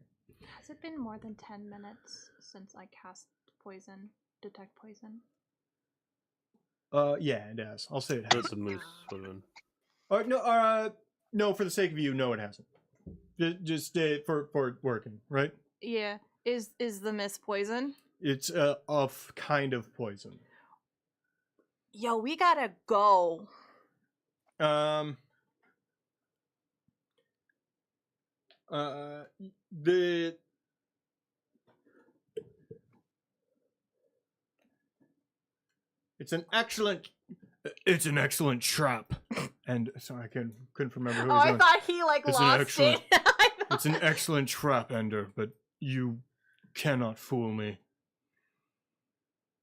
Has it been more than 10 minutes since I cast poison, detect poison? Yeah, it has. I'll say it But has. the moose would have been. No, for the sake of you, no, it hasn't. Just for working, right? Yeah. Is the mist poison? It's a kind of poison. Yo, we gotta go. The It's an excellent trap. And sorry, I couldn't remember who Oh, was I on. thought he like It's an lost excellent- it. It's an excellent trap, Ender, but you cannot fool me.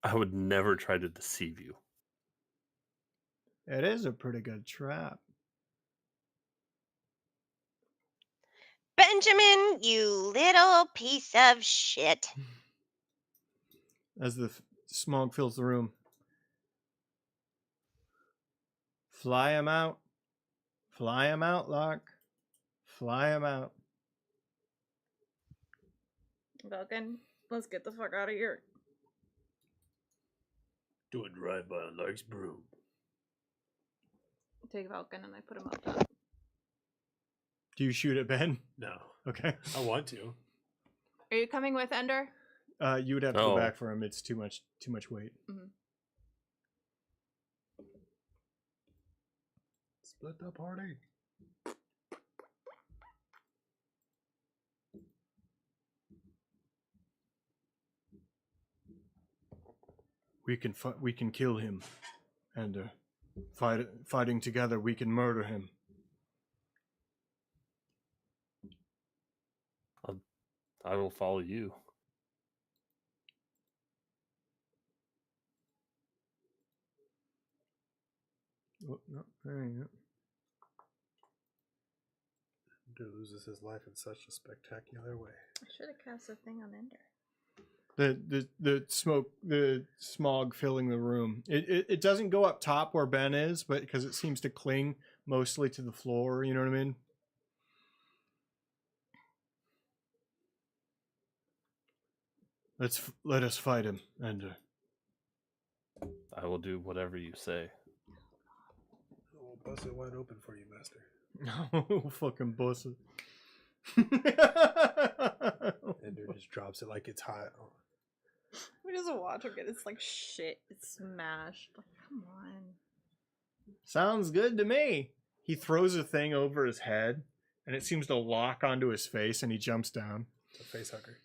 I would never try to deceive you. It is a pretty good trap. Benjamin, you little piece of shit. As the smog fills the room. Fly him out. Fly him out, Lark. Fly him out. Vulcan, let's get the fuck out of here. Do a drive-by on Lark's broom. Take Vulcan and I put him up top. Do you shoot at Ben? No, Okay. I want to. Are you coming with Ender? You would have to go Oh. back for him. It's too much weight. Split the party. We can kill him, and fighting together, we can murder him. I will follow you. Oh, no, there you go. Ender loses his life in such a spectacular way. I should have cast a thing on Ender. The smog filling the room. It doesn't go up top where Ben is, but because it seems to cling mostly to the floor. You know what I mean? Let us fight him, Ender. I will do whatever you say. We'll bust it wide open for you, Master. No fucking boss. Ender just drops it like it's hot. We just watch him get it's like shit. It's smashed. Like, come on. Sounds good to me. He throws a thing over his head, and it seems to lock onto his face, and he jumps down. It's a face hugger.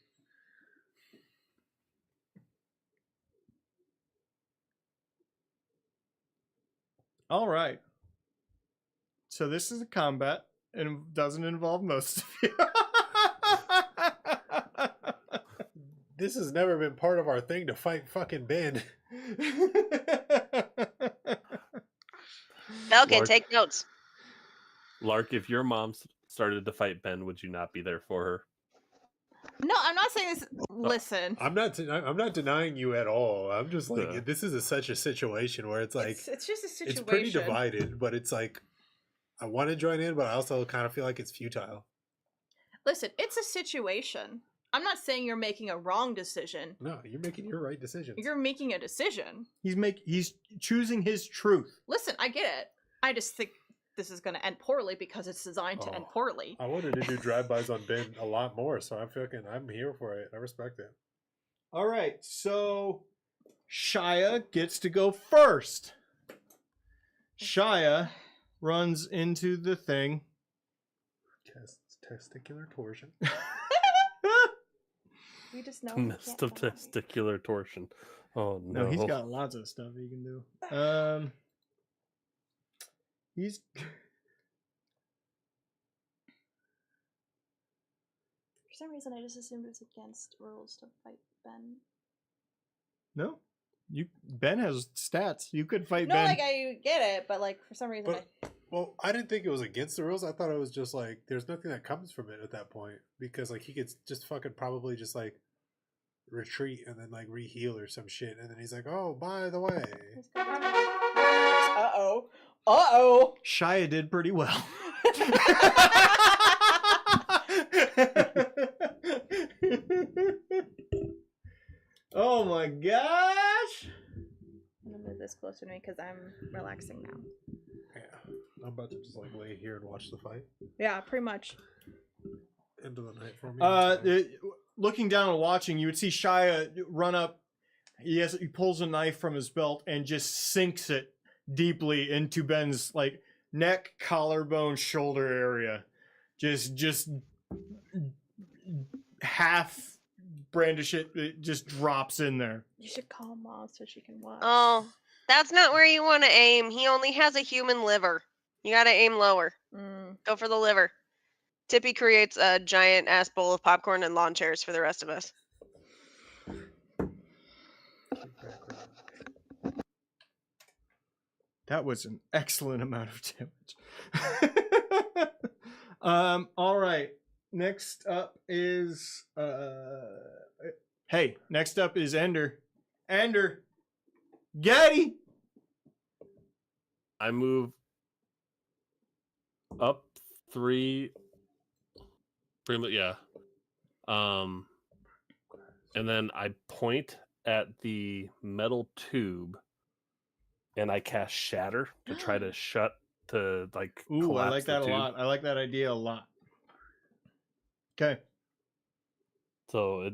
All right. So this is a combat, and it doesn't involve most of you. This has never been part of our thing to fight fucking Ben. Falcon, Lark. take notes. Lark, if your mom started to fight Ben, would you not be there for her? No, I'm not saying this. Listen. I'm not denying you at all. I'm just like, Yeah. this is such a situation where it's like, It's just a situation. it's pretty divided, but it's like, I want to join in, but I also kind of feel like it's futile. Listen, it's a situation. I'm not saying you're making a wrong decision. No, you're making your right decisions. You're making a decision. He's choosing his truth. Listen, I get it. I just think this is going to end poorly because it's designed to end Oh. poorly. I wanted to do drive-bys on Ben a lot more, so I'm here for it. I respect it. All right, so Shia gets to go first. Shia runs into the thing. Testicular torsion. We just know he Mist can't of die. testicular torsion. Oh no. No, he's got lots of stuff he can do. He's For some reason, I just assumed it was against rules to fight Ben. no. Ben has stats. You could fight No, Ben. like I get it, but like for some reason, But well, I didn't think it was against the rules. I thought it was just like there's nothing that comes from it at that point because like he could just fucking probably just like retreat and then like re-heal or some shit, and then he's like, "Oh, by the way." Uh-oh. Uh-oh. Shia did pretty well. Oh my gosh! I'm gonna move this closer to me because I'm relaxing now. Yeah, I'm about to just like lay here and watch the fight. Yeah, pretty much. End of the night for me. Looking down and watching, you would see Shia run up. He pulls a knife from his belt and just sinks it deeply into Ben's like neck, collarbone, shoulder area. Just half brandish it just drops in there. You should call Mom so she can watch. Oh, that's not where you want to aim. He only has a human liver. You gotta aim lower. Go for the liver. Tippy creates a giant ass bowl of popcorn and lawn chairs for the rest of us. That was an excellent amount of damage. All right. Next up is next up is Ender. Ender. Getty. I move up 3. Pretty much, yeah. And then I point at the metal tube and I cast Shatter to try to like Ooh, collapse I like that the a tube. lot. I like that idea a lot. Okay. So it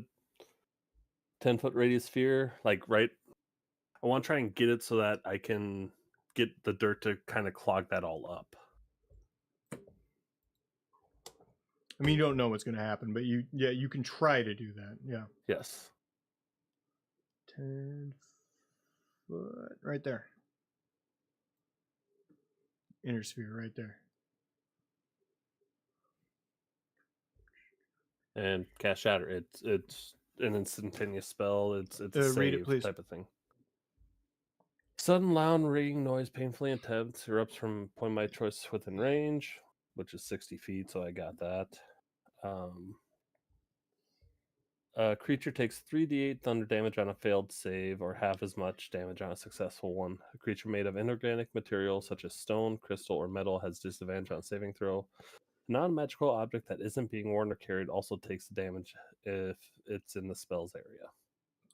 10-foot radius sphere, like right. I want to try and get it so that I can get the dirt to kind of clog that all up. I mean, you don't know what's going to happen, but you can try to do that. Yeah. Yes. 10 foot right there. Inner sphere right there. And cast Shatter. It's an instantaneous spell. It's a save read it, please. type of thing. Sudden loud ringing noise, painfully intense, erupts from a point of my choice within range, which is 60 feet, so I got that. A creature takes 3d8 thunder damage on a failed save, or half as much damage on a successful one. A creature made of inorganic material, such as stone, crystal, or metal, has disadvantage on saving throw. A non-magical object that isn't being worn or carried also takes the damage if it's in the spell's area.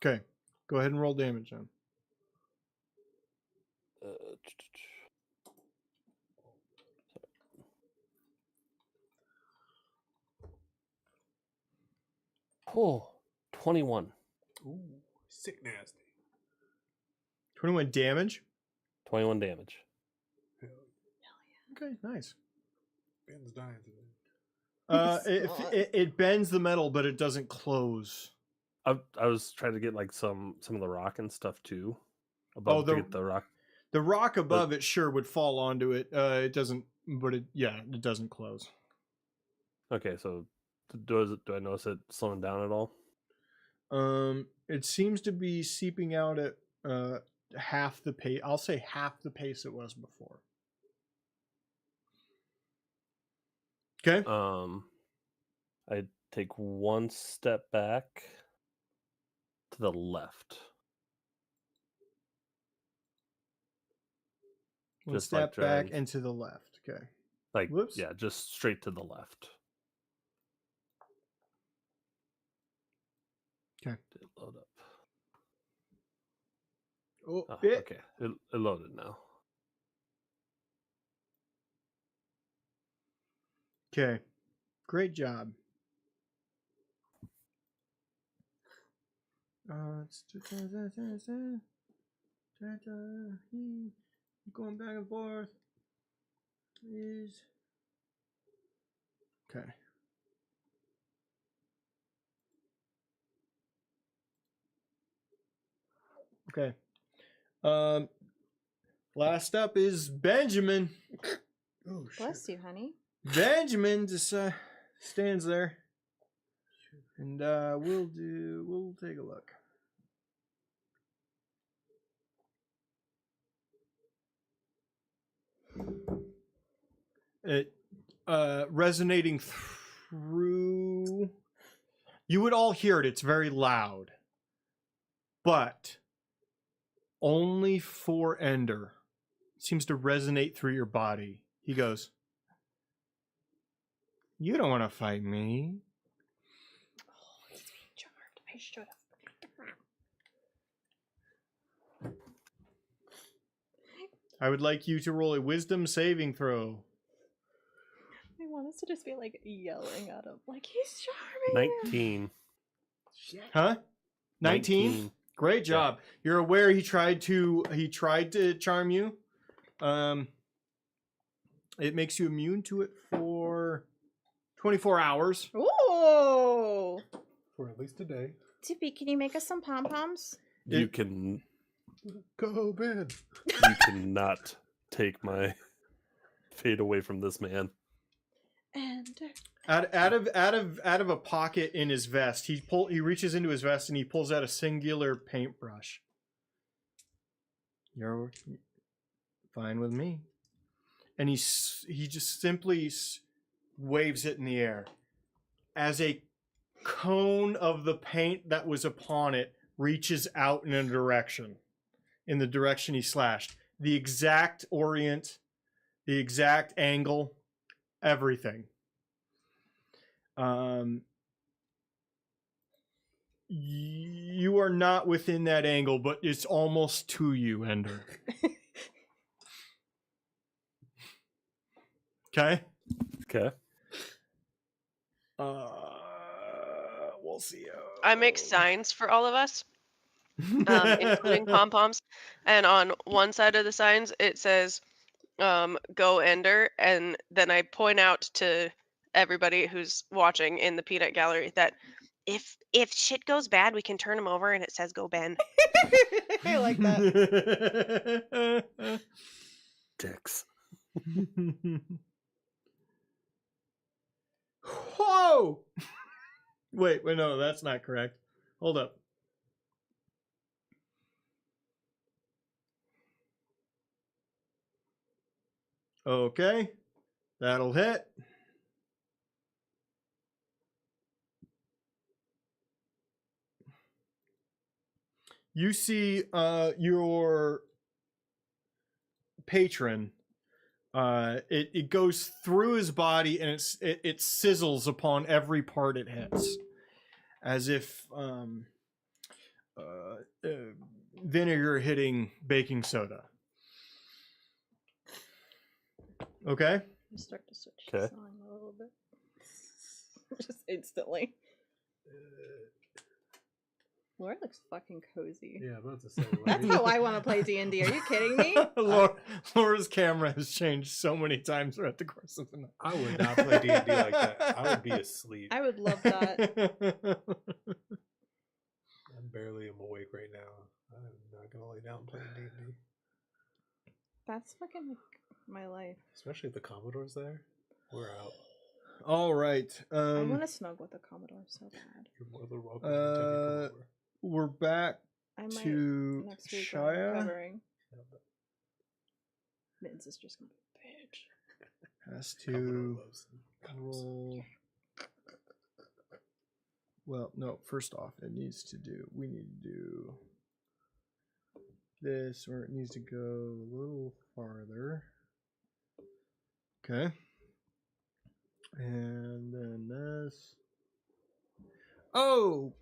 Okay. Go ahead and roll damage then. Oh, 21. Ooh, sick nasty. 21 damage. 21 damage. Okay, nice. Ben's dying today. It bends the metal, but it doesn't close. I was trying to get like some of the rock and stuff too. Above to get the rock. The rock above it sure would fall onto it. It doesn't, but it doesn't close. Okay, so do I notice it slowing down at all? It seems to be seeping out at half the pace. I'll say half the pace it was before. Okay. I take one step back to the left. One Just step like back trying- and to the left. Okay. Like, Whoops. yeah, just straight to the left. Okay. Did it load up? Oh, Oh, bit. okay. It loaded now. Okay. Great job. Going back and forth. Please. Okay. Okay. Last up is Benjamin. Oh shit. Bless you, honey. Benjamin just stands there, and we'll take a look. It resonating through. You would all hear it. It's very loud, but only for Ender. It seems to resonate through your body. He goes, "You don't want to fight me." Oh, he's being charmed. I should have. I would like you to roll a wisdom saving throw. I want us to just be like yelling at him, like he's charming. 19. Huh? 19? Great job. You're aware he tried to charm you. It makes you immune to it for 24 hours. Ooh. For at least a day. Tippy, can you make us some pom poms? You can. Go, Ben. You cannot take my fate away from this man. And Out of a pocket in his vest, he reaches into his vest and he pulls out a singular paintbrush. You're fine with me. And he just simply waves it in the air as a cone of the paint that was upon it reaches out in the direction he slashed. The exact orient, the exact angle, everything. You are not within that angle, but it's almost to you, Ender. Okay? Okay. We'll see. I make signs for all of us, including pom poms. And on one side of the signs, it says, "Go Ender," and then I point out to everybody who's watching in the peanut gallery that if shit goes bad, we can turn him over, and it says "Go Ben." I like that. Dicks. Whoa! Wait, no, that's not correct. Hold up. Okay, that'll hit. You see your patron. It goes through his body and it sizzles upon every part it hits, as if vinegar hitting baking soda. Okay. You start to switch Okay. the song a little bit. Just instantly. Laura looks fucking cozy. Yeah, I'm about to say. That's how I want to play D&D. Are you kidding me? Laura's camera has changed so many times throughout the course of the night. I would not play D&D like that. I would be asleep. I would love that. I barely am awake right now. I'm not gonna lay down playing D&D. That's fucking like my life. Especially if the Commodore's there. We're out. All right. I want to snug with the Commodore so bad. You're more than welcome anytime you come over. We're back I might to next week when I'm Shia. recovering. Mittens is just gonna be a bitch. Has Commodore to loves them. roll. Well, no. First off, we need to do this, or it needs to go a little farther. Okay. And then this. Oh,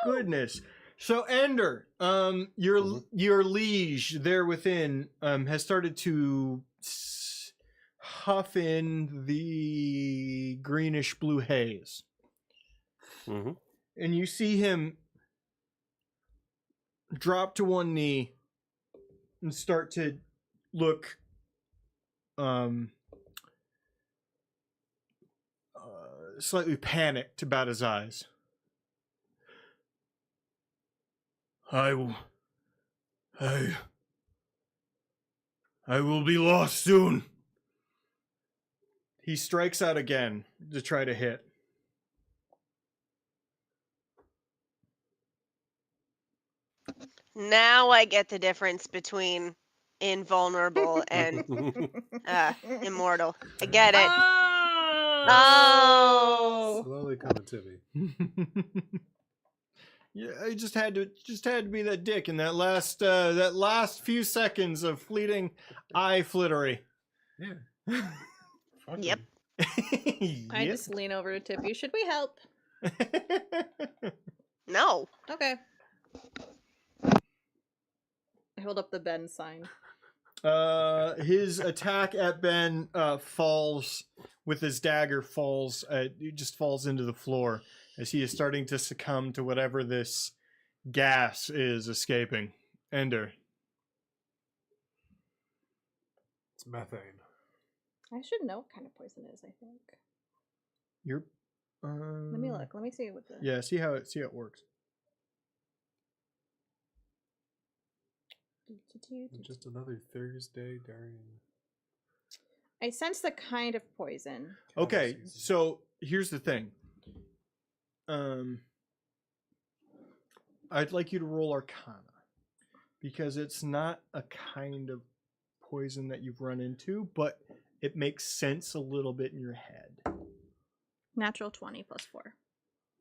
goodness. So Ender, your liege there within has started to huff in the greenish blue haze. Mm-hmm. And you see him drop to one knee and start to look slightly panicked about his eyes. I I will be lost soon. He strikes out again to try to hit. Now I get the difference between invulnerable and immortal. I get it. Oh. Slowly coming to me. Yeah, I just had to be that dick in that last few seconds of fleeting eye flittery. Yeah. Yep. I just lean over to Tippy. Should we help? No. Okay. I hold up the Ben sign. His attack at Ben falls with his dagger. It just falls into the floor as he is starting to succumb to whatever this gas is escaping. Ender. It's methane. I should know what kind of poison it is, I think. You're. Let me look. Let me see what the. Yeah, see how it works. Just another Thursday during. I sense the kind of poison. Okay, so here's the thing. I'd like you to roll Arcana because it's not a kind of poison that you've run into, but it makes sense a little bit in your head. Natural 20 plus 4.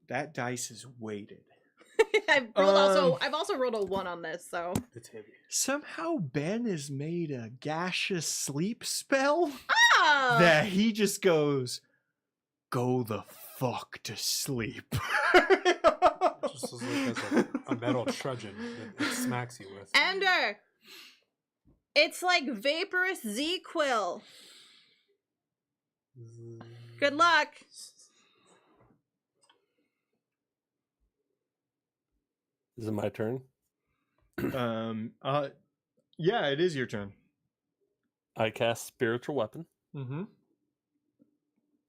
That dice is weighted. I've also rolled a 1 on this, so It's heavy. Somehow Ben has made a gaseous sleep spell oh! that he just goes, "Go the fuck to sleep." Just as like a metal trudgeon that it smacks you with. Ender! It's like vaporous Z-Quill. Good luck. Is it my turn? Yeah, it is your turn. I cast Spiritual Weapon, Mm-hmm.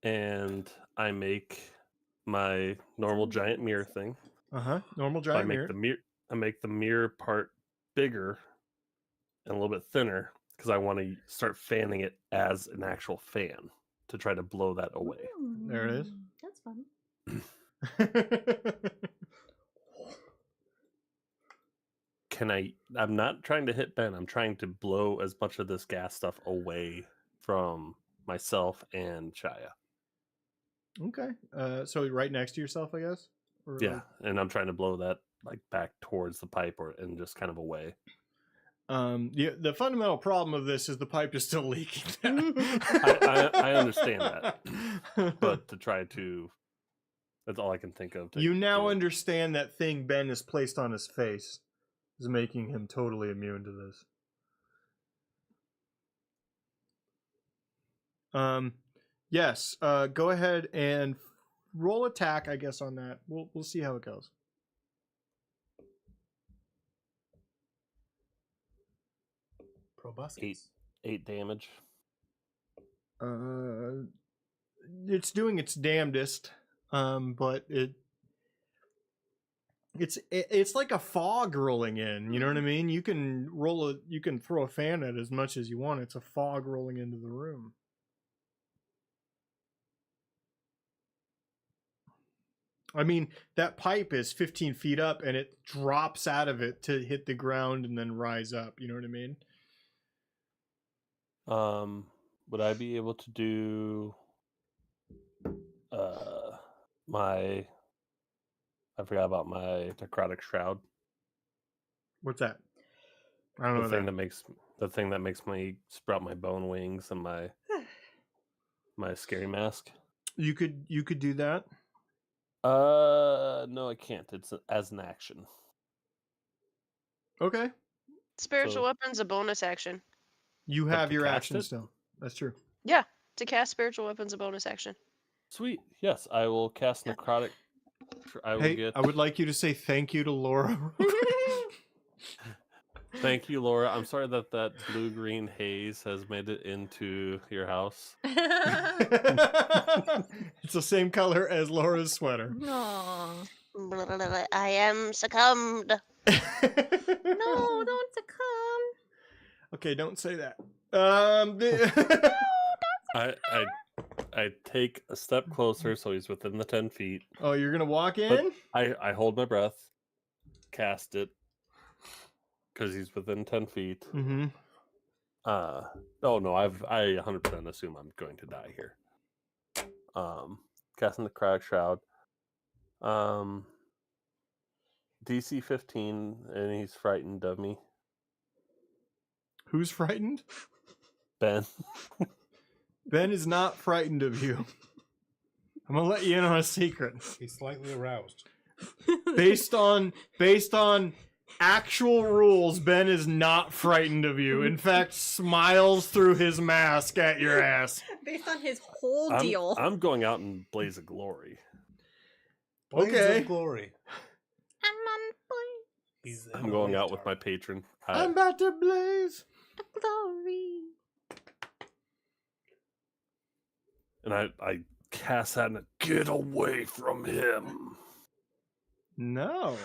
and I make my normal giant mirror thing. Normal I giant make mirror. I make the mirror part bigger and a little bit thinner because I want to start fanning it as an actual fan to try to blow that away. There it is. That's fun. I'm not trying to hit Ben. I'm trying to blow as much of this gas stuff away from myself and Shia. Okay. So right next to yourself, I guess? Or Yeah, and I'm trying to blow that like back towards the pipe and just kind of away. The fundamental problem of this is the pipe is still leaking. I understand that. But to try to... That's all I can think of. You now understand that thing Ben has placed on his face is making him totally immune to this. Yes. Go ahead and roll attack, I guess, on that. We'll see how it goes. Proboscis. 8 damage. It's doing its damnedest, but it's like a fog rolling in. You know what I mean? You can throw a fan at it as much as you want. It's a fog rolling into the room. I mean, that pipe is 15 feet up and it drops out of it to hit the ground and then rise up. You know what I mean? Would I be able to do I forgot about my necrotic shroud. What's that? I don't know. The thing that makes me sprout my bone wings and my scary mask. You could do that. No, I can't. It's as an action. Okay. Spiritual weapon's a bonus action. You But have to your cast action it? still. That's true. Yeah, to cast spiritual weapon's a bonus action. Sweet. Yes, I will cast necrotic. I will Hey, I would like you to say thank you to Laura. Thank you, Laura. I'm sorry that blue-green haze has made it into your house. It's the same color as Laura's sweater. Aww. I am succumbed. No, don't succumb. Okay, don't say that. I take a step closer so he's within the 10 feet. Oh, you're gonna walk But in? I hold my breath, cast it, because he's within 10 feet. Mm-hmm. Oh no, I 100% assume I'm going to die here. Casting the Crack Shroud. DC 15, and he's frightened of me. Who's frightened? Ben. Ben is not frightened of you. I'm gonna let you in on a secret. He's slightly aroused. Based on actual rules, Ben is not frightened of you. In fact, smiles through his mask at your ass. Based on his whole deal. I'm going out in blaze of glory. Blades Okay. of glory. I'm going out with my patron. I'm about to blaze. Glory. And I cast that and get away from him. No.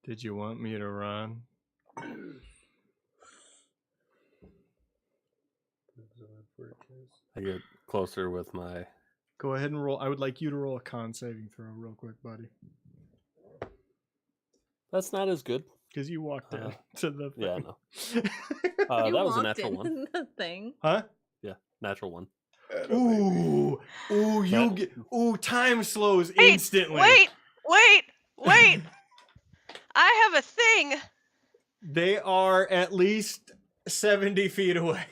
Did you want me to run? I get closer with my... Go ahead and roll. I would like you to roll a con saving throw real quick, buddy. That's not as good. Because you walked in to the thing. Yeah, no. You That was a walked natural in one. The thing. Huh? Yeah, natural one. Ooh. Ooh, you That- get... Ooh, time slows Hey, instantly. Wait! I have a thing. They are at least 70 feet away.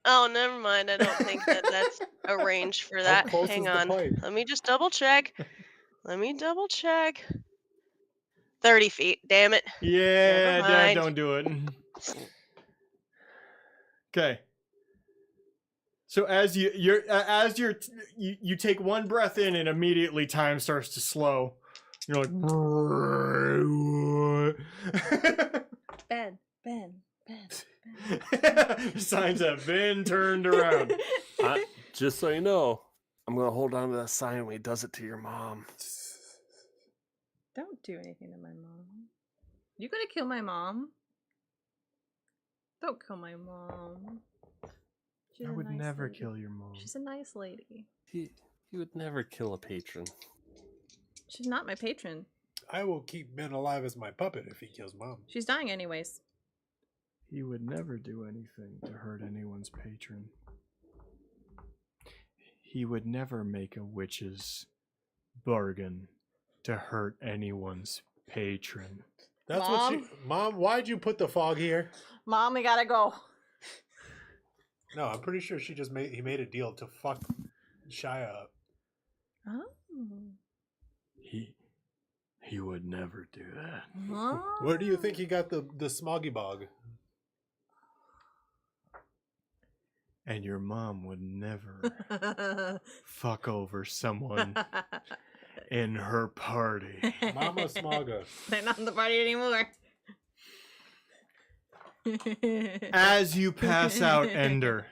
Oh, never mind. I don't think that's arranged for that. close Hang is the on. pipe? Let me just double check. 30 feet. Damn it. Yeah, Never Dad, mind. don't do it. Okay. So as you take one breath in and immediately time starts to slow. You're like Ben. signs have been turned around. Just so you know, I'm going to hold on to that sign when he does it to your mom. Don't do anything to my mom. You gonna kill my mom? Don't kill my mom. She's I a would nice never lady. kill your mom. She's a nice lady. He would never kill a patron. She's not my patron. I will keep Ben alive as my puppet if he kills Mom. She's dying anyways. He would never do anything to hurt anyone's patron. He would never make a witch's bargain to hurt anyone's patron. That's Mom? what she... Mom, why'd you put the fog here? Mom, we gotta go. No, I'm pretty sure he made a deal to fuck Shia up. Oh. He would never do that. Huh? Where do you think he got the smoggy bog? And your mom would never fuck over someone in her party. Mama Smaga. They're not in the party anymore. As you pass out, Ender,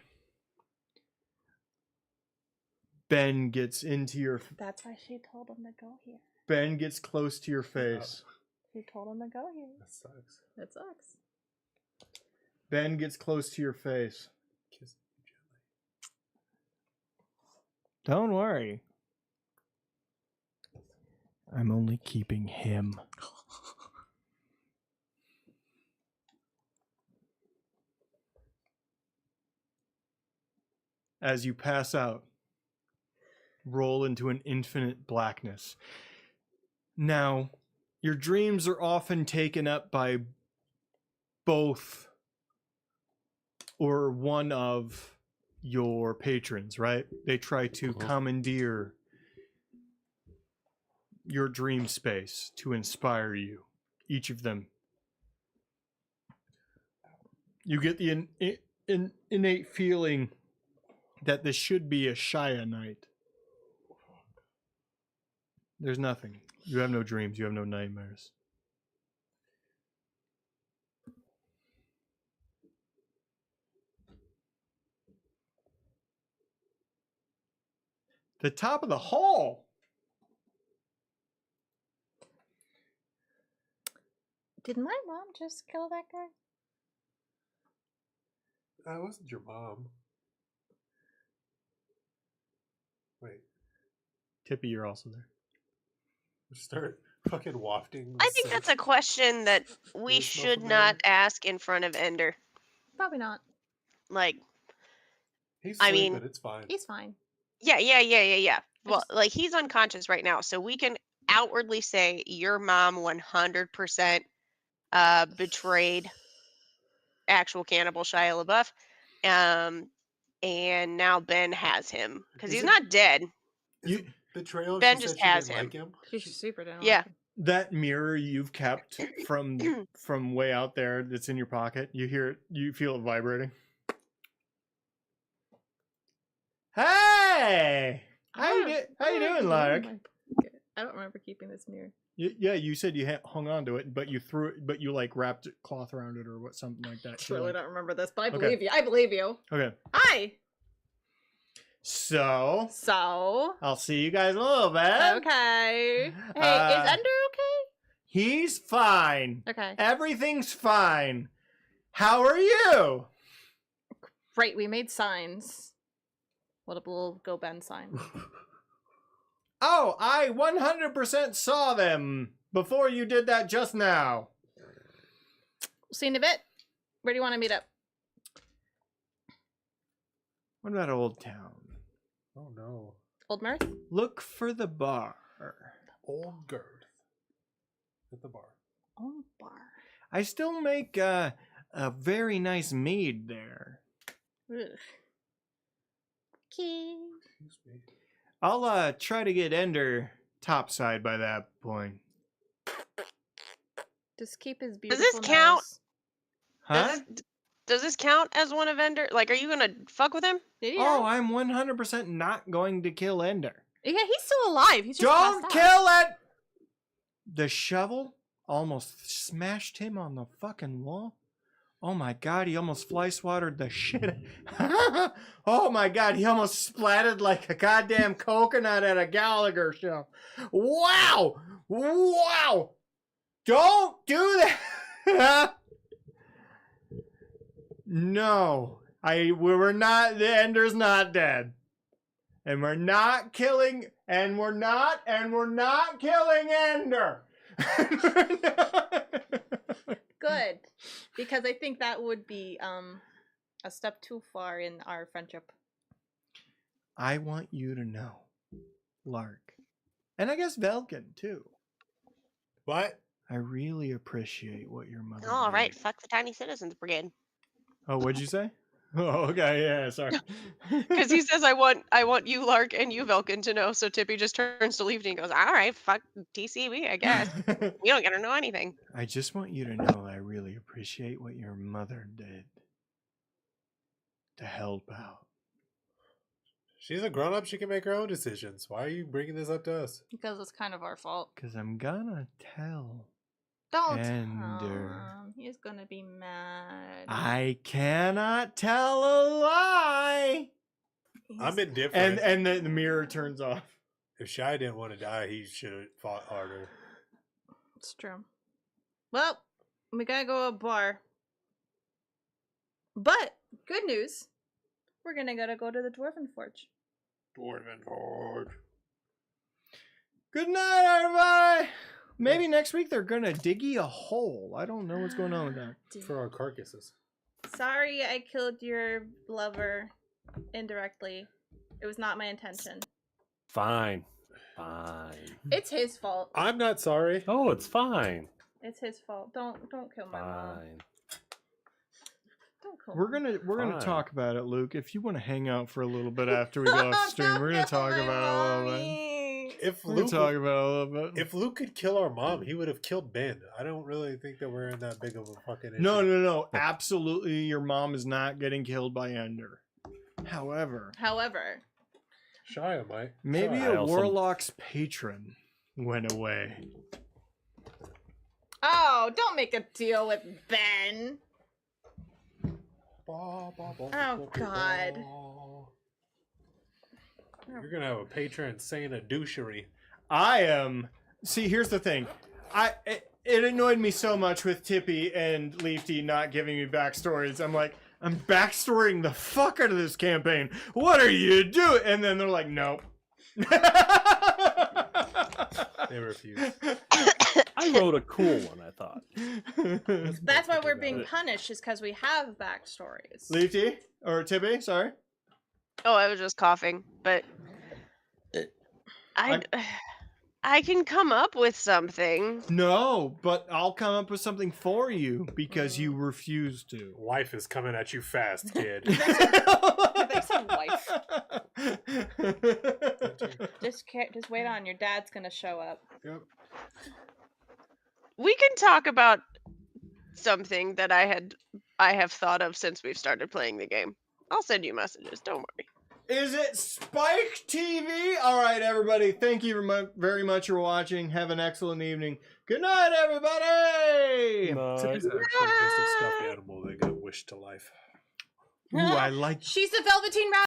Ben gets into your... That's why she told him to go here. Ben gets close to your face. She told him to go here. That sucks. That sucks. Ben gets close to your face. Kiss me gently. Don't worry. I'm only keeping him. As you pass out, roll into an infinite blackness. Now, your dreams are often taken up by both or one of your patrons, right? They try to commandeer your dream space to inspire you. Each of them. You get the innate feeling that this should be a Shia night. There's nothing. You have no dreams. You have no nightmares. The top of the hall. Did my mom just kill that guy? That wasn't your mom. Wait, Tippy, you're also there. start fucking wafting. I think that's a question that we This should muffin not man? ask in front of Ender. Probably not. Like, He's I sleeping. mean- It's fine. He's fine. yeah. Well, just- like he's unconscious right now, so we can outwardly say your mom 100% betrayed actual cannibal Shia LaBeouf, and now Ben has him because Is he's it- not dead. Is You- it betrayal. Ben She just said she has didn't him. like him. She's super down. Yeah. That mirror you've kept from way out there that's in your pocket, you hear it, you feel it vibrating. Hey! How you doing, Lark? I don't remember keeping this mirror. Yeah, you said you hung on to it, but you threw it, but you like wrapped cloth around it or what, something like that. I too, really like- don't remember this, but I Okay. believe you. I believe you. Okay, Hi. so So. I'll see you guys in a little bit. Okay. Hey, Uh, is Ender He's fine. okay? Okay. Everything's fine. How are you? Right, we made signs. What a little go Ben sign. Oh, I 100% saw them before you did that just now. See you in a bit. Where do you want to meet up? What about Old Town? Oh no, Old Mirth? Look for the bar. old Girth at the bar. Old bar. I still make a very nice mead there. Ugh. Okay. Excuse me. I'll try to get Ender topside by that point. Just keep his Does beautiful this count? nose. Huh? Does this count as one of Ender? Like, are you gonna fuck with him? Yeah. Oh, I'm 100% not going to kill Ender. Yeah, he's still alive. He's just Don't passed out. kill it! The shovel almost smashed him on the fucking wall. Oh my god, he almost fly swatted the shit. Oh my god, he almost splatted like a goddamn coconut at a Gallagher show. Wow! Wow! Don't do that! No. We were not, the Ender's not dead. And we're not killing, and we're not killing Ender. Good. Because I think that would be a step too far in our friendship. I want you to know, Lark, and I guess Velkin too. What? I really appreciate what your mother All did. right, fuck the Tiny Citizens Brigade. Oh, what'd you say? Oh, okay, yeah, sorry. Because he says, I want you, Lark, and you, Velkin, to know. So Tippy just turns to leave and he goes, all right, fuck TCB, I guess. We don't gotta know anything. I just want you to know I really appreciate what your mother did to help out. She's a grown up. She can make her own decisions. Why are you bringing this up to us? Because it's kind of our fault. Because I'm gonna tell. Don't Ender. tell him. He's gonna be mad. I cannot tell a lie. I'm indifferent. And the mirror turns off. If Shy didn't want to die, he should have fought harder. It's true. Well, we gotta go to a bar. But, good news. We're gonna go to the Dwarven Forge. Dwarven Forge. Good night, everybody. Maybe next week they're gonna diggy a hole. I don't know what's going on with that. For our carcasses. Sorry I killed your lover indirectly. It was not my intention. Fine. It's his fault. I'm not sorry. Oh, it's fine. It's his fault. Don't kill my mom. Fine. Don't kill We're mom. gonna Fine. talk about it, Luke. If you want to hang out for a little bit after we go off stream, we're gonna Don't kill talk my about it a little bit. mommy. If We're gonna Luke, talk about it a little bit. if Luke could kill our mom, he would have killed Ben. I don't really think that we're in that big of a fucking issue. No. Absolutely, your mom is not getting killed by Ender. However, Shia might. maybe I a also- warlock's patron went away. Oh, don't make a deal with Ben. Oh, God. You're gonna have a patron saying a douchery. I am. See, here's the thing. it annoyed me so much with Tippy and Leafy not giving me backstories. I'm like, I'm backstorying the fuck out of this campaign. What are you doing? And then they're like, nope. They refuse. I wrote a cool one, I thought. That's why we're being punished, is because we have backstories. Leafy or Tippy, sorry. Oh, I was just coughing, but I can come up with something. No, but I'll come up with something for you because you refuse to. Life is coming at you fast, kid. They said wife. Just wait on. Your dad's gonna show up. Yep. We can talk about something that I have thought of since we've started playing the game. I'll send you messages. Don't worry. Is it Spike TV? All right, everybody. Thank you very much for watching. Have an excellent evening. Good night, everybody. Tippy's actually just a stuffed animal that got wished to life. Ooh, I like She's the Velveteen Rabbit.